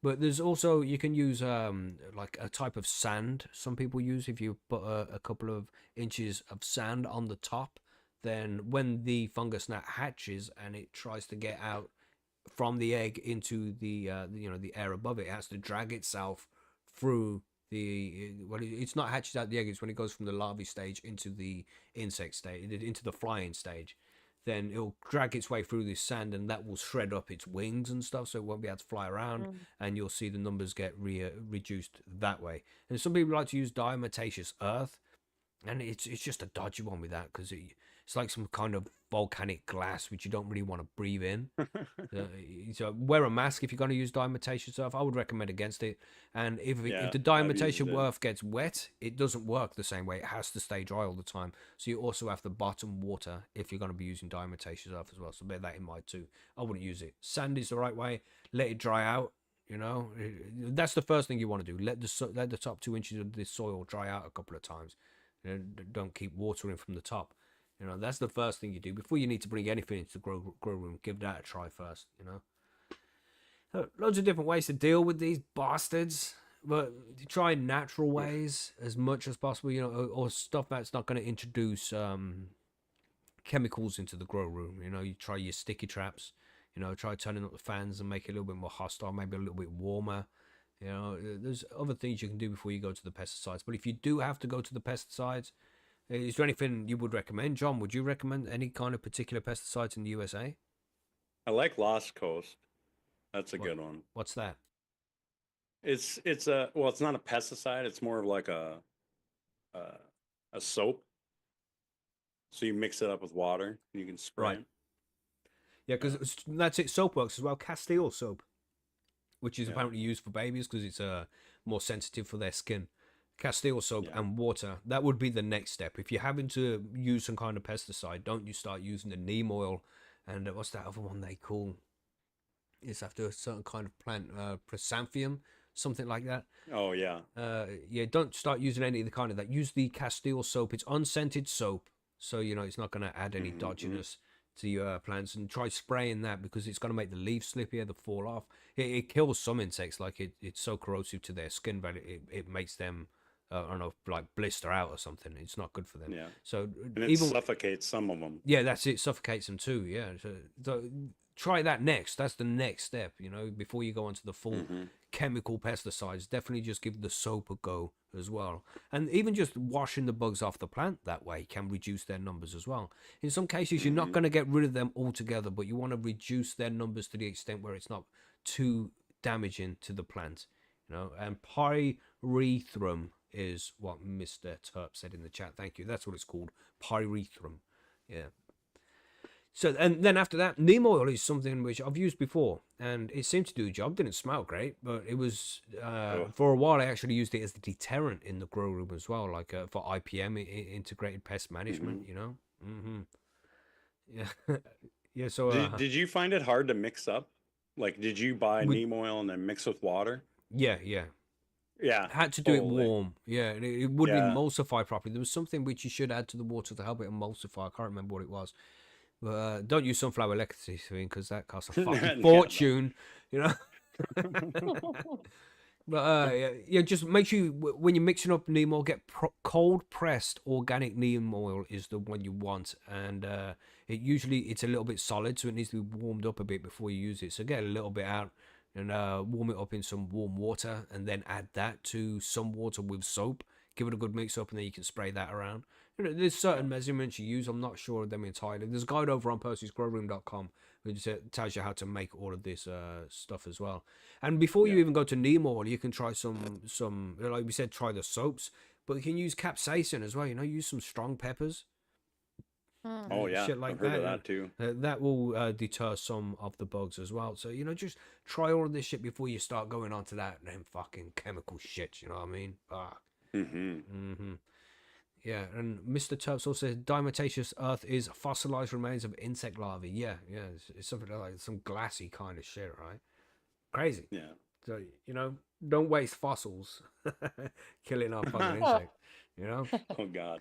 But there's also, you can use like a type of sand some people use. If you put a couple of inches of sand on the top, then when the fungus gnat hatches and it tries to get out from the egg into the air above it, it has to drag itself through it's not hatches out the egg. It's when it goes from the larvae stage into the insect stage, into the flying stage. Then it'll drag its way through this sand, and that will shred up its wings and stuff, so it won't be able to fly around, and you'll see the numbers get reduced that way. And some people like to use diatomaceous earth, and it's just a dodgy one with that, because it's like some kind of volcanic glass which you don't really want to breathe in. So wear a mask if you're going to use diatomaceous earth. I would recommend against it. And if the diatomaceous earth gets wet, it doesn't work the same way. It has to stay dry all the time. So you also have to bottom water if you're going to be using diatomaceous earth as well. So bear that in mind too. I wouldn't use it. Sand is the right way. Let it dry out. That's the first thing you want to do. Let the top 2 inches of this soil dry out a couple of times. Don't keep watering from the top. That's the first thing you do before you need to bring anything into the grow room. Give that a try first. So, loads of different ways to deal with these bastards, but try natural ways as much as possible. Or stuff that's not going to introduce chemicals into the grow room. You try your sticky traps. Try turning up the fans and make it a little bit more hostile, maybe a little bit warmer. There's other things you can do before you go to the pesticides. But if you do have to go to the pesticides, is there anything you would recommend, John? Would you recommend any kind of particular pesticides in the USA? I like Lost Coast. That's a good one. What's that? It's it's not a pesticide. It's more of like a soap. So you mix it up with water and you can spray it. Yeah, because that's it. Soap works as well. Castile soap, which is apparently used for babies because it's more sensitive for their skin. Castile soap and water, that would be the next step. If you're having to use some kind of pesticide, don't you start using the neem oil and what's that other one they call? It's after a certain kind of plant, Chrysanthemum, something like that. Oh, yeah. Don't start using any of the kind of that. Use the Castile soap. It's unscented soap, so it's not going to add any dodginess to your plants. And try spraying that because it's going to make the leaves slippier, they fall off. It kills some insects, like it's so corrosive to their skin that it makes them... I don't know, like blister out or something. It's not good for them. Yeah. So and it suffocates some of them. Yeah, that's it. Suffocates them too. Yeah. So try that next. That's the next step. Before you go on to the full chemical pesticides, definitely just give the soap a go as well. And even just washing the bugs off the plant that way can reduce their numbers as well. In some cases, you're not going to get rid of them altogether, but you want to reduce their numbers to the extent where it's not too damaging to the plant. And pyrethrum is what Mr. Terp said in the chat. Thank you. That's what it's called. Pyrethrum. Yeah. So, and then after that, neem oil is something which I've used before, and it seemed to do a job. Didn't smell great, but it was, for a while, I actually used it as a deterrent in the grow room as well, like for IPM, integrated pest management, Yeah. Yeah, so... Did you find it hard to mix up? Like, did you buy neem oil and then mix with water? Yeah. Yeah. Had to do it warm. Yeah, and it wouldn't emulsify properly. There was something which you should add to the water to help it emulsify. I can't remember what it was. But don't use sunflower electricity because that costs a fucking fortune, But just make sure when you're mixing up neem oil, get cold pressed organic neem oil is the one you want, and it's a little bit solid, so it needs to be warmed up a bit before you use it. So get a little bit out and warm it up in some warm water, and then add that to some water with soap. Give it a good mix up, and then you can spray that around. There's certain measurements you use. I'm not sure of them entirely. There's a guide over on Percy'sGrowroom.com which tells you how to make all of this stuff as well. And before you even go to neem oil, you can try some like we said, try the soaps, but you can use capsaicin as well. Use some strong peppers. Oh yeah, shit like I've heard of that too. That will deter some of the bugs as well. So just try all of this shit before you start going on to that and fucking chemical shit. You know what I mean? Yeah, and Mr. Terps also says diatomaceous earth is fossilized remains of insect larvae. Yeah, it's something like some glassy kind of shit, right? Crazy. Yeah. So don't waste fossils killing our fucking insect. Oh God.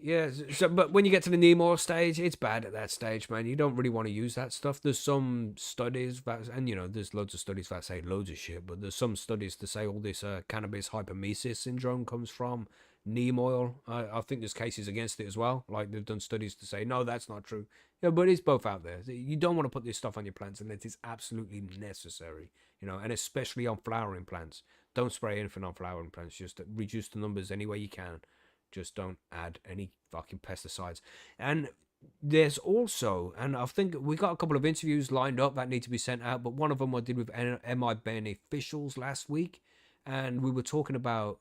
Yeah. So, but when you get to the neem oil stage, it's bad at that stage, man. You don't really want to use that stuff. There's some studies that, and there's loads of studies that say loads of shit, but there's some studies to say all this cannabis hypermesis syndrome comes from neem oil. I think there's cases against it as well. Like they've done studies to say no, that's not true. Yeah, but it's both out there. You don't want to put this stuff on your plants unless it's absolutely necessary. And especially on flowering plants. Don't spray anything on flowering plants. Just reduce the numbers any way you can. Just don't add any fucking pesticides. And there's also, and I think we got a couple of interviews lined up that need to be sent out, but one of them I did with MI beneficials last week, and we were talking about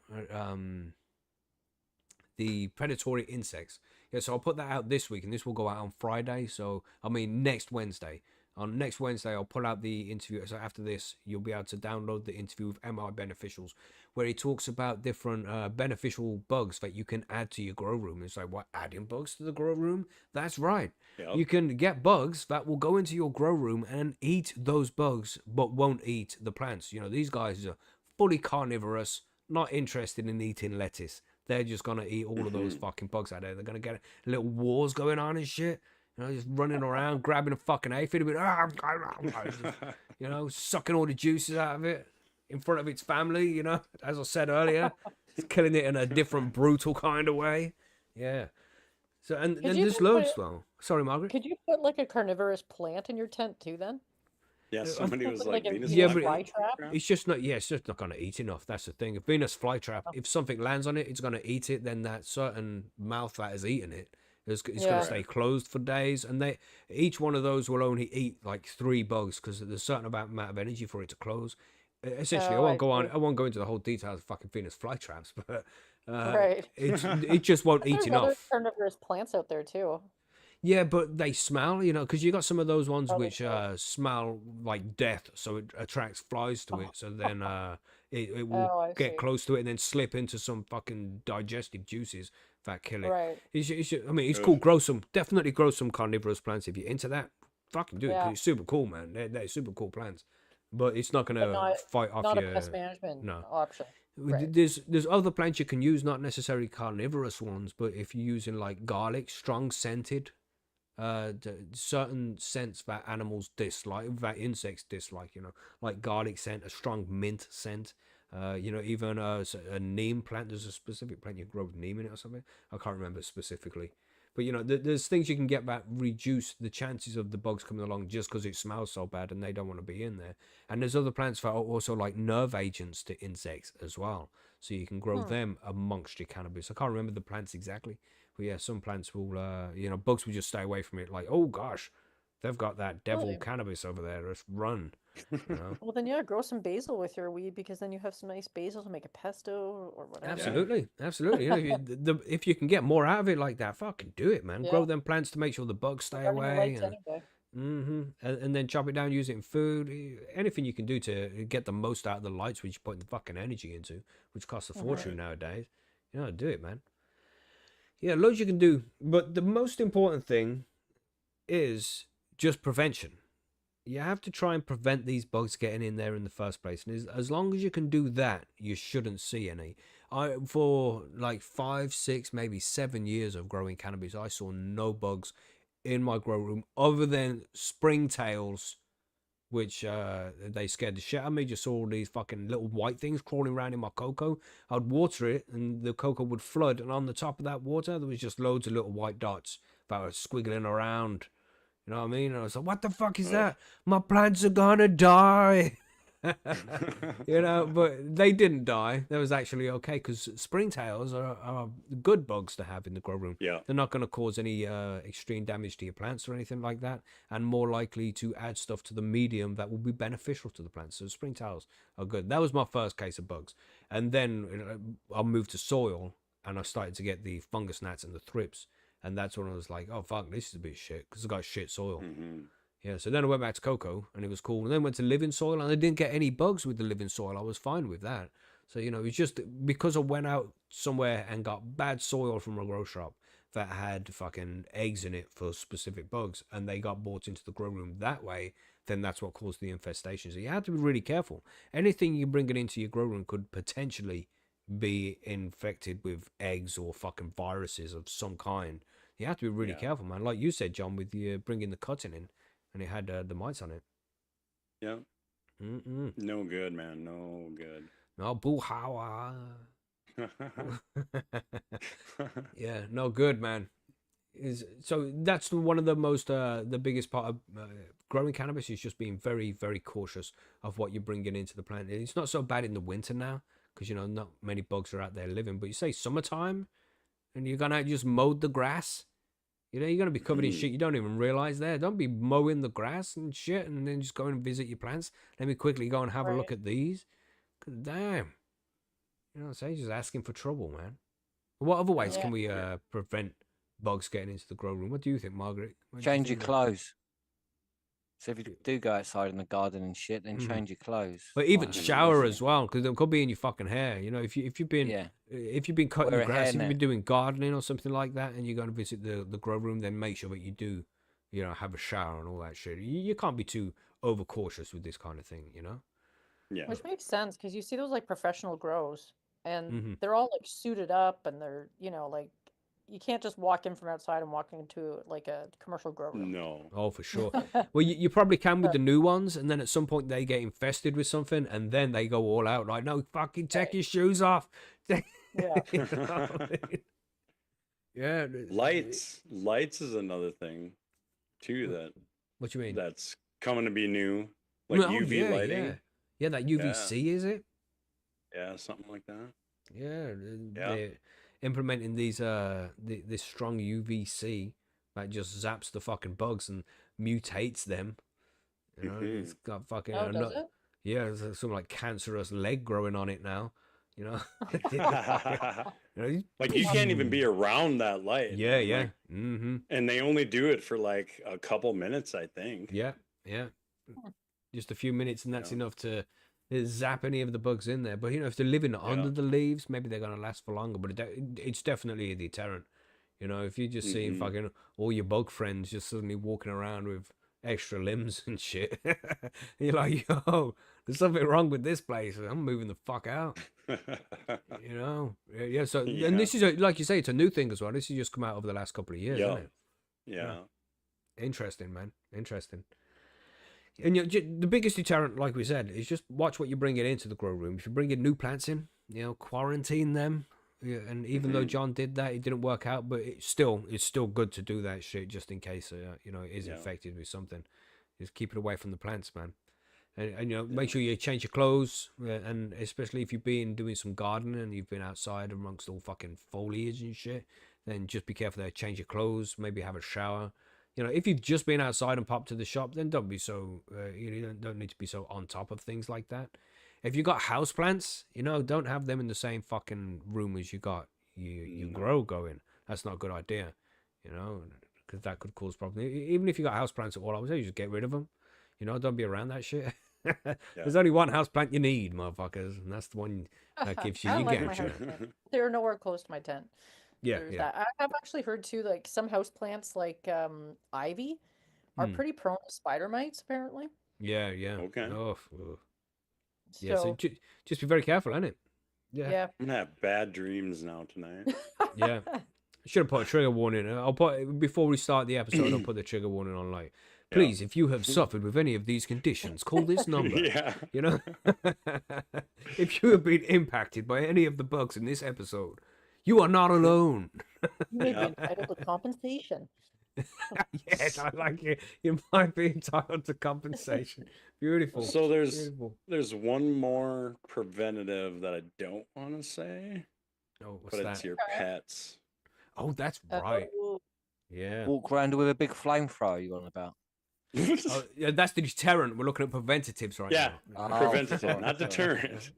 the predatory insects. Yeah, so I'll put that out this week, and this will go out on Friday. So, next Wednesday. On next Wednesday, I'll put out the interview. So after this, you'll be able to download the interview with MI beneficials, where he talks about different beneficial bugs that you can add to your grow room. It's like, what, adding bugs to the grow room? That's right. Yep. You can get bugs that will go into your grow room and eat those bugs, but won't eat the plants. These guys are fully carnivorous, not interested in eating lettuce. They're just going to eat all of those fucking bugs out there. They're going to get little wars going on and shit. Just running around, grabbing a fucking aphid, sucking all the juices out of it in front of its family, as I said earlier. It's killing it in a different, brutal kind of way. Yeah. So, and there's loads, though. Sorry, Margaret. Could you put like a carnivorous plant in your tent too, then? Yeah, somebody was like Venus flytrap. It's just not. Yeah, it's just not going to eat enough. That's the thing. If Venus flytrap, if something lands on it, it's going to eat it. Then that certain mouth that has eaten it, it's going to stay closed for days. And each one of those will only eat like 3 bugs because there's a certain amount of energy for it to close. Essentially, I won't go into the whole details of fucking Venus flytraps, but it just won't eat enough. There's carnivorous plants out there too. Yeah, but they smell, because you got some of those ones which smell like death, so it attracts flies to it. So then it will get close to it and then slip into some fucking digestive juices that kill it. Right. It's cool. Definitely grow some carnivorous plants if you're into that. Fucking do it. 'Cause it's super cool, man. They're super cool plants, but it's not gonna fight off not your. a pest management option. Right. There's other plants you can use, not necessarily carnivorous ones, but if you're using like garlic, strong scented. Certain scents that animals dislike, that insects dislike, like garlic scent, a strong mint scent, even a neem plant. There's a specific plant you grow with neem in it or something. I can't remember specifically, But you know, there's things you can get that reduce the chances of the bugs coming along just because it smells so bad and they don't want to be in there. And there's other plants that are also like nerve agents to insects as well, so you can grow them amongst your cannabis. I can't remember the plants exactly, but yeah, some plants will, you know, bugs will just stay away from it. Like, oh gosh, they've got that devil Really? cannabis over there. Let's run. You know. Well, then yeah, grow some basil with your weed because then you have some nice basil to make a pesto or whatever. Absolutely, absolutely. You know, if you can get more out of it like that, fucking do it, man. Yeah. Grow them plants to make sure the bugs stay Gardening away. lights anyway. And then chop it down, use it in food. Anything you can do to get the most out of the lights, which you put the fucking energy into, which costs a fortune nowadays. You know, do it, man. Yeah, loads you can do, but the most important thing is just prevention. You have to try and prevent these bugs getting in there in the first place. And as long as you can do that, you shouldn't see any. For like 5, 6, maybe 7 years of growing cannabis, I saw no bugs in my grow room other than springtails, which they scared the shit out of me. Just saw all these fucking little white things crawling around in my cocoa. I'd water it and the cocoa would flood. And on the top of that water, there was just loads of little white dots that were squiggling around. You know what I mean? And I was like, what the fuck is that? My plants are gonna die. You know, but they didn't die. That was actually okay because springtails are good bugs to have in the grow room. Yeah. They're not going to cause any extreme damage to your plants or anything like that, and more likely to add stuff to the medium that will be beneficial to the plants. So springtails are good. That was my first case of bugs. And then I moved to soil and I started to get the fungus gnats and the thrips. And that's when I was like, oh, fuck, this is a bit shit because I got shit soil. Yeah, so then I went back to cocoa and it was cool. And then went to living soil and I didn't get any bugs with the living soil. I was fine with that. So, you know, it's just because I went out somewhere and got bad soil from a grow shop that had fucking eggs in it for specific bugs and they got brought into the grow room that way, then that's what caused the infestation. So you have to be really careful. Anything you bring it into your grow room could potentially be infected with eggs or fucking viruses of some kind. You have to be really careful, man. Like you said, John, with the bringing the cotton in, and it had the mites on it. Yeah. No good, man. No good. No buhawa. Yeah, no good, man. So that's one of the most the biggest part of growing cannabis is just being very, very cautious of what you're bringing into the plant. It's not so bad in the winter now because, you know, not many bugs are out there living. But you say summertime and you're gonna just mow the grass. You know, you're gonna be covered in shit you don't even realize there. Don't be mowing the grass and shit and then just go and visit your plants. Let me quickly go and have a look at these. Damn. You know what I'm saying? Just asking for trouble, man. What other ways can we prevent bugs getting into the grow room? What do you think, Margaret? Change your clothes. So if you do go outside in the garden and shit, then change your clothes. But even shower as well, because it could be in your fucking hair. You know, if you've been cutting the grass, if you've been doing gardening or something like that, and you're going to visit the grow room, then make sure that you do, you know, have a shower and all that shit. You can't be too overcautious with this kind of thing, you know. Yeah. Which makes sense because you see those like professional grows and they're all like suited up and they're, you know, like you can't just walk in from outside and walk into like a commercial grow room. No. Oh, for sure. Well, you probably can with the new ones, and then at some point they get infested with something, and then they go all out like, no, fucking take your shoes off. Yeah. You know what I mean? Yeah. Lights is another thing too that What you mean? that's coming to be new, like Oh, UV lighting. Yeah. Yeah, that UVC is it? Yeah, something like that. Yeah. They're implementing these this strong UVC that just zaps the fucking bugs and mutates them. You know, it's got fucking does it? yeah, there's some like cancerous leg growing on it now. You know, Like you can't even be around that light. Yeah, man. yeah. Like, Mm-hmm. and they only do it for like a couple minutes, I think. Yeah, yeah. Just a few minutes, and that's enough to zap any of the bugs in there. But you know, if they're living under the leaves, maybe they're gonna last for longer. But it's definitely a deterrent. You know, if you're just seeing fucking all your bug friends just suddenly walking around with extra limbs and shit, you're like, yo, there's something wrong with this place. I'm moving the fuck out. You know, yeah. So, and this is like you say, it's a new thing as well. This has just come out over the last couple of years, isn't it? Yeah. Interesting, man. Interesting. And the biggest deterrent, like we said, is just watch what you're bringing into the grow room. If you're bringing new plants in, you know, quarantine them. Yeah, and even though John did that, it didn't work out. But it's still good to do that shit just in case you know, it is infected with something. Just keep it away from the plants, man. And you know, make sure you change your clothes, and especially if you've been doing some gardening and you've been outside amongst all fucking foliage and shit, then just be careful there. Change your clothes, maybe have a shower. You know, if you've just been outside and popped to the shop, then don't be so you don't need to be so on top of things like that. If you got houseplants, you know, don't have them in the same fucking room as you got you grow going. That's not a good idea, you know, because that could cause problems. Even if you got houseplants at all, I would say just get rid of them. You know, don't be around that shit. There's only one houseplant you need, motherfuckers, and that's the one that gives you I your like my gadget. houseplant. They're nowhere close to my tent. Yeah, There's yeah. that. I have actually heard too, like some houseplants like ivy are pretty prone to spider mites, apparently. Yeah, yeah. Okay. Oh, So, yeah, so just be very careful, innit? yeah. I'm gonna have bad dreams now tonight. Yeah. I should have put a trigger warning. I'll put before we start the episode. I'll put the trigger warning on. Like, please, if you have suffered with any of these conditions, call this number. Yeah. You know, if you have been impacted by any of the bugs in this episode, you are not alone. You may be entitled to compensation. Yes, I like it. You might be entitled to compensation. Beautiful. So Beautiful. there's one more preventative that I don't want to say, Oh, what's but that? it's your pets. Oh, that's right. Oh, Yeah. Walk around with a big flamethrower you on about. Oh, yeah, that's the deterrent. We're looking at preventatives right Yeah, now. Oh, preventative, sorry, not sorry. deterrent.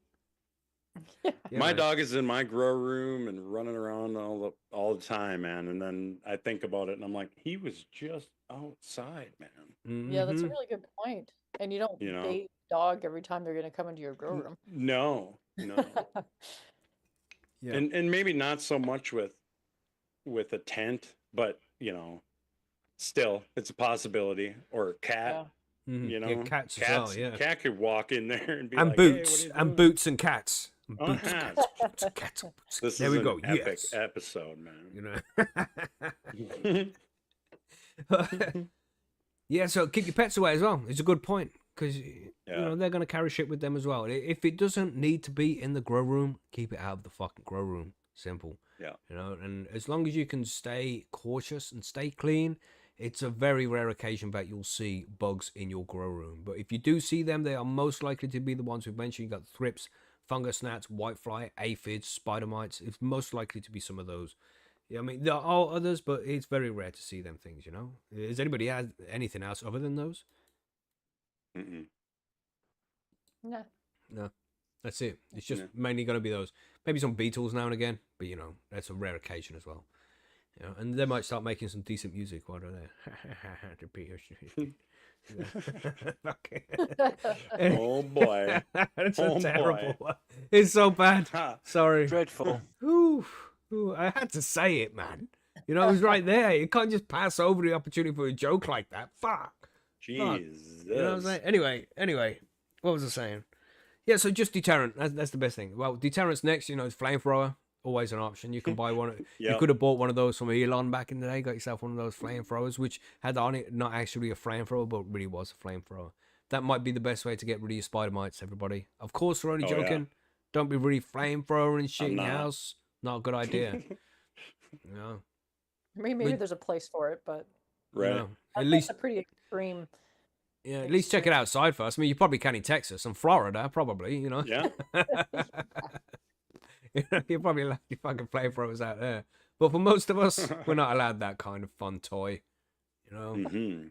Yeah, My man. dog is in my grow room and running around all the time, man. And then I think about it, and I'm like, he was just outside, man. yeah, that's a Mhm. really good point. And you don't You know? bait dog every time they're going to come into your grow room. No. Yeah. And maybe not so much with a tent, but you know, still it's a possibility. Or a cat, Mhm. you know, Yeah, cats as well, yeah. Cat could walk in there and be And like, boots. hey, what are you And doing? boots and cats. And Uh-huh. boots, cats, boots, and cats, and boots. This There is we an go. epic Yes. episode, You man. know. Yeah, so keep your pets away as well. It's a good point because you Yeah. know they're going to carry shit with them as well. If it doesn't need to be in the grow room, keep it out of the fucking grow room. Simple. Yeah. You know, and as long as you can stay cautious and stay clean, it's a very rare occasion that you'll see bugs in your grow room. But if you do see them, they are most likely to be the ones we've mentioned. You got thrips, fungus, gnats, whitefly, aphids, spider mites. It's most likely to be some of those. Yeah, I mean, there are others, but it's very rare to see them things, you know? Has anybody had anything else other than those? Mm-mm. Nah. No. That's it. It's just Yeah. mainly going to be those. Maybe some beetles now and again, but, you know, that's a rare occasion as well. You know, and they might start making some decent music while they're there. The beetles. Okay. Oh boy. That's so Oh, boy. terrible. It's so bad. Ha. Sorry. Dreadful. Ooh, I had to say it, man. You know, it was right there. You can't just pass over the opportunity for a joke like that. Fuck. Jesus. You know what I'm saying? Anyway, what was I saying? Yeah, so just deterrent. That's the best thing. Well, deterrent's next. You know, it's flamethrower. Always an option. You can buy one. You Yep. could have bought one of those from Elon back in the day. Got yourself one of those flamethrowers, which had on it not actually a flamethrower, but really was a flamethrower. That might be the best way to get rid of your spider mites, everybody. Of course, we're only Oh, yeah. joking. Don't be really flamethrower and shit I'm in your not. house. Not a good idea. No. Maybe there's a place for it, but Right. No. that's At least, a pretty extreme. yeah. At least check it outside first. I mean, you probably can in Texas and Florida, probably. You know. Yeah. You're probably allowed your fucking flamethrowers out there. But for most of us, we're not allowed that kind of fun toy. You know? Mm-hmm.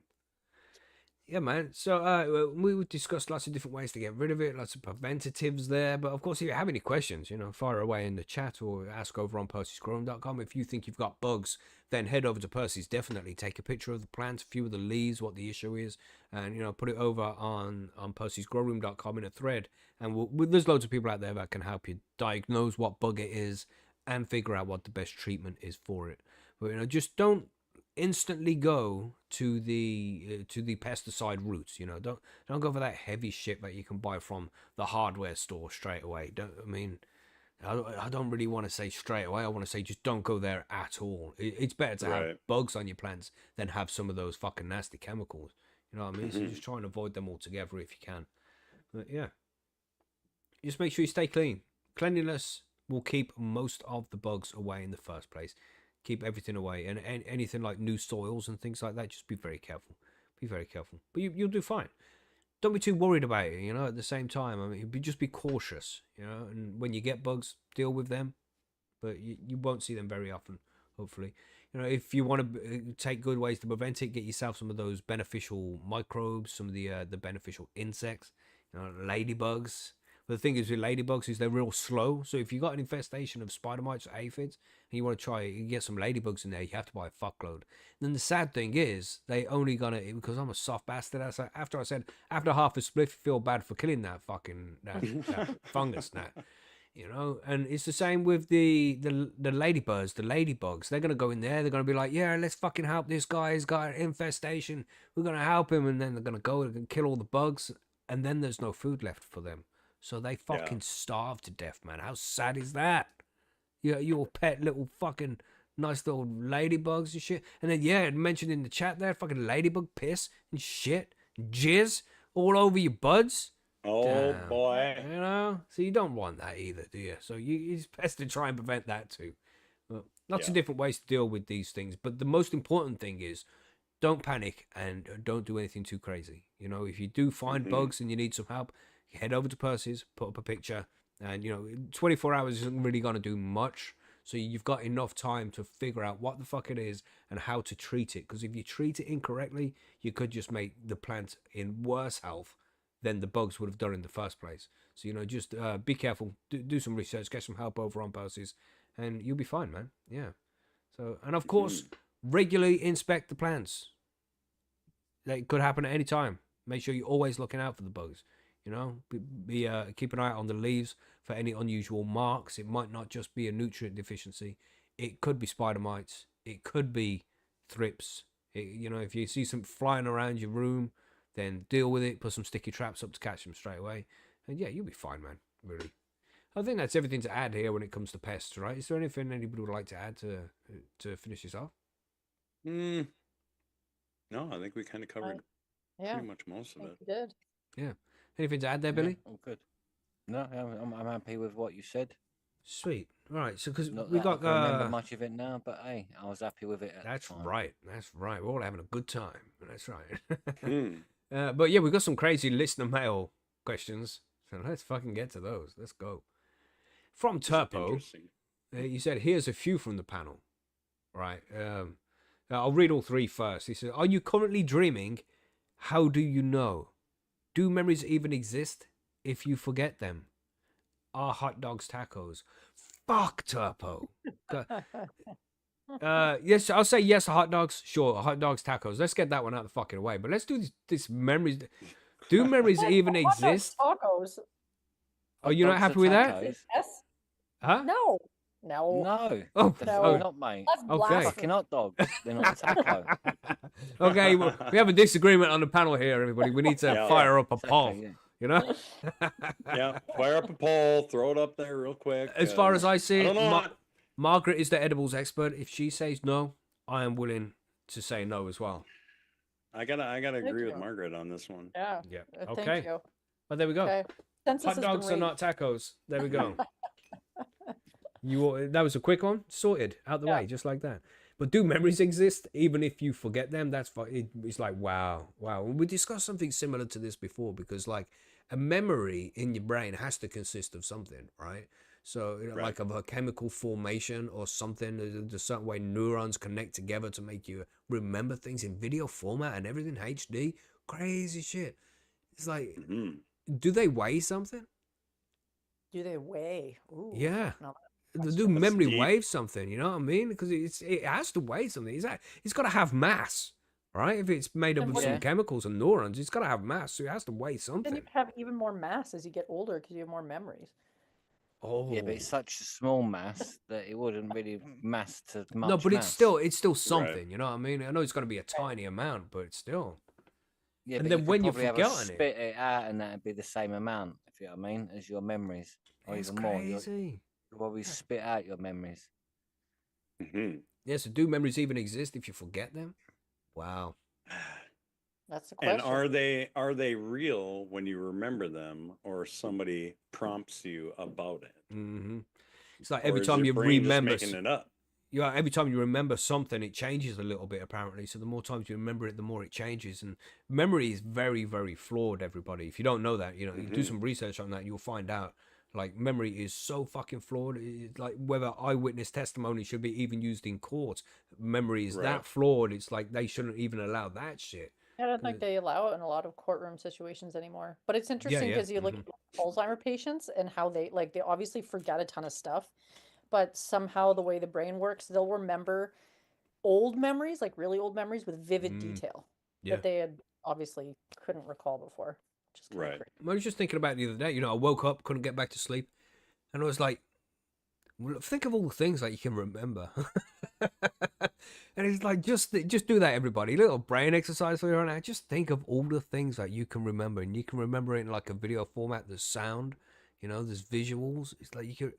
Yeah, man. So we discussed lots of different ways to get rid of it, lots of preventatives there. But of course, if you have any questions, you know, fire away in the chat or ask over on Percy'sGrowroom.com. If you think you've got bugs, then head over to Percy's. Definitely take a picture of the plant, a few of the leaves, what the issue is, and, you know, put it over on Percy'sGrowroom.com in a thread. And there's loads of people out there that can help you diagnose what bug it is and figure out what the best treatment is for it. But, you know, just don't instantly go to the pesticide routes. You know, don't go for that heavy shit that you can buy from the hardware store straight away. I don't really want to say straight away. I want to say just don't go there at all. It's better to have Right. bugs on your plants than have some of those fucking nasty chemicals. You know what I mean? So just try and avoid them altogether if you can. But yeah, just make sure you stay clean. Cleanliness will keep most of the bugs away in the first place. Keep everything away, and anything like new soils and things like that, just be very careful. Be very careful. But you'll do fine. Don't be too worried about it, you know, at the same time. I mean, just be cautious, you know, and when you get bugs, deal with them. But you won't see them very often, hopefully. You know, if you want to take good ways to prevent it, get yourself some of those beneficial microbes, some of the beneficial insects, you know, ladybugs. But the thing is with ladybugs is they're real slow. So if you got an infestation of spider mites or aphids and you want to try you get some ladybugs in there, you have to buy a fuckload. And then the sad thing is they only gonna, because I'm a soft bastard. After half a spliff, you feel bad for killing that fucking that fungus gnat. You know, and it's the same with the ladybirds, the ladybugs. They're gonna go in there. They're gonna be like, yeah, let's fucking help this guy. He's got an infestation. We're gonna help him, and then they're gonna go and kill all the bugs, and then there's no food left for them. So they fucking starve to death, man. How sad is that? Your pet little fucking nice little ladybugs and shit. And then it mentioned in the chat there, fucking ladybug piss and shit, jizz all over your buds. Oh, damn. boy. You know, so you don't want that either, do you? So it's best to try and prevent that too. But lots of different ways to deal with these things. But the most important thing is don't panic and don't do anything too crazy. You know, if you do find bugs and you need some help, head over to Percy's, put up a picture, and, you know, 24 hours isn't really going to do much. So you've got enough time to figure out what the fuck it is and how to treat it. Because if you treat it incorrectly, you could just make the plant in worse health than the bugs would have done in the first place. So, you know, just be careful, do some research, get some help over on Percy's, and you'll be fine, man. Yeah. So, and of course, regularly inspect the plants. That could happen at any time. Make sure you're always looking out for the bugs. You know, keep an eye out on the leaves for any unusual marks. It might not just be a nutrient deficiency. It could be spider mites. It could be thrips. You know, if you see some flying around your room, then deal with it. Put some sticky traps up to catch them straight away. And yeah, you'll be fine, man. Really. I think that's everything to add here when it comes to pests, right? Is there anything anybody would like to add to finish this off? No, I think we kind of covered pretty much most of it. We did. Yeah. Anything to add there, Billy? All good. No, I'm happy with what you said. Sweet. All right. So, because Not we that got. I can remember much of it now, but hey, I was happy with it. That's the time. right. That's right. We're all having a good time. That's right. But yeah, we got some crazy listener mail questions. So let's fucking get to those. Let's go. From Turpo, he said, here's a few from the panel. Right. I'll read all three first. He said, are you currently dreaming? How do you know? Do memories even exist if you forget them? Are hot dogs tacos? Fuck, Turpo. Yes, I'll say yes to hot dogs. Sure, hot dogs, tacos. Let's get that one out of the fucking way. But let's do this memories. Do memories even exist? Tacos. Oh, you're not happy with that? Yes. Huh? No. No. Oh, Definitely not, mate. That's Okay. Fucking hot dogs. They're not a taco. Okay, well, we have a disagreement on the panel here, everybody. We need to fire up a poll. Yeah. You know? Yeah, fire up a poll, throw it up there real quick. As far as I see I it, don't know. Margaret is the edibles expert. If she says no, I am willing to say no as well. I gotta agree with you. Margaret on this one. Yeah. Yeah. Thank Okay. you. Well, there we go. Okay. Census Hot has dogs been are not tacos. There we go. That was a quick one, sorted out the way, just like that. But do memories exist even if you forget them? That's fine. It's like wow. We discussed something similar to this before because like a memory in your brain has to consist of something, right? So you know, like of a chemical formation or something. There's a certain way neurons connect together to make you remember things in video format and everything HD. Crazy shit. It's like, do they weigh something? Do they weigh? Ooh, Yeah. no. Do memory deep. weigh something? You know what I mean? Because it has to weigh something. It's got to have mass, right? If it's made up And of what- some chemicals and neurons, it's got to have mass. So it has to weigh Then something. you have even more mass as you get older because you have more memories. Oh, Yeah, but it's such a small mass that it wouldn't really mass to much. no, but mass. it's still something. You know what I mean? I know it's got to be a tiny amount, but it's still. Yeah, and but then you could when you've probably have a forgotten it- spit it out, and that'd be the same amount, if you know what I mean, as your memories, or It's even more. You'll crazy. probably spit out your memories. Yeah. So do memories even exist if you forget them? Wow. That's the question. And are they real when you remember them, or somebody prompts you about it? Mm-hmm. It's like Or every is time your you brain just remember, making it up. yeah, every time you remember something, it changes a little bit apparently. So the more times you remember it, the more it changes. And memory is very, very flawed. Everybody, if you don't know that, you do some research on that, you'll find out. Like memory is so fucking flawed. It's like whether eyewitness testimony should be even used in court. Memory is that flawed. It's like they shouldn't even allow that shit. I don't think they allow it in a lot of courtroom situations anymore. But it's interesting yeah. because you look at Alzheimer patients and how they obviously forget a ton of stuff, but somehow the way the brain works, they'll remember old memories, like really old memories with vivid detail that they had obviously couldn't recall before. Just Right. I was just thinking about it the other day. I woke up, couldn't get back to sleep, and I was like, well, think of all the things that you can remember. And it's like, just do that, everybody. Little brain exercise for you right now. Just think of all the things that you can remember, and you can remember it in like a video format. There's sound, there's visuals. It's like you can.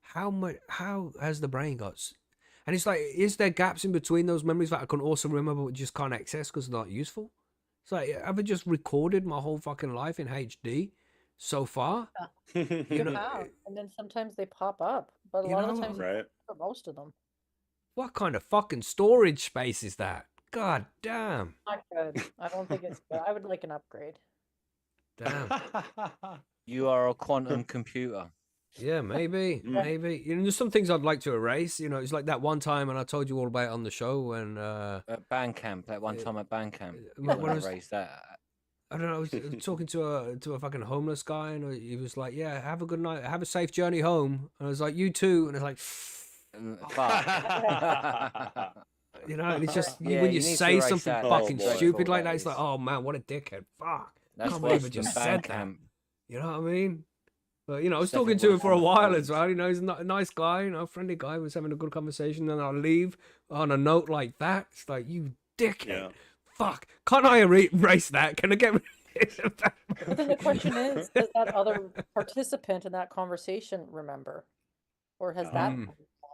How has the brain got? And it's like, is there gaps in between those memories that I can also remember but just can't access because they're not useful? It's like, have I just recorded my whole fucking life in HD so far? You have, and then sometimes they pop up, but a lot of the times, for most of them. What kind of fucking storage space is that? God damn. Not good. I don't think it's good. I would like an upgrade. Damn. You are a quantum computer. Yeah, maybe. There's some things I'd like to erase. It's like that one time, and I told you all about it on the show when at Bandcamp. That one time at Bandcamp, when I erased that. I don't know. I was talking to a fucking homeless guy, and he was like, "Yeah, have a good night, have a safe journey home." And I was like, "You too." And it's like, fuck. And it's just when you say something fucking stupid like that, it's like, "Oh man, what a dickhead!" Fuck. That's can't worse believe I than just said that. Bandcamp. You know what I mean? But I was talking to him for a while as well. He's a nice guy, friendly guy. Was having a good conversation, and I'll leave on a note like that. It's like, you dickhead. Yeah. Fuck. Can't I erase that? Can I get rid of that? But then the question is, does that other participant in that conversation remember? Or has that been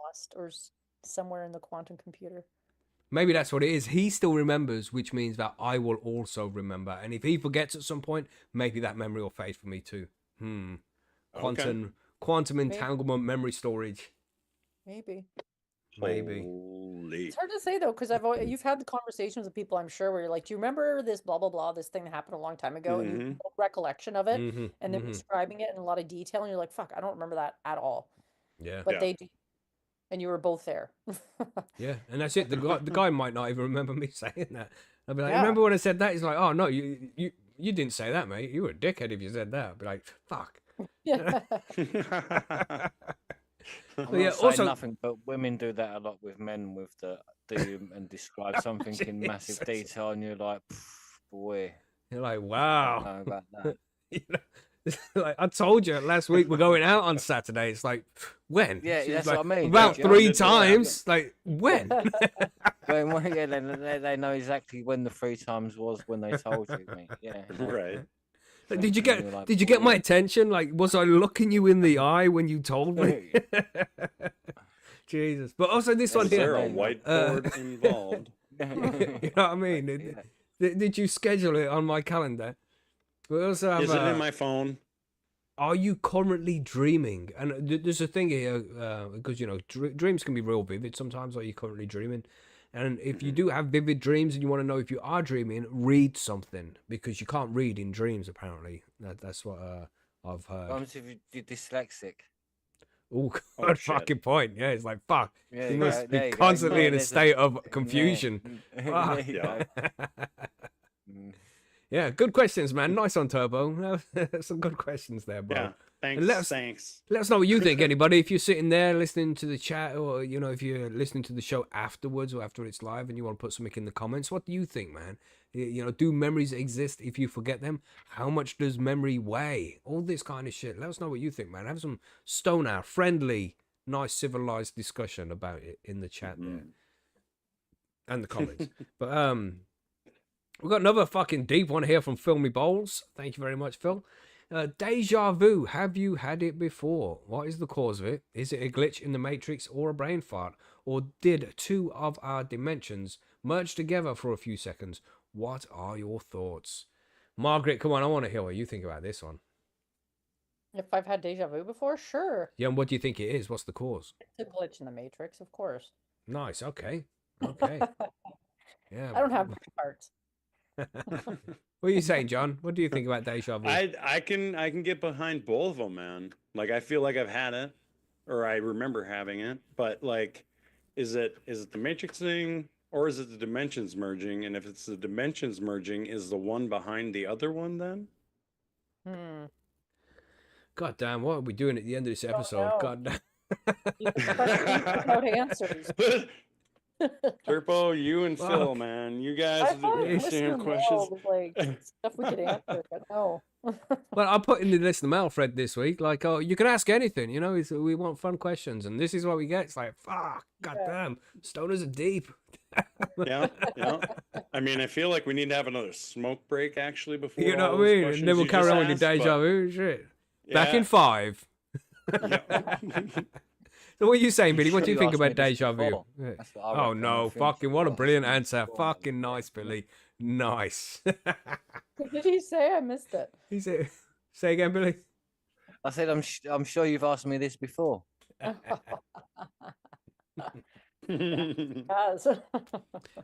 lost or somewhere in the quantum computer? Maybe that's what it is. He still remembers, which means that I will also remember. And if he forgets at some point, maybe that memory will fade for me too. Quantum entanglement memory storage. Maybe. Holy. It's hard to say though, because you've had the conversations with people, I'm sure, where you're like, "Do you remember this blah blah blah, this thing that happened a long time ago?" And you have no recollection of it, and they're describing it in a lot of detail, and you're like, "Fuck, I don't remember that at all." Yeah. But they do, and you were both there. Yeah, and that's it. The guy might not even remember me saying that. I'll be like, "Remember when I said that?" He's like, "Oh no, you didn't say that, mate. You were a dickhead if you said that." I'll be like, "Fuck." Yeah. I'm not saying nothing, but women do that a lot with men with the do and describe something in massive detail, and you're like, boy. You're like, wow. I don't know about that. Like, I told you last week we're going out on Saturday. It's like, when? Yeah, She's that's like, what I mean. About Yeah, 3 times. Like, when? They know exactly when the 3 times was when they told you, mate. Yeah. Right. Like, did you get my attention? Like, was I looking you in the eye when you told me? Jesus. But also this one here. Is there a whiteboard involved? You know what I mean? Did you schedule it on my calendar? We also have, Is it in my phone? Are you currently dreaming? And there's a thing here, because, dreams can be real vivid sometimes. Are you currently dreaming? And if you do have vivid dreams and you want to know if you are dreaming, read something, because you can't read in dreams, apparently. That's what I've heard. What if you're dyslexic? Ooh, good fucking point. Yeah, it's like, fuck. Yeah, You must be constantly in a state of confusion. Yeah. Yeah, good questions, man. Nice on Turbo. Some good questions there, bro. Yeah, thanks. Let us know what you think, anybody. If you're sitting there listening to the chat, or, if you're listening to the show afterwards or after it's live and you want to put something in the comments, what do you think, man? Do memories exist if you forget them? How much does memory weigh? All this kind of shit. Let us know what you think, man. Have some stoner, friendly, nice, civilized discussion about it in the chat there. And the comments. But, we've got another fucking deep one here from Filmy Bowls. Thank you very much, Phil. Deja vu. Have you had it before? What is the cause of it? Is it a glitch in the Matrix or a brain fart? Or did 2 of our dimensions merge together for a few seconds? What are your thoughts? Margaret, come on. I want to hear what you think about this one. If I've had deja vu before, sure. Yeah, and what do you think it is? What's the cause? It's a glitch in the matrix, of course. Nice. Okay. Okay. Yeah. I don't have much parts. What are you saying, John? What do you think about deja vu? I can get behind both of them, man. Like I feel like I've had it, or I remember having it. But like, is it the matrix thing, or is it the dimensions merging? And if it's the dimensions merging, is the one behind the other one then? God damn, what are we doing at the end of this episode? know. God damn. Questions without answers. Turpo, you and Fuck. Phil, man, you I guys are thought the Yes. listener damn mail questions. was like stuff we could answer, but no. Well, I put in the listener mail thread this week, like, oh, you can ask anything, you know, we want fun questions, and this is what we get. It's like, fuck, goddamn, stoners are deep. Yeah. I mean, I feel like we need to have another smoke break actually before. You know all what I those mean? And questions then we'll you carry just on with your asked, deja but- vu shit. Back in Yeah. 5. Yeah. So what are you saying, Billy? What do Sure you you think asked me about this deja vu? before. Yeah. That's what I Oh reckon. I no, think fucking what a you asked brilliant me answer. before, maybe. Fucking nice, Billy. Nice. What did he say? I missed it. He said, say again, Billy. I said, I'm sure you've asked me this before. Yes.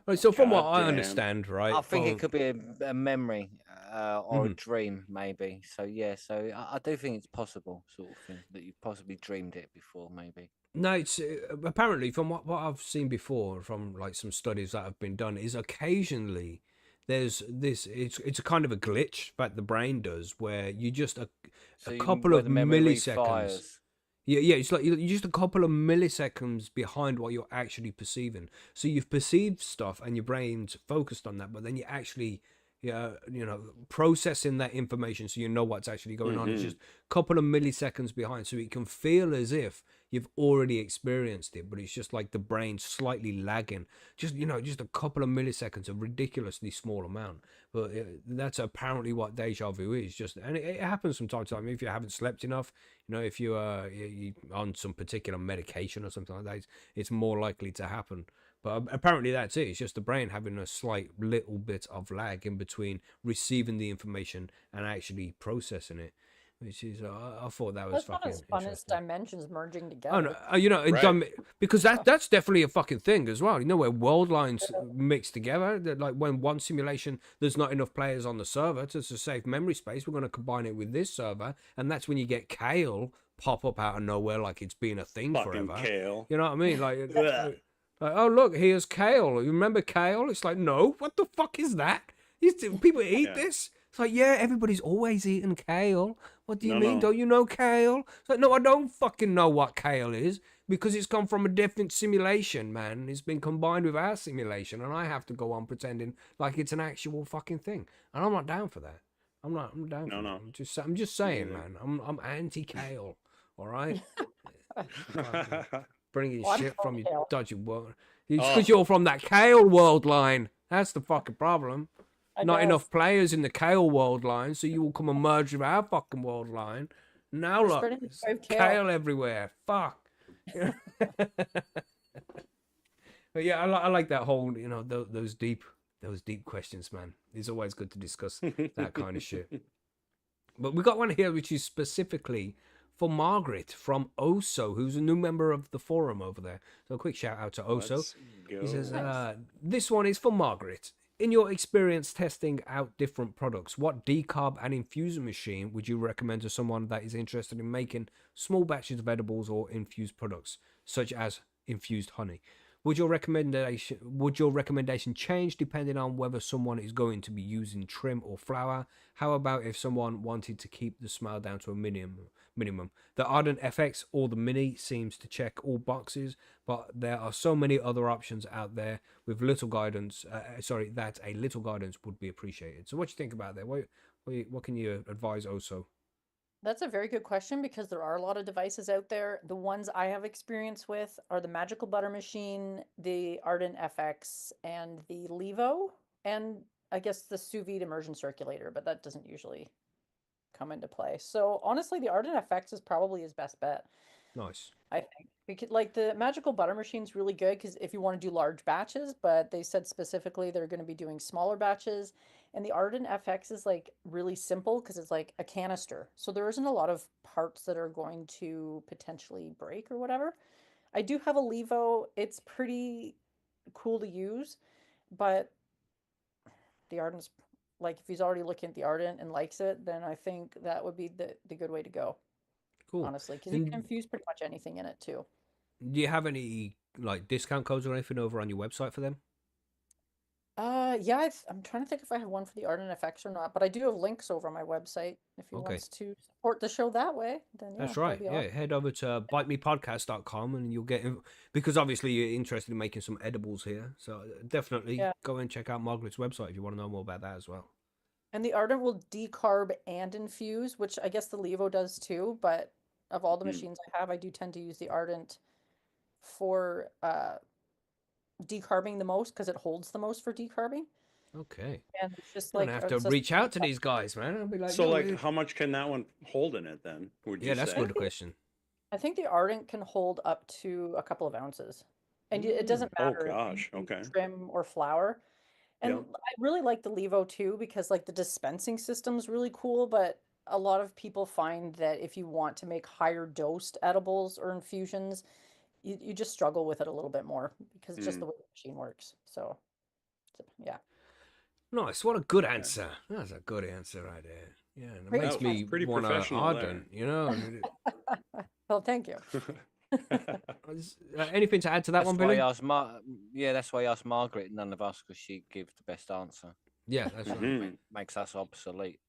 Right, so from what God I damn. understand, right? I think from- it could be a memory or a Mhm. dream, maybe. So yeah, so I do think it's possible, sort of thing, that you've possibly dreamed it before, maybe. No, it's apparently from what I've seen before, from like some studies that have been done, is occasionally there's this. It's a kind of a glitch that the brain does where you just a So couple where of the memory milliseconds. refires. Yeah, it's like you're just a couple of milliseconds behind what you're actually perceiving. So you've perceived stuff and your brain's focused on that, but then you actually, processing that information so you know what's actually going on. It's Mhm. just a couple of milliseconds behind, so it can feel as if you've already experienced it, but it's just like the brain slightly lagging. Just just a couple of milliseconds, a ridiculously small amount. But that's apparently what deja vu is. Just and it happens from time to time if you haven't slept enough. If you you on some particular medication or something like that, it's more likely to happen. But apparently that's it. It's just the brain having a slight little bit of lag in between receiving the information and actually processing it, which is I thought that was That's not fucking as fun as interesting. dimensions merging together. Oh no, Right. because that's definitely a fucking thing as well. Where world lines mix together. That like when one simulation there's not enough players on the server to save memory space, we're going to combine it with this server, and that's when you get Kale pop up out of nowhere like it's been a thing Fucking forever. kale. You know what I mean? Like, Ugh. oh look, here's kale. You remember kale? It's like, no, what the fuck is that? People eat Yeah. this? It's like, yeah, everybody's always eating kale. What do you No, mean? no. Don't you know kale? It's like, no, I don't fucking know what kale is because it's come from a different simulation, man. It's been combined with our simulation, and I have to go on pretending like it's an actual fucking thing. And I'm not down for that. I'm down No, for no. that. I'm just saying, neither. man. I'm anti kale. All right. Bringing Well, I'm shit from pro your kale. dodgy world. It's Oh. because you're from that kale world line. That's the fucking problem. I Not guess. enough players in the kale world line, so you will come and merge with our fucking world line. Now We're look, spreading the it's joy of kale. kale. Everywhere. Fuck. But yeah, I like that whole those deep questions, man. It's always good to discuss that kind of shit. But we got one here which is specifically for Margaret from Oso, who's a new member of the forum over there. So a quick shout out to Oso. Let's He says, go. this one is for Margaret. In your experience testing out different products, what decarb and infuser machine would you recommend to someone that is interested in making small batches of edibles or infused products, such as infused honey? Would your recommendation change depending on whether someone is going to be using trim or flower? How about if someone wanted to keep the smell down to a minimum? The Ardent FX or the Mini seems to check all boxes, but there are so many other options out there with little guidance. That a little guidance would be appreciated. So what do you think about that? What can you advise also? That's a very good question because there are a lot of devices out there. The ones I have experience with are the Magical Butter Machine, the Ardent FX, and the Levo, and I guess the sous vide immersion circulator, but that doesn't usually come into play. So honestly, the Ardent FX is probably his best bet. Nice. I think. Because like the magical butter machine's really good because if you want to do large batches, but they said specifically they're going to be doing smaller batches. And the Arden FX is like really simple because it's like a canister. So there isn't a lot of parts that are going to potentially break or whatever. I do have a Levo. It's pretty cool to use, but the Arden's like if he's already looking at the Arden and likes it, then I think that would be the good way to go, Cool. honestly, because you can And infuse pretty much anything in it too. do you have any like discount codes or anything over on your website for them? Yeah, I'm trying to think if I have one for the Arden FX or not, but I do have links over on my website. If he Okay. wants to support the show that way, then yeah, That's that'd right. be Yeah, awesome. head over to bitemepodcast.com and you'll get because obviously you're interested in making some edibles here. So definitely Yeah. go and check out Margaret's website if you want to know more about that as well. And the Arden will decarb and infuse, which I guess the Levo does too, but of all the Mm. machines I have, I do tend to use the Ardent for decarbing the most because it holds the most for decarbing. Okay. And it's just I'm like gonna have to it's a reach out to small- these guys, man. I'll be like, So "Yo, like, how much can that one hold in it then? Would yeah, you that's a say? good question. I think the Ardent can hold up to a couple of ounces. And it doesn't Oh matter if gosh, you okay. trim or flour. And Yep. I really like the Levo too because like the dispensing system's really cool, but a lot of people find that if you want to make higher dosed edibles or infusions, you just struggle with it a little bit more because it's just Mm. the way the machine works. So yeah. Nice. What a good answer. That's a good answer right there. Yeah, and it Great makes That was me pretty want to professional Arden, there. you know. Well, thank you. Anything to add to that That's one, why Billy? I asked yeah, that's why I asked Margaret, none of us, because she gives the best answer. Yeah, that's right. Mhm. Makes us obsolete.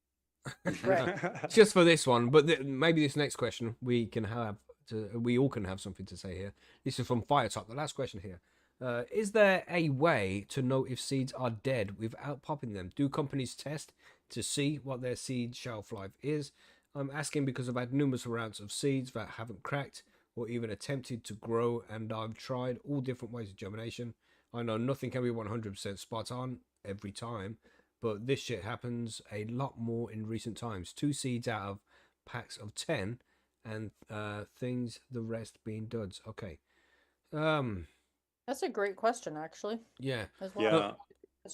Right. Just for this one, but maybe this next question we can have we all can have something to say here. This is from Firetop. The last question here. Is there a way to know if seeds are dead without popping them? Do companies test to see what their seed shelf life is? I'm asking because I've had numerous rounds of seeds that haven't cracked or even attempted to grow, and I've tried all different ways of germination. I know nothing can be 100% spot on every time, but this shit happens a lot more in recent times. 2 seeds out of packs of 10, and the rest being duds. Okay. That's a great question, actually, Yeah. as well. Yeah.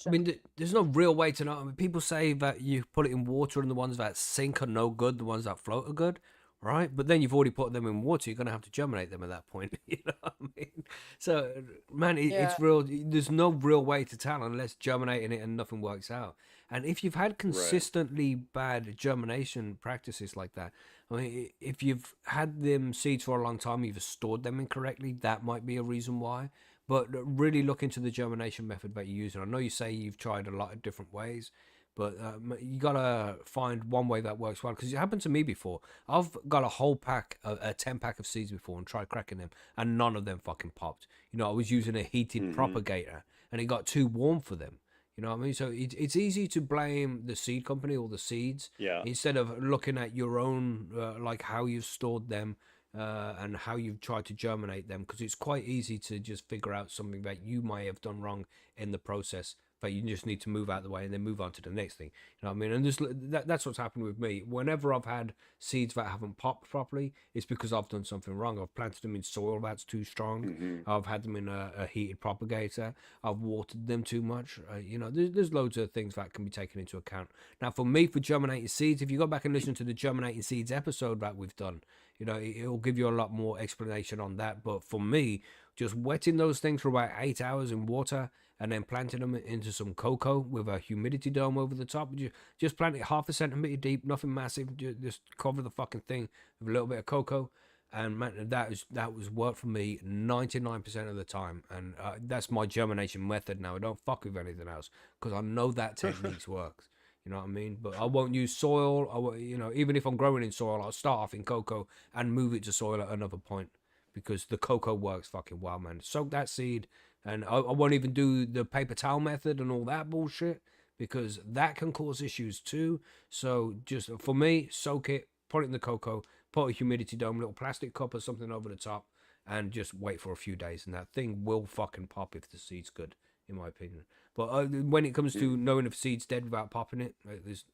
I mean, there's no real way to know. I mean, people say that you put it in water and the ones that sink are no good, the ones that float are good, right? But then you've already put them in water, you're going to have to germinate them at that point. You know what I mean? So, man, Yeah. it's real. There's no real way to tell unless germinating it and nothing works out. And if you've had consistently bad germination practices like that, I mean, if you've had them seeds for a long time, you've stored them incorrectly, that might be a reason why. But really look into the germination method that you're using. I know you say you've tried a lot of different ways, but you gotta find one way that works well. Because it happened to me before. I've got a whole pack, a 10-pack of seeds before, and tried cracking them, and none of them fucking popped. You know, I was using a heated propagator, and it got too warm for them. You know what I mean? So it's easy to blame the seed company or the seeds Yeah. instead of looking at your own, like how you've stored them and how you've tried to germinate them, because it's quite easy to just figure out something that you might have done wrong in the process, but you just need to move out of the way and then move on to the next thing. You know what I mean? And that's what's happened with me. Whenever I've had seeds that haven't popped properly, it's because I've done something wrong. I've planted them in soil that's too strong. I've had them in a heated propagator. I've watered them too much. You know, there's loads of things that can be taken into account. Now, for me, for germinating seeds, if you go back and listen to the germinating seeds episode that we've done, you know, it'll give you a lot more explanation on that. But for me, just wetting those things for about 8 hours in water and then planting them into some cocoa with a humidity dome over the top. Just plant it 0.5 centimeter deep, nothing massive. Just cover the fucking thing with a little bit of cocoa. And man, that was work for me 99% of the time. And that's my germination method now. I don't fuck with anything else because I know that technique works. You know what I mean? But I won't use soil. You know, even if I'm growing in soil, I'll start off in cocoa and move it to soil at another point because the cocoa works fucking well, man. Soak that seed, and I won't even do the paper towel method and all that bullshit because that can cause issues too. So just for me, soak it, put it in the cocoa, put a humidity dome, little plastic cup or something over the top, and just wait for a few days, and that thing will fucking pop if the seed's good, in my opinion. But when it comes to knowing if seed's dead without popping it,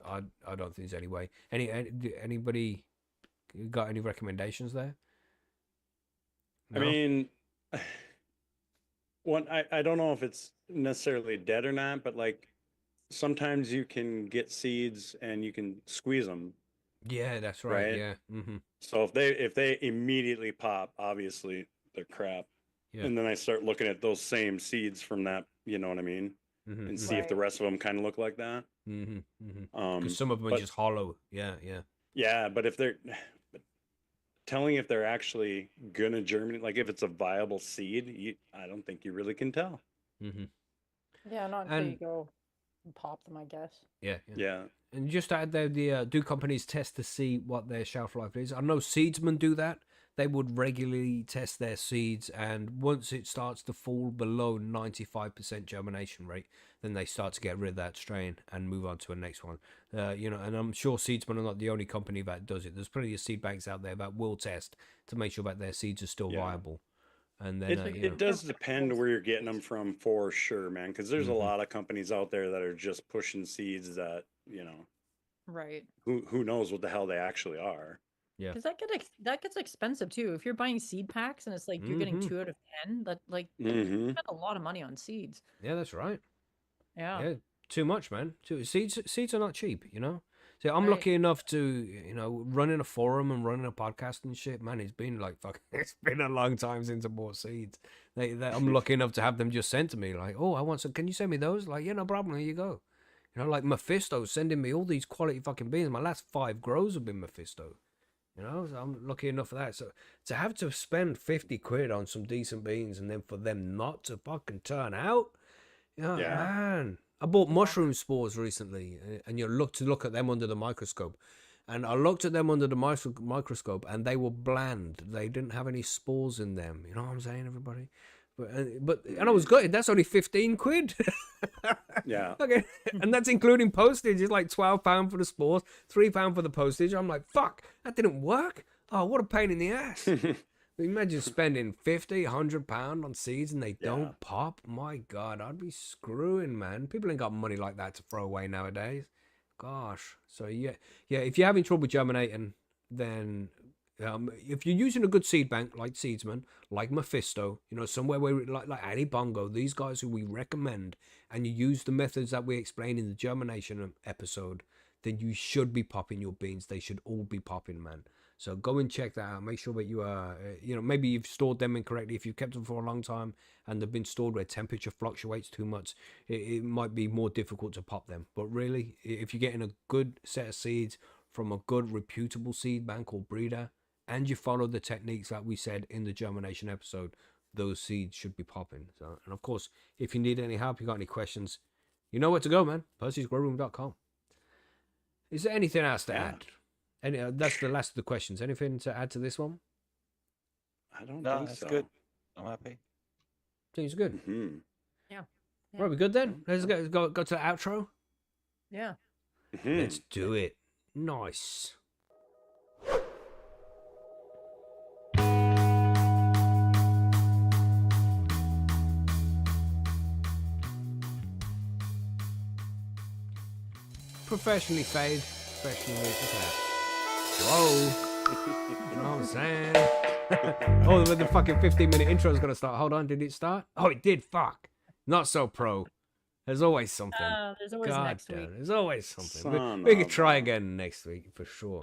I don't think there's any way. Anybody got any recommendations there? I No? mean, I don't know if it's necessarily dead or not, but like sometimes you can get seeds and you can squeeze them, Yeah, that's right. right? Yeah. Mm-hmm. So if they immediately pop, obviously they're crap. Yeah. And then I start looking at those same seeds from that, you know what I mean? Mm-hmm. And see if the Right. rest of them kind of look like that. Mm-hmm. Mm-hmm. Because Um, some of them are but just hollow. Yeah. Yeah. yeah, but if they're telling if they're actually gonna germinate, like if it's a viable seed, I don't think you really can tell. Mm-hmm. Yeah, not until you And go and pop them, I guess. yeah. Yeah. And just to add there, do companies test to see what their shelf life is? I know seedsmen do that. They would regularly test their seeds, and once it starts to fall below 95% germination rate, then they start to get rid of that strain and move on to a next one. And I'm sure seedsmen are not the only company that does it. There's plenty of seed banks out there that will test to make sure that their seeds are still Yeah. viable. And then, It does depend where you're getting them from for sure, man. Because there's a Mhm. lot of companies out there that are just pushing seeds that, Right. who knows what the hell they actually are. Yeah. Because that gets expensive too. If you're buying seed packs and it's like you're getting Mhm. 2 out of 10, that you Mm-hmm. spend a lot of money on seeds. Yeah, that's right. Yeah. Yeah, too much, man. Seeds are not cheap, you know. See, I'm Right. lucky enough to, running a forum and running a podcast and shit. Man, it's been like fucking. It's been a long time since I bought seeds. I'm lucky enough to have them just sent to me. Like, oh, I want some. Can you send me those? Like, yeah, no problem. Here you go. Like Mephisto sending me all these quality fucking beans. My last 5 grows have been Mephisto. So I'm lucky enough for that. So to have to spend 50 quid on some decent beans and then for them not to fucking turn out, Yeah. man. I bought mushroom spores recently, and you look at them under the microscope. And I looked at them under the microscope, and they were bland. They didn't have any spores in them. You know what I'm saying, everybody? And I was gutted. That's only 15 quid. Yeah. Okay, and that's including postage. It's like £12 for the spores, £3 for the postage. I'm like, fuck, that didn't work. Oh, what a pain in the ass. Imagine spending £50, £100 on seeds and they Yeah. don't pop. My God, I'd be screwing, man. People ain't got money like that to throw away nowadays. Gosh. So yeah. If you're having trouble germinating, then if you're using a good seed bank like Seedsman, like Mephisto, somewhere where like Ali Bongo, these guys who we recommend, and you use the methods that we explain in the germination episode, then you should be popping your beans. They should all be popping, man. So go and check that out. Make sure that you are, maybe you've stored them incorrectly. If you've kept them for a long time and they've been stored where temperature fluctuates too much, it might be more difficult to pop them. But really, if you're getting a good set of seeds from a good reputable seed bank or breeder, and you follow the techniques that we said in the germination episode, those seeds should be popping. So, and of course, if you need any help, you got any questions, you know where to go, man. Percy'sGrowroom.com. Is there anything else to add? That's the last of the questions. Anything to add to this one? I don't No, think that's so. good. I'm happy. Seems good. Mm-hmm. Yeah. Right, we good then? Let's go to the outro. Yeah. Mm-hmm. Let's do it. Nice. Professionally fade. Professionally. Look at that. Whoa. You know what I'm saying? Oh, the fucking 15-minute intro is going to start. Hold on. Did it start? Oh, it did. Fuck. Not so pro. There's always something. There's always God next damn, week. there's always something. Son We could of try a- again next week for sure.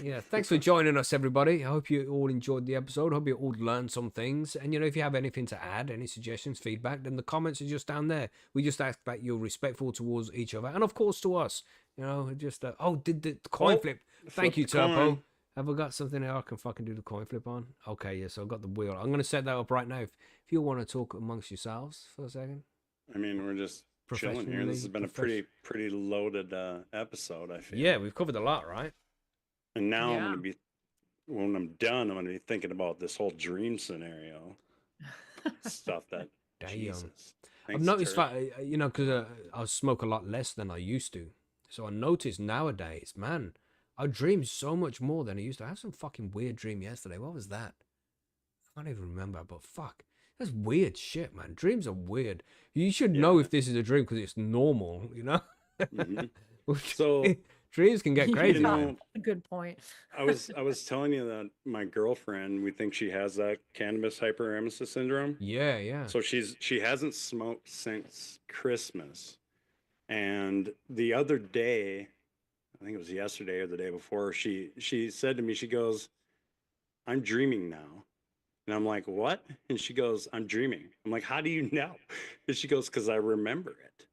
Yeah, thanks for joining us, everybody. I hope you all enjoyed the episode. I hope you all learned some things. And, if you have anything to add, any suggestions, feedback, then the comments are just down there. We just ask that you're respectful towards each other and, of course, to us. Did the coin flip. Thank you, the coin. Turbo. Have I got something there I can fucking do the coin flip on? Okay, yes, I've got the wheel. I'm going to set that up right now. If you want to talk amongst yourselves for a second. I mean, we're just chilling here. This has been a pretty loaded episode, I feel. Yeah, we've covered a lot, right? And now Yeah. when I'm done, I'm gonna be thinking about this whole dream scenario stuff. That Damn. Jesus. I've Thanks, noticed Turk. that, because I smoke a lot less than I used to. So I noticed nowadays, man, I dream so much more than I used to. I had some fucking weird dream yesterday. What was that? I can't even remember, but fuck. That's weird shit, man. Dreams are weird. You should know Yeah. if this is a dream because it's normal, Mhm. Which So Trees can get crazy. You man. know, Good point. I was telling you that my girlfriend, we think she has that cannabis hyperemesis syndrome. Yeah, yeah. So she hasn't smoked since Christmas. And the other day, I think it was yesterday or the day before, she said to me, she goes, "I'm dreaming now." And I'm like, "What?" And she goes, "I'm dreaming." I'm like, "How do you know?" And she goes, "'Cause I remember it."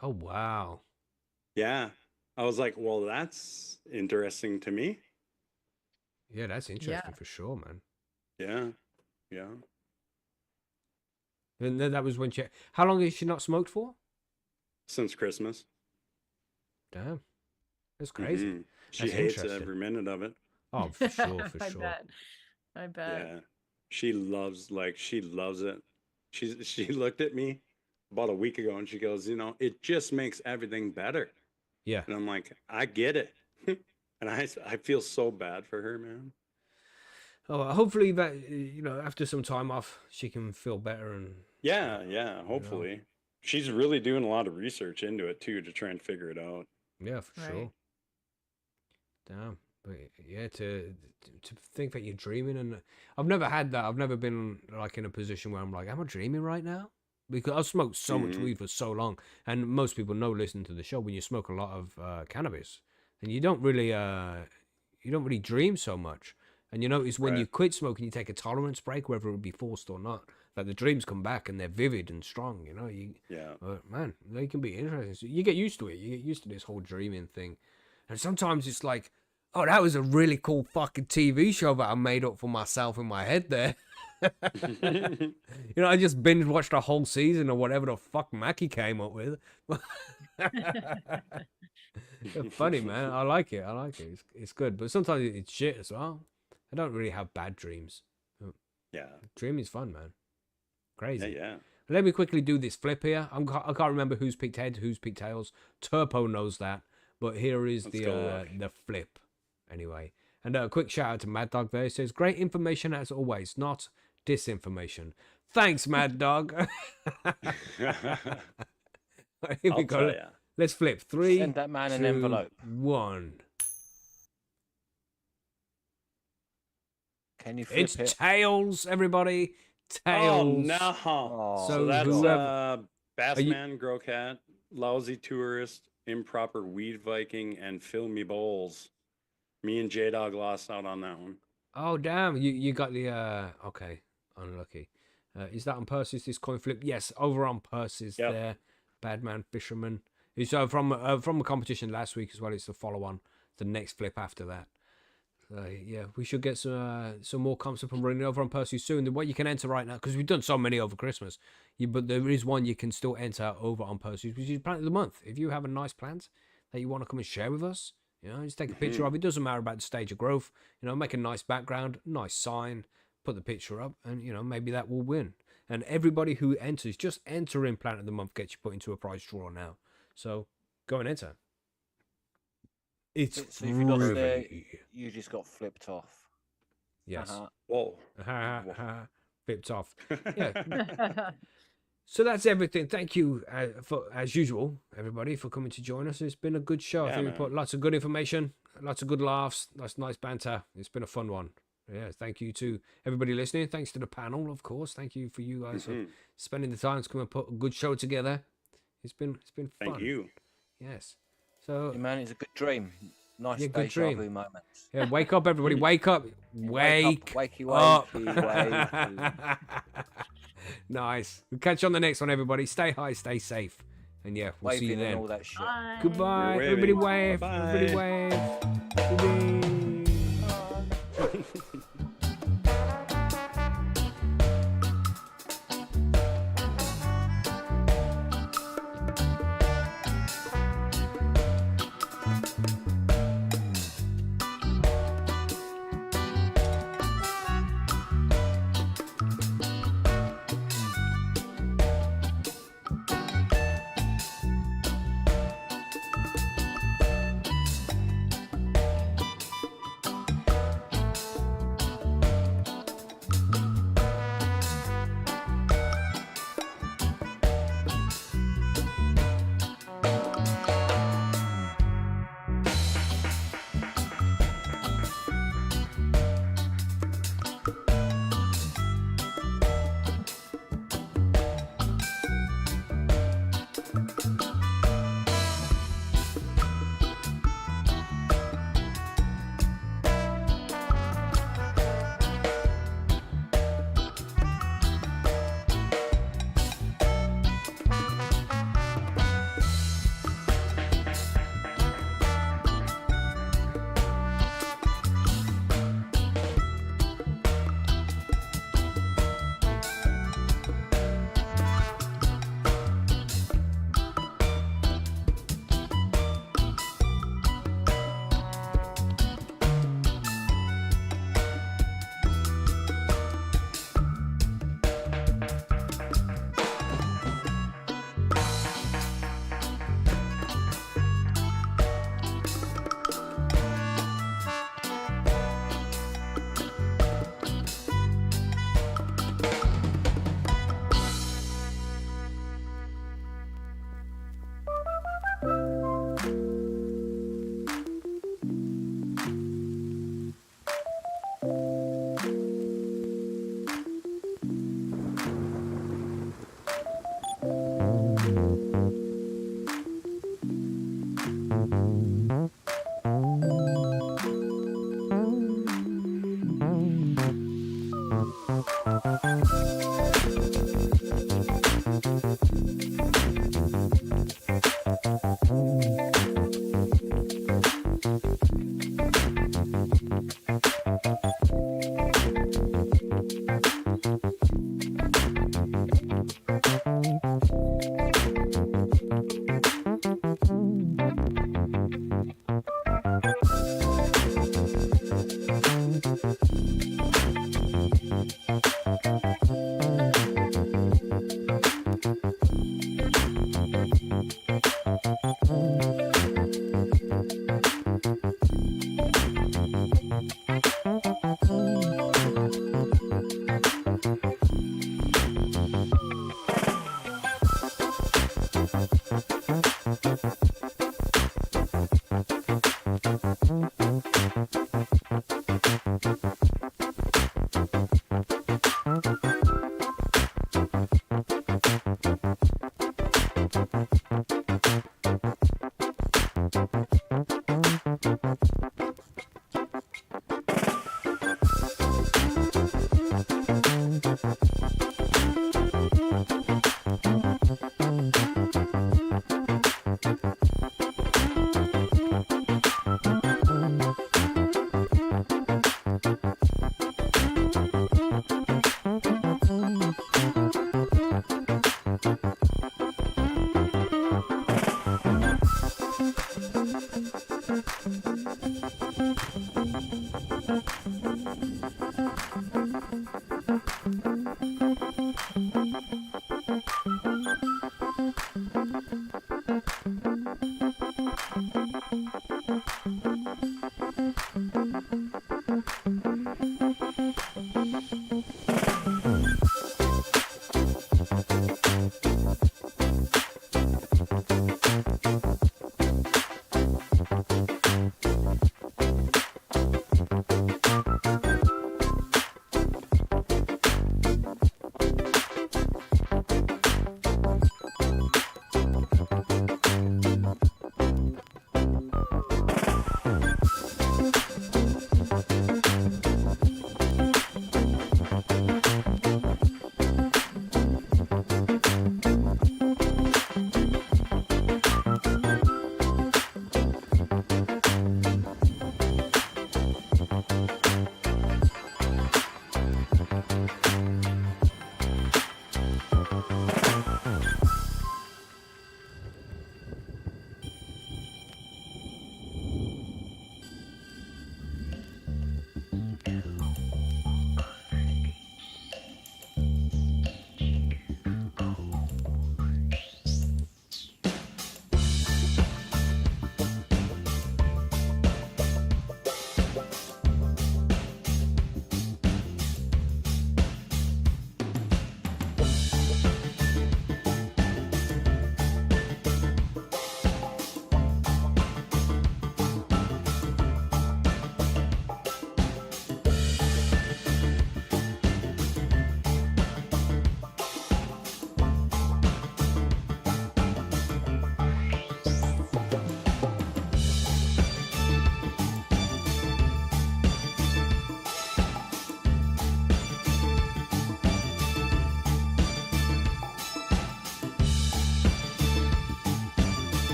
Oh, wow. Yeah. I was like, "Well, that's interesting to me." Yeah, that's interesting for sure, man. Yeah. Yeah. And then that was when she. How long has she not smoked for? Since Christmas. Damn, that's crazy. Mhm. She That's hates interesting. every minute of it. Oh, for sure, for I sure. bet. I bet. Yeah. She loves it. She looked at me about a week ago and she goes, "You know, it just makes everything better." Yeah. And I'm like, "I get it." And I feel so bad for her, man. Oh, hopefully that after some time off, she can feel better and Yeah, hopefully. She's really doing a lot of research into it too to try and figure it out. yeah, for sure. Right. Damn, but yeah, to think that you're dreaming, and I've never had that. I've never been like in a position where I'm like, am I dreaming right now? Because I've smoked so much Mhm. weed for so long, and most people know listening to the show, when you smoke a lot of cannabis, then you don't really dream so much. And you notice when you Right. quit smoking, you take a tolerance break, whether it be forced or not. Like the dreams come back and they're vivid and strong. Yeah. Man, they can be interesting. So you get used to it. You get used to this whole dreaming thing. And sometimes it's like, oh, that was a really cool fucking TV show that I made up for myself in my head there. I just binge watched a whole season or whatever the fuck Macky came up with. Funny, man. I like it. It's good. But sometimes it's shit as well. I don't really have bad dreams. Yeah. Dreaming is fun, man. Crazy. Yeah. Let me quickly do this flip here. I can't remember who's picked heads, who's picked tails. Turpo knows that, but here is Let's go look. the flip. Anyway, and a quick shout out to Mad Dog there. He says, "Great information as always, not disinformation." Thanks, Mad Dog. Here we I'll go. tell ya. Let's flip. 3, Send that man an 2, envelope. 1. Can you flip It's it? tails, everybody. Oh Tails. no. Oh, So So that's whoever- Bassman, Growcat, Lousy Tourist, Improper Weed Viking, and Fill Me Bowls. Me and J-Dog lost out on that one. Oh damn! You got the okay, unlucky. Is that on Percy's this coin flip? Yes, over on Percy's Yep. there. Badman Fisherman. It's from a competition last week as well. It's the follow on, the next flip after that. Yeah, we should get some more comps up and running over on Percy soon. What you can enter right now, because we've done so many over Christmas, but there is one you can still enter over on Percy's, which is Plant of the Month. If you have a nice plant that you want to come and share with us, just take a picture of it. Doesn't matter about the stage of growth. Make a nice background, nice sign, put the picture up, and maybe that will win. And everybody who enters, just enter in Plant of the Month, gets you put into a prize draw now. So go and enter. It's so if you lost free. there, you just got flipped off. Yes. Uh-huh. Whoa. Flipped off. Yeah. So that's everything. Thank you for, as usual, everybody, for coming to join us. It's been a good show. I Yeah, think we man. put lots of good information, lots of good laughs, nice banter. It's been a fun one. Yeah, thank you to everybody listening. Thanks to the panel, of course. Thank you for you guys for spending the time to come and put a good show together. It's been fun. Thank you. Yes. So Hey, man, it's a good dream. Nice Yeah, good deja dream. vu moments. yeah, wake up, everybody. Wake up. Wake Wakey, up. wakey. Nice. We'll catch you on the next one, everybody. Stay high, stay safe. And yeah, we'll see you Waving and all then. that shit. Bye. Goodbye. You're Everybody waving. wave. Bye-bye. Everybody wave. Waving.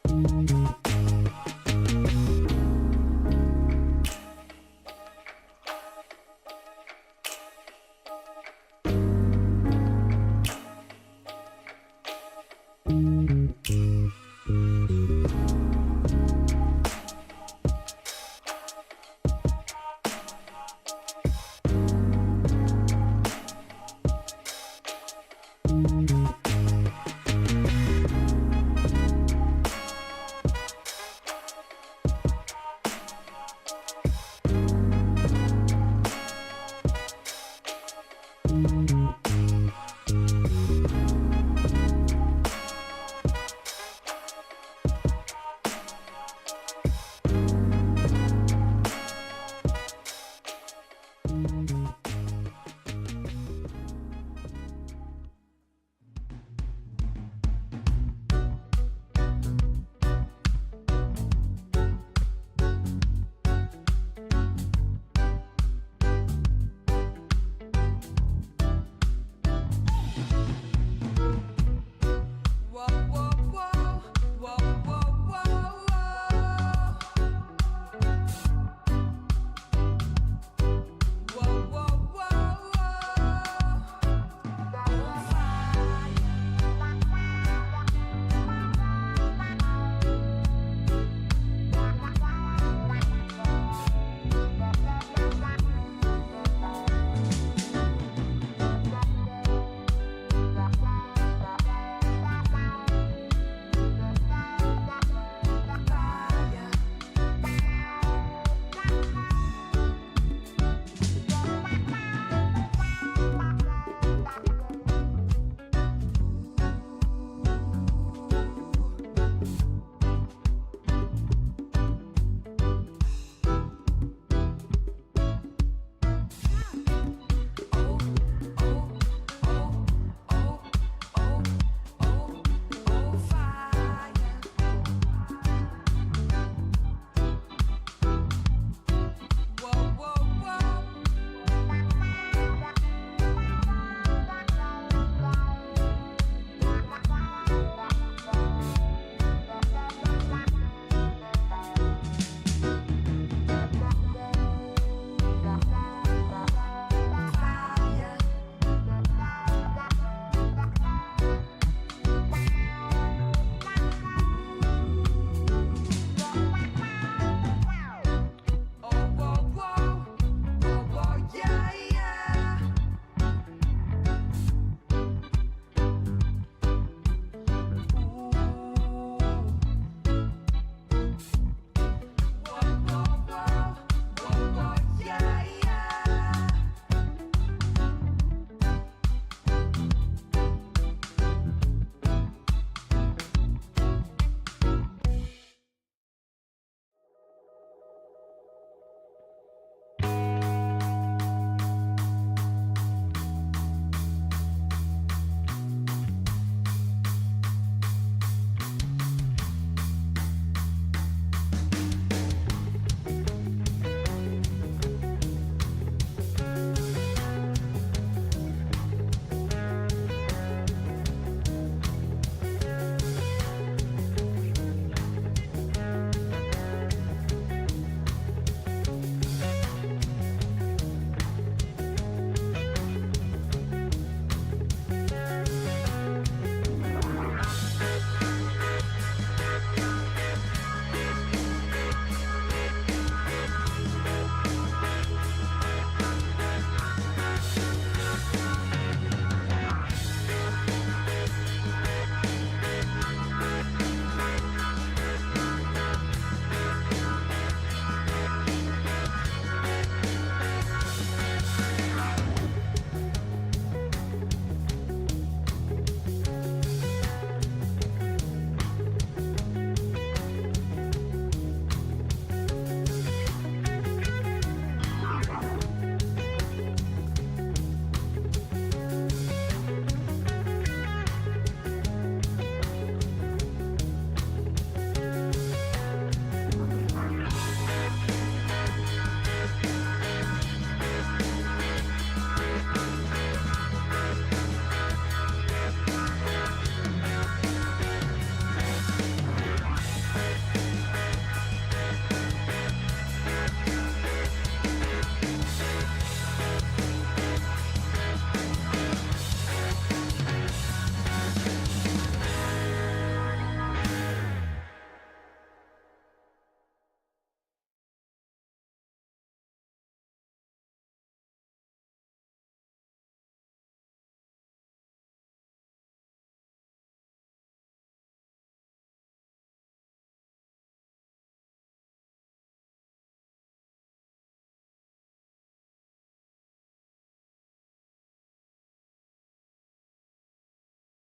you.